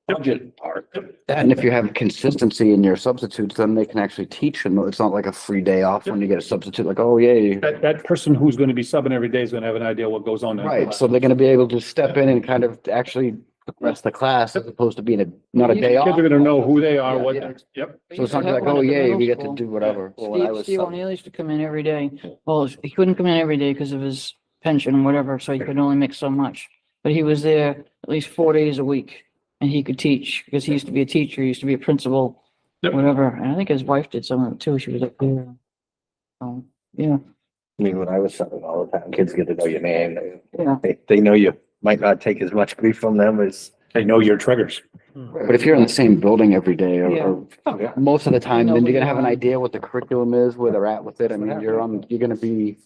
budget part. and if you have consistency in your substitutes, then they can actually teach and it's not like a free day off when you get a substitute, like, oh, yay. That person who's gonna be subbing every day is gonna have an idea what goes on. in the Right, class. so they're gonna be able to step in and kind of actually progress the class as opposed to being not a day Kids off. are gonna know who they are, what, Yeah. yep. So it's not like, oh, yay, we get to do whatever. Well, when I was Steve sub- O'Neill used to come in every day. Well, he couldn't come in every day because of his pension and whatever, so he could only make so much. but he was there at least 4 days a week. And he could teach, because he used to be a teacher, he used to be a principal, Yep. whatever. And I think his wife did some of it too. She was up there. Yeah, I mean, when I was studying all the time, kids get to know your name. yeah. They know you might not take as much grief from them as. They know your triggers. But if you're in the same building every day Yeah. or most of the time, then Nobody you're gonna have an knows. idea what the curriculum is, where they're at with it. I mean, you're gonna be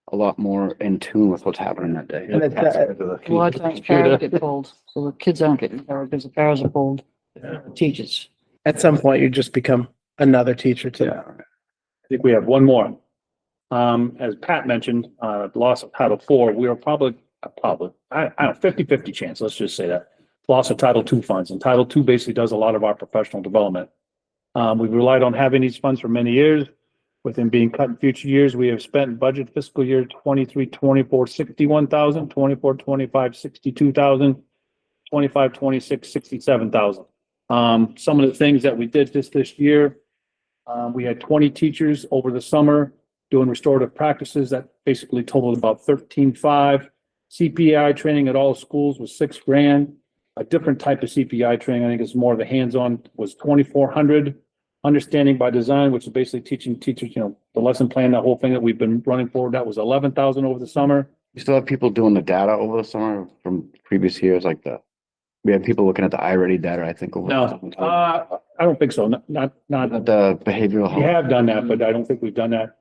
a lot more in tune with what's happening that day. And it's, A lot of times parents get pulled, so the kids aren't getting covered because the parents are pulled. Teachers. at some point, you just become another teacher to I think we have one more. As Pat mentioned, loss of Title IV, we are probably, I don't, 50-50 chance, let's just say that. Loss of Title II funds, and Title II basically does a lot of our professional development. We've relied on having these funds for many years. With them being cut in future years, we have spent budget fiscal year 23-24, 61,000, 24-25, 62,000, 25-26, 67,000. Some of the things that we did this year, we had 20 teachers over the summer doing restorative practices that basically totaled about 13.5. CPI training at all schools was $6,000. A different type of CPI training, I think is more of the hands-on, was 2,400. Understanding by Design, which is basically teaching teachers, the lesson plan, that whole thing that we've been running forward, that was 11,000 over the summer. You still have people doing the data over the summer from previous years, we had people looking at the iReady data, I think. Over No, the summer. I don't think so. Not, The behavioral we health. have done that, but I don't think we've done that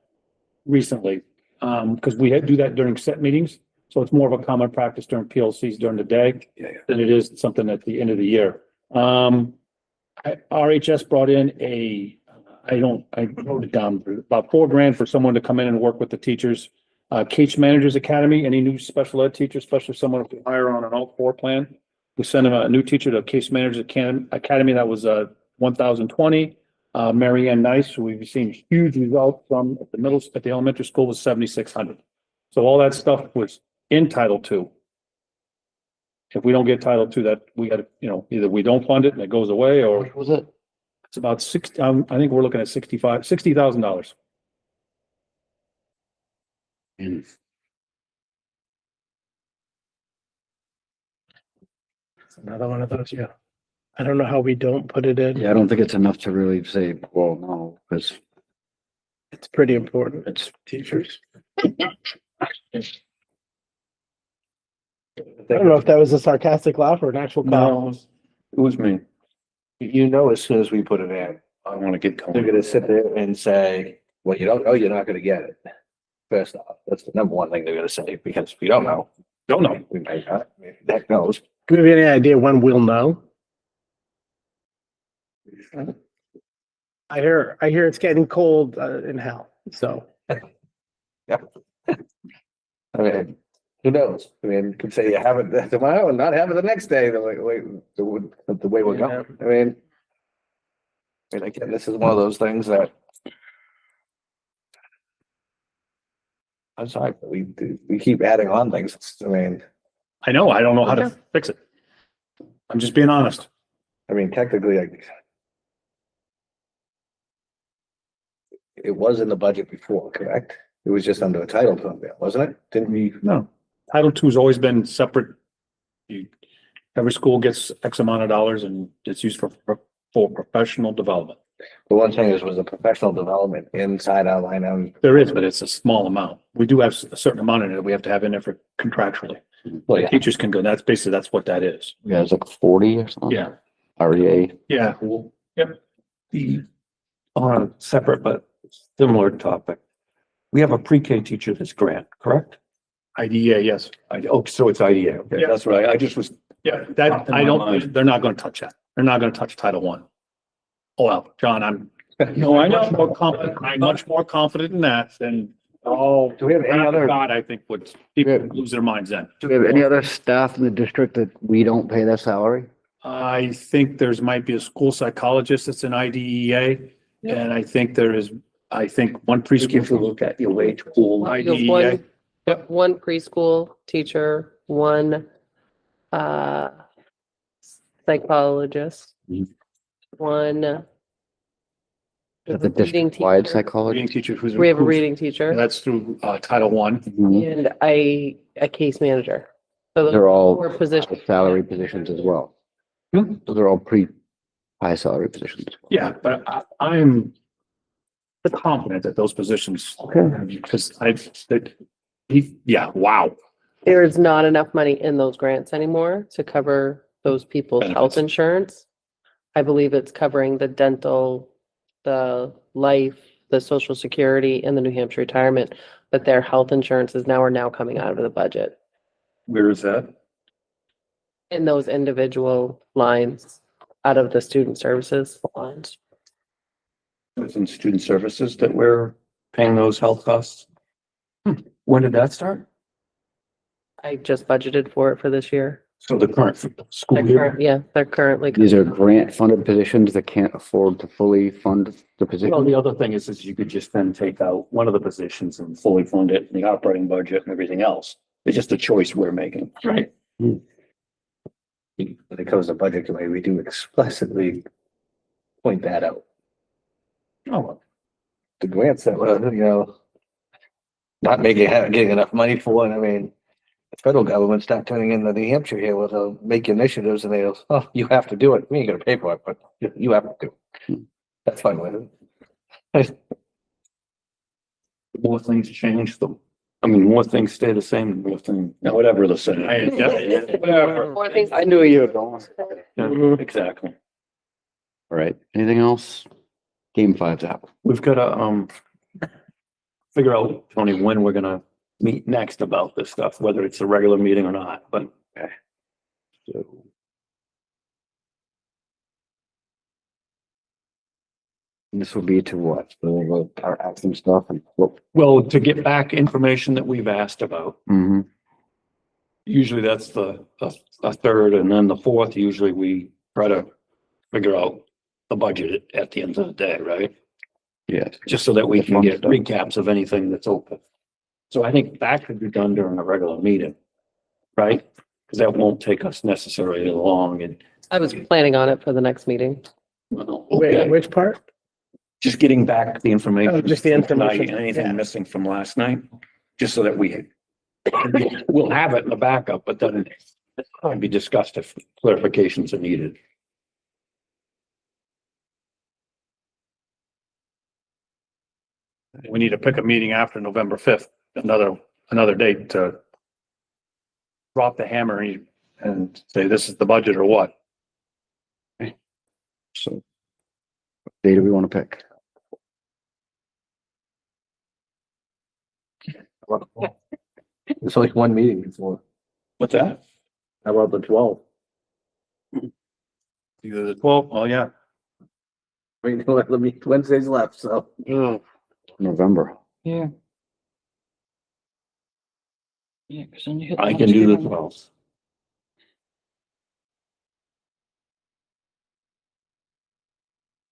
recently. Because we do that during set meetings. So it's more of a common practice during PLCs during the day than it is something at the end of the year. RHS brought in I wrote it down, about $4,000 for someone to come in and work with the teachers. Case Managers Academy, any new special ed teacher, especially someone who can hire on an Alt-4 plan. We sent a new teacher to Case Managers Academy. That was 1,020. Mary Ann Nice, who we've seen huge results from at the elementary school, was 7,600. So all that stuff was in Title II. If we don't get Title II, that we got to, either we don't fund it and it goes away, or What was it? it's about I think we're looking at $60,000. another one of those, yeah. I don't know how we don't put it in. Yeah, I don't think it's enough to really say, well, no, because It's pretty important. It's teachers. I don't know if that was a sarcastic laugh or an actual comment. It was me. As soon as we put it in, I want to get they're going. gonna sit there and say, well, you don't know, you're not gonna get it. First off, that's the number one thing they're gonna say, because if you don't know, Don't know. we might not, maybe that knows. Do we have any idea when we'll know? I hear it's getting cold in hell, so. I mean, who knows? I mean, you could say you have it tomorrow and not have it the next day, the way we're going. I mean, again, this is one of those things that I'm sorry, but we keep adding on things. I know, I don't know how to fix it. I'm just being honest. Technically, it was in the budget before, correct? It was just under a title fund, wasn't it? Didn't we? No, Title II has always been separate. Every school gets X amount of dollars and it's used for professional development. The one thing was the professional development inside our line item. There is, but it's a small amount. We do have a certain amount in it we have to have in there for contractually. Well, yeah. Teachers can go, that's what that is. yeah, it's like 40 or something. Yeah, REA. yeah. Yep. On a separate but similar topic. We have a pre-K teacher that's grant, correct? IDEA, yes. So it's IDA. Okay, Yeah. that's right. I just was. Yeah, that, they're not gonna touch that. They're not gonna touch Title I. Oh, well, John, I'm much more confident in that than, Do we have any other, God, I think would, people would lose their minds then. do we have any other staff in the district that we don't pay their salary? I think might be a school psychologist that's an IDEA, and I think one preschool. Look at your wage pool. You have IDEA. one preschool teacher, one psychologist, Mhm. one. Is that the reading district-wide teacher. psychology? Reading teacher who's. We have a reading teacher That's through Title I. Mhm. and a case manager. So They're all four positions. salary positions as well. Hmm? Those are all pretty high salary positions. Yeah, but I'm confident that those positions, because wow. There is not enough money in those grants anymore to cover those people's health Benefits. insurance. I believe it's covering the dental, the life, the social security, and the New Hampshire retirement, but their health insurances are now coming out of the budget Where is that? in those individual lines out of the student services lines. It's in student services that we're paying those health costs. When did that start? I just budgeted for it for this year. So the current school They're year? current, yeah, they're currently. These are grant funded positions that can't afford to fully fund the Well, position. the other thing is you could just then take out one of the positions and fully fund it, the operating budget and everything else. It's just a choice we're making, right? Hmm. When it comes to budget committee, we do explicitly point that out. Oh, The grants that, not getting enough money for, and I mean, the federal government's not turning into New Hampshire here with make initiatives and they'll, oh, you have to do it. We ain't gonna pay for it, but you have to do. That's fine with it. more things change them. I mean, more things stay the same, more things, whatever the same. Whatever. More things. I knew you were going. Yeah, exactly. All right, anything else? Game 5's out. We've got to, figure out, Tony, when we're gonna meet next about this stuff, whether it's a regular meeting or not, but. So. This will be to what? Our action stuff and what? Well, to get back information that we've asked about, Mhm. usually that's a third, and then the fourth, usually we try to figure out the budget at the end of the day, right? Yes. Just so that we The can fun get stuff. recaps of anything that's open. So I think that could be done during a regular meeting, right? Because that won't take us necessarily long and, I was planning on it for the next meeting. well, Wait, okay, which part? just getting back the information. Oh, just the from tonight information, and anything yeah. missing from last night, just so that we'll have it in the backup, but then it can be discussed if clarifications are needed. We need to pick a meeting after November 5th, another date to drop the hammer and say, this is the budget or what? So. What day do we want to pick? It's only one meeting before. What's that? How about the 12th? Either the 12th, oh yeah. I mean, Wednesday's left, so. November. Yeah. Yeah, 'cause then you hit. I can do the 12th.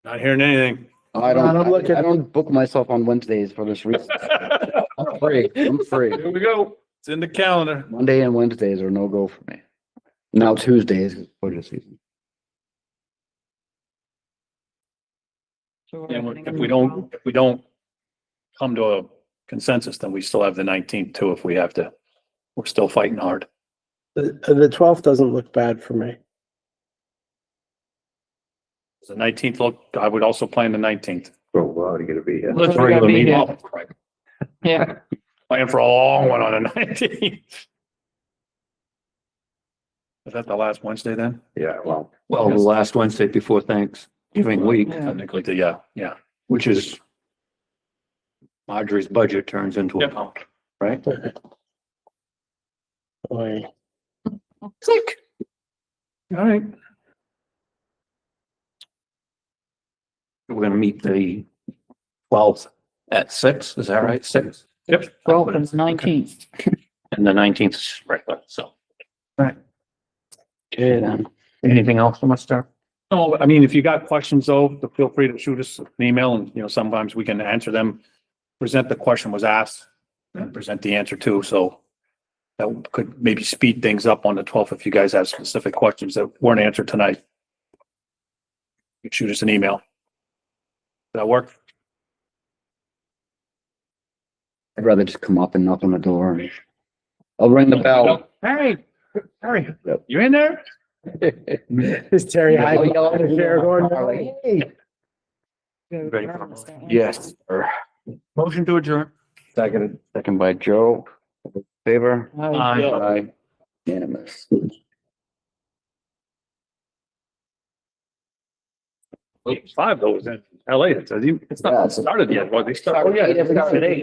Not hearing anything. I I'm don't, looking- I don't book myself on Wednesdays for this reason. I'm free. I'm free. Here we go. It's in the calendar. Monday and Wednesdays are no go for me. Now Tuesdays is budget season. So we're And opening if in we the don't, 12th. if we don't come to a consensus, then we still have the 19th too, if we have to. We're still fighting hard. The 12th doesn't look bad for me. Does the 19th look, I would also plan the 19th. Oh, wow, you're gonna be here. Let's We're gonna regular be meeting. here. Yeah, Plan for a long one on the 19th. Is that the last Wednesday then? Yeah, well, Well, the last Wednesday before Thanksgiving week, Yeah. Technically, yeah. which is Marjorie's budget turns into a Yep. pump, right? Boy, Click. All right. We're gonna meet the 12th at 6, is that right? 6? Yep. 12th and 19th. And the 19th is regular, so. Okay, then. Anything else from us, Star? No, I mean, if you got questions though, feel free to shoot us an email and, sometimes we can answer them. Present the question was asked and present the answer too, so that could maybe speed things up on the 12th if you guys have specific questions that weren't answered tonight. You can shoot us an email. Does that work? I'd rather just come up and knock on the door. I'll ring the bell. Hey, Harry, you in there? Is Terry high? Hey. Yes. Motion to adjourn. Second by Joe. Favor? Aye. Aye. Unanimous. Five though was in LA. It's not started yet. Well, they started. Sorry, every day.